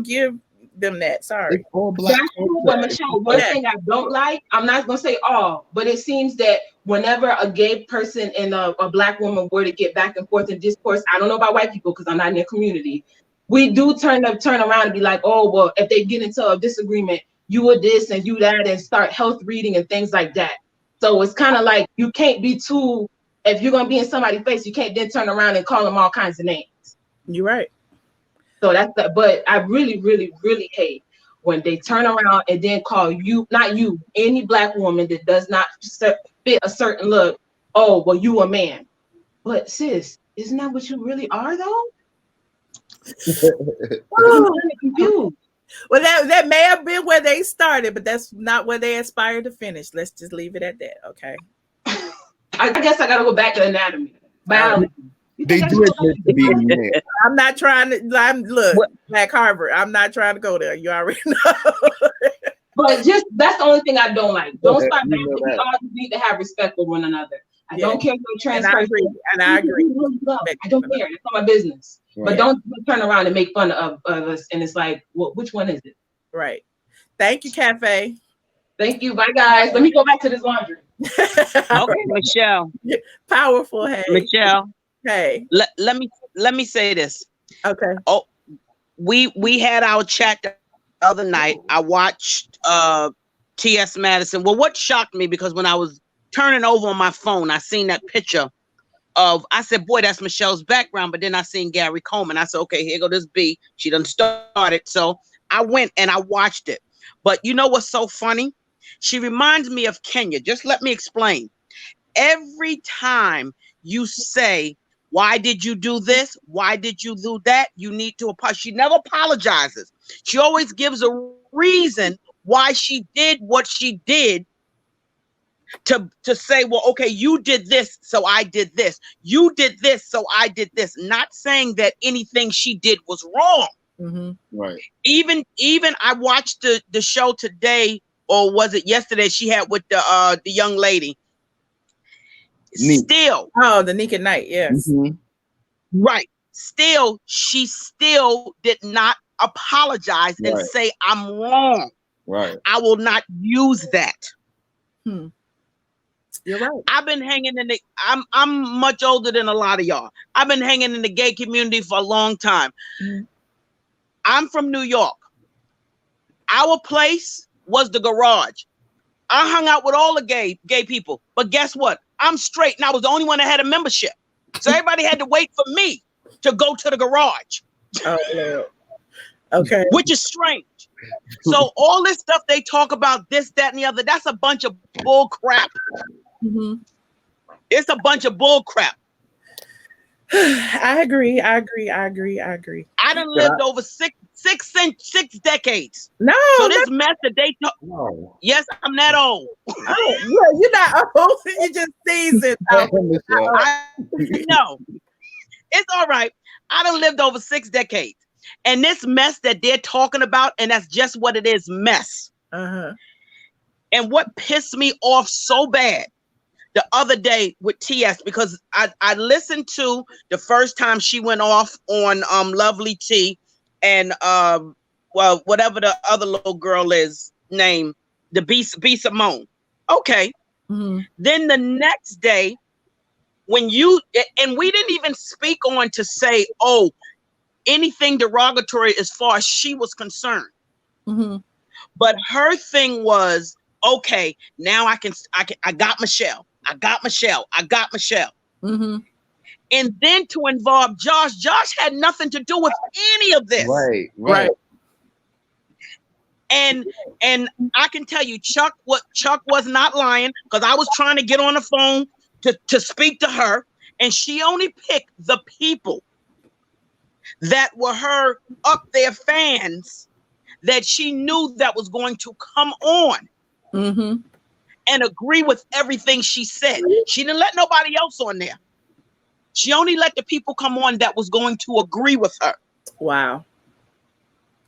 give them that. Sorry. That's true, but Michelle, one thing I don't like, I'm not gonna say all, but it seems that whenever a gay person and a black woman were to get back and forth in discourse, I don't know about white people because I'm not in their community, we do turn around and be like, oh, well, if they get into a disagreement, you were this and you that, and start health reading and things like that. So it's kind of like you can't be too, if you're gonna be in somebody's face, you can't then turn around and call them all kinds of names. You're right. So that's the, but I really, really, really hate when they turn around and then call you, not you, any black woman that does not fit a certain look, oh, well, you a man. But sis, isn't that what you really are though? I'm confused. Well, that may have been where they started, but that's not where they aspired to finish. Let's just leave it at that, okay? I guess I gotta go back to anatomy, biology. They do admit to being male. I'm not trying to. Look, Black Harvard. I'm not trying to go there. You already know. But just that's the only thing I don't like. Don't start. We all need to have respect for one another. I don't care if you're trans person. And I agree. I don't care. It's not my business. Right. But don't turn around and make fun of us. And it's like, well, which one is it? Right. Thank you, Cafe. Thank you. Bye, guys. Let me go back to this laundry. Okay, Michelle. Powerful. Hey, Michelle. Hey. Let me say this. Okay. Oh, we had our chat the other night. I watched T.S. Madison. Well, what shocked me, because when I was turning over on my phone, I seen that picture of, I said, boy, that's Michelle's background. But then I seen Gary Coleman. I said, okay, here go this B. She done started. So I went and I watched it. But you know what's so funny? She reminds me of Kenya. Just let me explain. Every time you say, why did you do this? Why did you do that? You need to apologize. She never apologizes. She always gives a reason why she did what she did, to say, well, okay, you did this, so I did this. You did this, so I did this. Not saying that anything she did was wrong. Mm-hmm. Right. Even I watched the show today, or was it yesterday? She had with the young lady. Still, the Naked Night, yes. Mm-hmm. Right. Still, she still did not apologize and say, I'm wrong. Right. I will not use that. You're right. I've been hanging in the, I'm much older than a lot of y'all. I've been hanging in the gay community for a long time. Mm-hmm. I'm from New York. Our place was the garage. I hung out with all the gay people, but guess what? I'm straight, and I was the only one that had a membership. So everybody had to wait for me to go to the garage. Oh, Lord. Okay. Which is strange. So all this stuff they talk about, this, that, and the other, that's a bunch of bull crap. Mm-hmm. It's a bunch of bull crap. I agree. I done lived over six decades. No. So this mess that they talk. No. Yes, I'm that old. Oh, you're not old. You're just seasoned. No. It's all right. I done lived over 6 decades. And this mess that they're talking about, and that's just what it is, mess. Uh-huh. And what pissed me off so bad the other day with TS, because I listened to the first time she went off on LovelyTi and well, whatever the other little girl is named, the B Simone. Okay. Mm-hmm. Then the next day, when you, and we didn't even speak on to say, oh, anything derogatory as far as she was concerned. Mm-hmm. But her thing was, okay, now I got Michelle. Mm-hmm. And then to involve Josh had nothing to do with any of this. Right. And I can tell you, Chuck was not lying, because I was trying to get on the phone to speak to her, and she only picked the people that were her up there fans that she knew that was going to come on and agree with everything she said. She didn't let nobody else on there. She only let the people come on that was going to agree with her. Wow.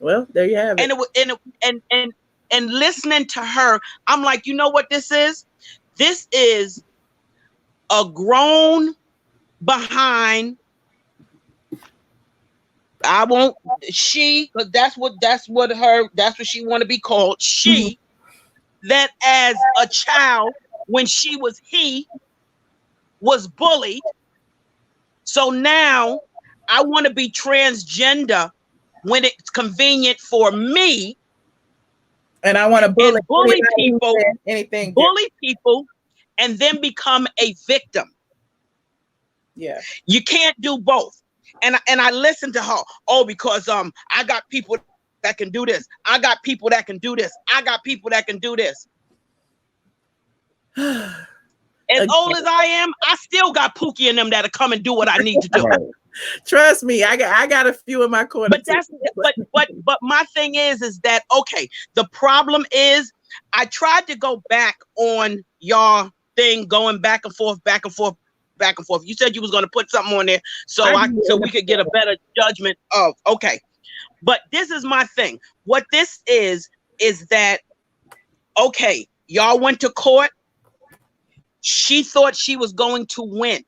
Well, there you have it. And listening to her, I'm like, you know what this is? This is a grown behind. I won't. She, because that's what she want to be called. She that as a child, when she was bullied. So now I want to be transgender when it's convenient for me. And I want to bully people, and then become a victim. Yeah. You can't do both. And I listen to her. Oh, because I got people that can do this. I got people that can do this. I got people that can do this. As old as I am, I still got Pookie in them that'll come and do what I need to do. Trust me, I got a few in my corner. But my thing is that okay, the problem is I tried to go back on y'all thing, going back and forth. You said you was going to put something on there so we could get a better judgment of okay. But this is my thing. What this is that okay, y'all went to court. She thought she was going to win.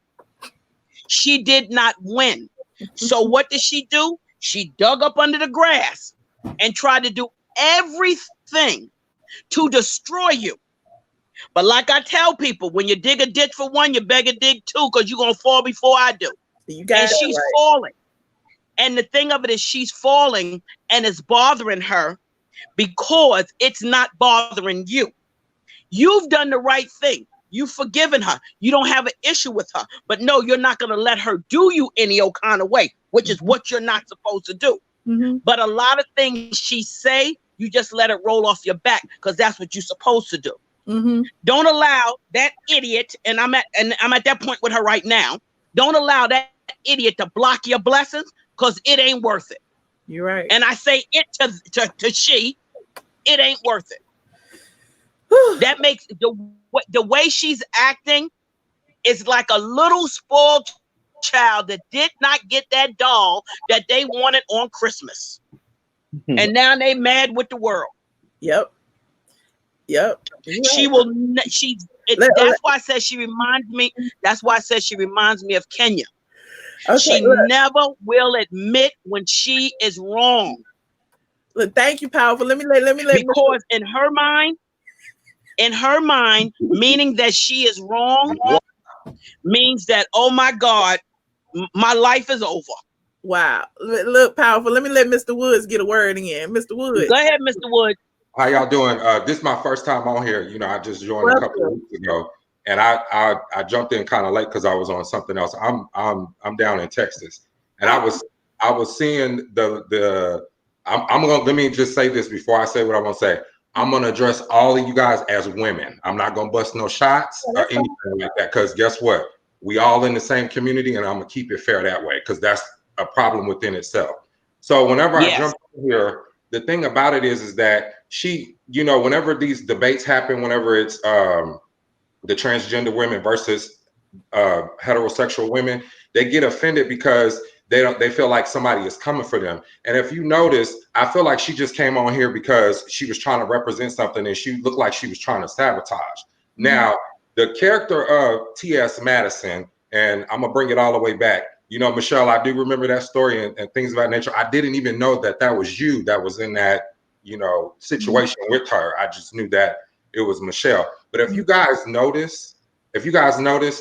She did not win. So what did she do? She dug up under the grass and tried to do everything to destroy you. But like I tell people, when you dig a ditch for one, you better dig two, because you're going to fall before I do. And she's falling. And the thing of it is she's falling and it's bothering her because it's not bothering you. You've done the right thing. You've forgiven her. You don't have an issue with her. But no, you're not going to let her do you any old kind of way, which is what you're not supposed to do. But a lot of things she say, you just let it roll off your back because that's what you're supposed to do. Don't allow that idiot, and I'm at that point with her right now. Don't allow that idiot to block your blessings because it ain't worth it. You're right. And I say it to she, it ain't worth it. That makes the way she's acting is like a little spoiled child that did not get that doll that they wanted on Christmas. And now they mad with the world. Yep. She will. That's why I said she reminds me. That's why I said she reminds me of Kenya. Okay, she never will admit when she is wrong. Look, thank you, powerful. Let me because in her mind, meaning that she is wrong means that, oh my God, my life is over. Wow. Look, powerful. Let me let Mr. Woods get a word in. Mr. Woods. Go ahead, Mr. Woods. How y'all doing? This is my first time on here. You know, I just joined a couple of weeks ago, and I jumped in kind of late because I was on something else. I'm down in Texas, and I was seeing let me just say this before I say what I want to say. I'm gonna address all of you guys as women. I'm not gonna bust no shots or anything like that, because guess what? We all in the same community, and I'm gonna keep it fair that way, because that's a problem within itself. So whenever I jump in here, the thing about it is that she, you know, whenever these debates happen, whenever it's the transgender women versus heterosexual women, they get offended because they feel like somebody is coming for them. And if you notice, I feel like she just came on here because she was trying to represent something, and she looked like she was trying to sabotage. Now, the character of T.S. Madison, and I'm gonna bring it all the way back. You know, Michelle, I do remember that story and things of that nature. I didn't even know that was you that was in that, you know, situation with her. I just knew that it was Michelle. But if you guys notice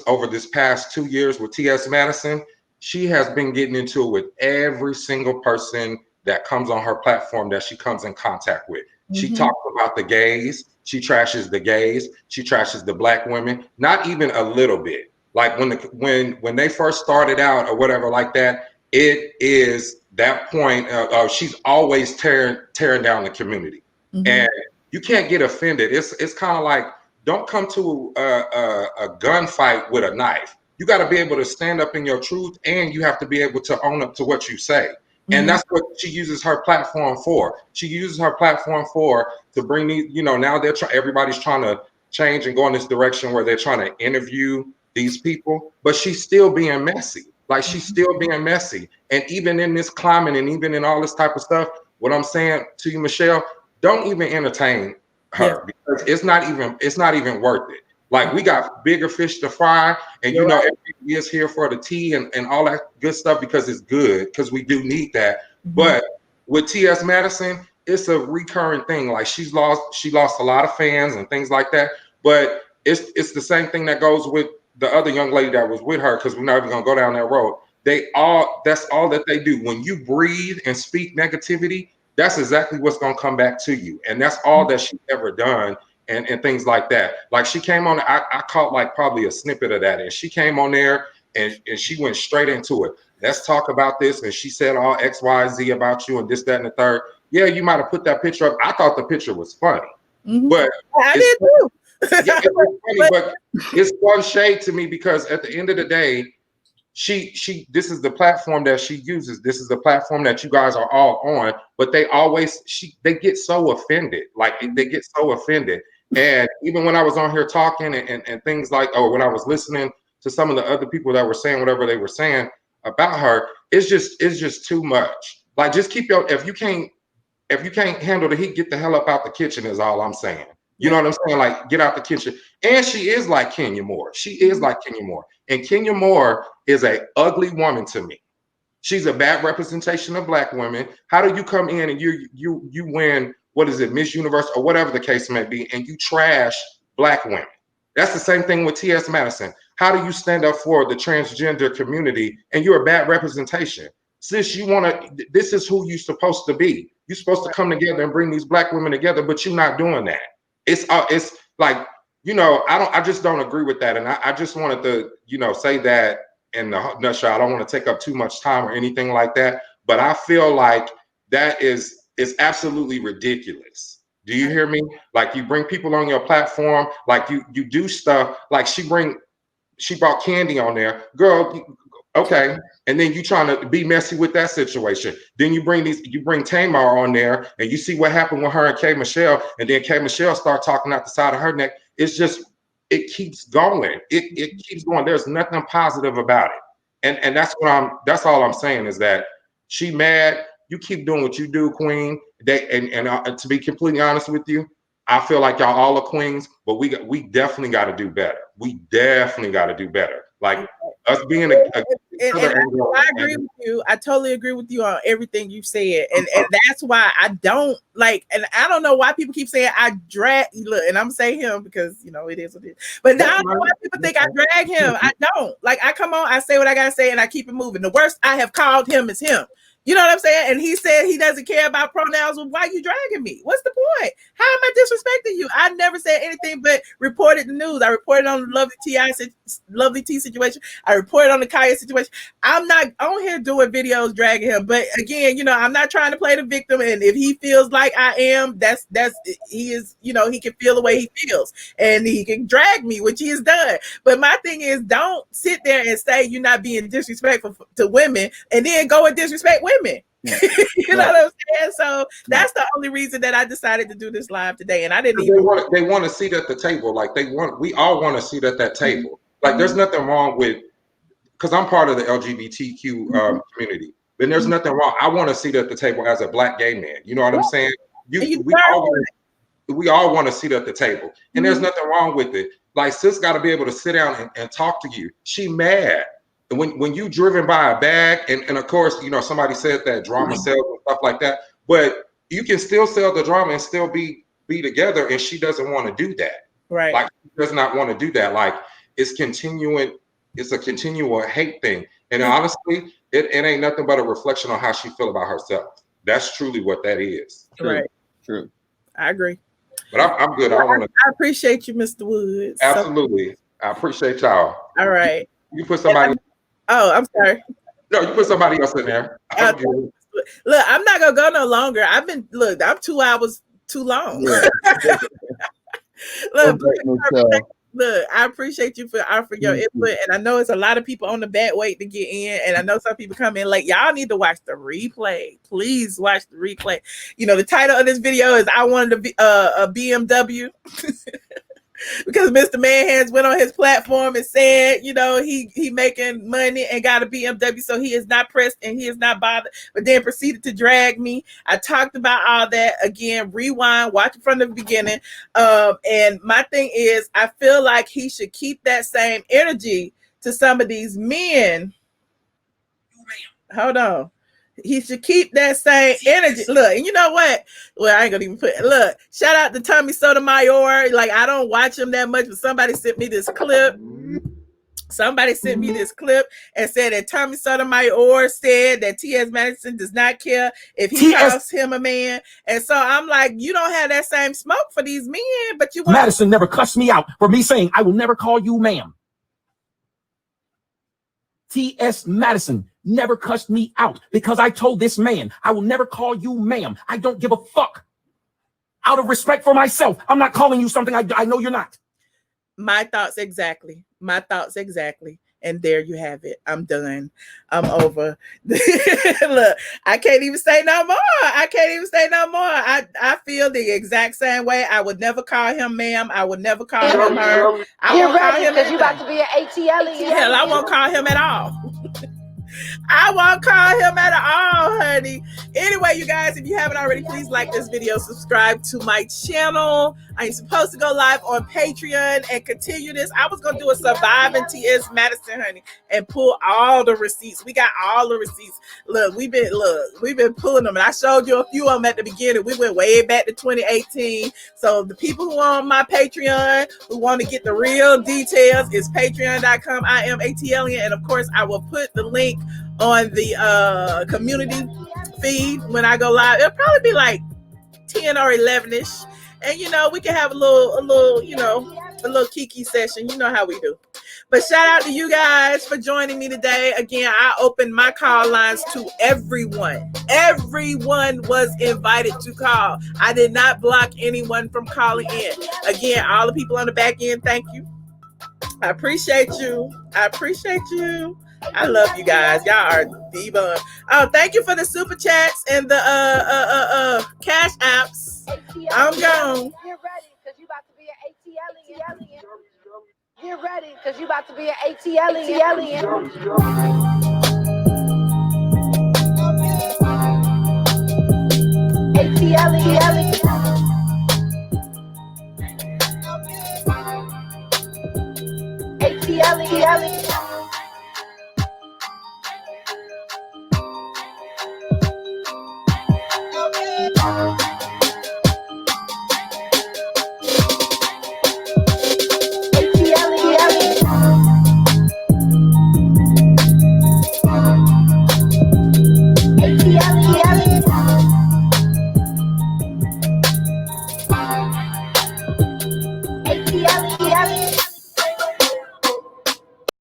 over this past 2 years with T.S. Madison, she has been getting into it with every single person that comes on her platform that she comes in contact with. She talks about the gays. She trashes the gays. She trashes the Black women, not even a little bit. Like when they first started out or whatever like that, it is that point of she's always tearing down the community. And you can't get offended. It's kind of like, don't come to a gunfight with a knife. You got to be able to stand up in your truth, and you have to be able to own up to what you say. And that's what she uses her platform for. She uses her platform to bring these, now everybody's trying to change and go in this direction where they're trying to interview these people, but she's still being messy. Like she's still being messy. And even in this climate and even in all this type of stuff, what I'm saying to you, Michelle, don't even entertain her because it's not even worth it. Like we got bigger fish to fry, and everybody is here for the tea and all that good stuff because it's good, because we do need that. But with T.S. Madison, it's a recurring thing. Like she lost a lot of fans and things like that. But it's the same thing that goes with the other young lady that was with her, because we're not even gonna go down that road. That's all that they do. When you breathe and speak negativity, that's exactly what's gonna come back to you. And that's all that she's ever done. And things like that. Like she came on, I caught like probably a snippet of that, and she came on there and she went straight into it. Let's talk about this. And she said all X, Y, Z about you and this, that, and the third. Yeah, you might have put that picture up. I thought the picture was funny. But I did too. It's funny, but it's one shade to me because at the end of the day, this is the platform that she uses. This is the platform that you guys are all on, but they get so offended. Like they get so offended. And even when I was on here talking and things like, or when I was listening to some of the other people that were saying whatever they were saying about her, it's just too much. Like just if you can't handle the heat, get the hell up out the kitchen is all I'm saying. You know what I'm saying? Like get out the kitchen. And she is like Kenya Moore. She is like Kenya Moore. And Kenya Moore is an ugly woman to me. She's a bad representation of Black women. How do you come in and you win, what is it, Miss Universe or whatever the case may be, and you trash Black women? That's the same thing with T.S. Madison. How do you stand up for the transgender community and you're a bad representation? Sis, this is who you're supposed to be. You're supposed to come together and bring these Black women together, but you're not doing that. It's like, I just don't agree with that. And I just wanted to, say that in the nutshell. I don't want to take up too much time or anything like that, but I feel like that is absolutely ridiculous. Do you hear me? Like you bring people on your platform, like you do stuff like she brought Candy on there, girl. Okay, and then you trying to be messy with that situation. Then you bring Tamar on there, and you see what happened with her and K Michelle, and then K Michelle start talking out the side of her neck. It's just it keeps going. It keeps going. There's nothing positive about it, and that's that's all I'm saying is that she mad. You keep doing what you do, Queen. To be completely honest with you, I feel like y'all all are queens, but we definitely got to do better. We definitely got to do better. Like us being I agree with you. I totally agree with you on everything you said, and that's why I don't like. And I don't know why people keep saying I drag. Look, and I'm saying him because it is what it is. But now I don't know why people think I drag him. I don't. Like I come on, I say what I gotta say, and I keep it moving. The worst I have called him is him. You know what I'm saying? And he said he doesn't care about pronouns. Well, why are you dragging me? What's the point? How am I disrespecting you? I never said anything but reported the news. I reported on the LovelyTi situation. I reported on the Kaya situation. I'm not on here doing videos dragging him. But again, I'm not trying to play the victim. And if he feels like I am, he is, he can feel the way he feels. And he can drag me, which he has done. But my thing is, don't sit there and say you're not being disrespectful to women and then go and disrespect women. You know what I'm saying? So that's the only reason that I decided to do this live today. And I didn't even they want a seat at the table. Like we all want a seat at that table. Like there's nothing wrong with, because I'm part of the LGBTQ community, but there's nothing wrong. I want a seat at the table as a Black gay man. You know what I'm saying? We all want a seat at the table, and there's nothing wrong with it. Like sis got to be able to sit down and talk to you. She mad. When you driven by a bag, and of course, somebody said that drama sells and stuff like that, but you can still sell the drama and still be together, and she doesn't want to do that. Right. Like she does not want to do that. Like it's a continual hate thing. And honestly, it ain't nothing but a reflection on how she feel about herself. That's truly what that is. Right. True. I agree. But I'm good. I appreciate you, Mr. Woods. Absolutely. I appreciate y'all. All right. You put somebody. Oh, I'm sorry. No, you put somebody else in there. Look, I'm not gonna go no longer. I'm 2 hours too long. Yeah. Look, Look, I appreciate you for your input, and I know it's a lot of people on the back wait to get in, and I know some people come in late. Y'all need to watch the replay. Please watch the replay. You know, the title of this video is "I wanted to be a BMW." Because Mr. Manhands went on his platform and said, you know, he making money and got a BMW, so he is not pressed and he is not bothered, but then proceeded to drag me. I talked about all that. Again, rewind, watch it from the beginning. And my thing is, I feel like he should keep that same energy to some of these men. Hold on. He should keep that same energy. Look, and you know what? Well, I ain't gonna even put. Look, shout out to Tommy Sotomayor. Like, I don't watch him that much, but somebody sent me this clip. Somebody sent me this clip and said that Tommy Sotomayor said that T.S. Madison does not care if he calls him a man. And so I'm like, you don't have that same smoke for these men, but you want Madison never cussed me out for me saying I will never call you ma'am. T.S. Madison never cussed me out because I told this man, I will never call you ma'am. I don't give a fuck. Out of respect for myself, I'm not calling you something I know you're not. My thoughts exactly. My thoughts exactly. And there you have it. I'm done. I'm over. Look, I can't even say no more. I can't even say no more. I feel the exact same way. I would never call him ma'am. I would never call him her. I won't call him because you about to be an ATLien. Hell, I won't call him at all. I won't call him at all, honey. Anyway, you guys, if you haven't already, please like this video, subscribe to my channel. I'm supposed to go live on Patreon and continue this. I was going to do a surviving T.S. Madison, honey, and pull all the receipts. We got all the receipts. Look, we've been pulling them, and I showed you a few of them at the beginning. We went way back to 2018. So the people who are on my Patreon who want to get the real details is patreon.com. iamATLien, and of course, I will put the link on the community feed when I go live. It'll probably be like 10 or 11ish, and you know, we can have a little kiki session. You know how we do. But shout out to you guys for joining me today. Again, I opened my call lines to everyone. Everyone was invited to call. I did not block anyone from calling in. Again, all the people on the back end, thank you. I appreciate you. I appreciate you. I love you guys. Y'all are diva. Oh, thank you for the super chats and the cash apps. I'm gone. Get ready, because you about to be an ATLien. Get ready, because you about to be an ATLien. ATLien.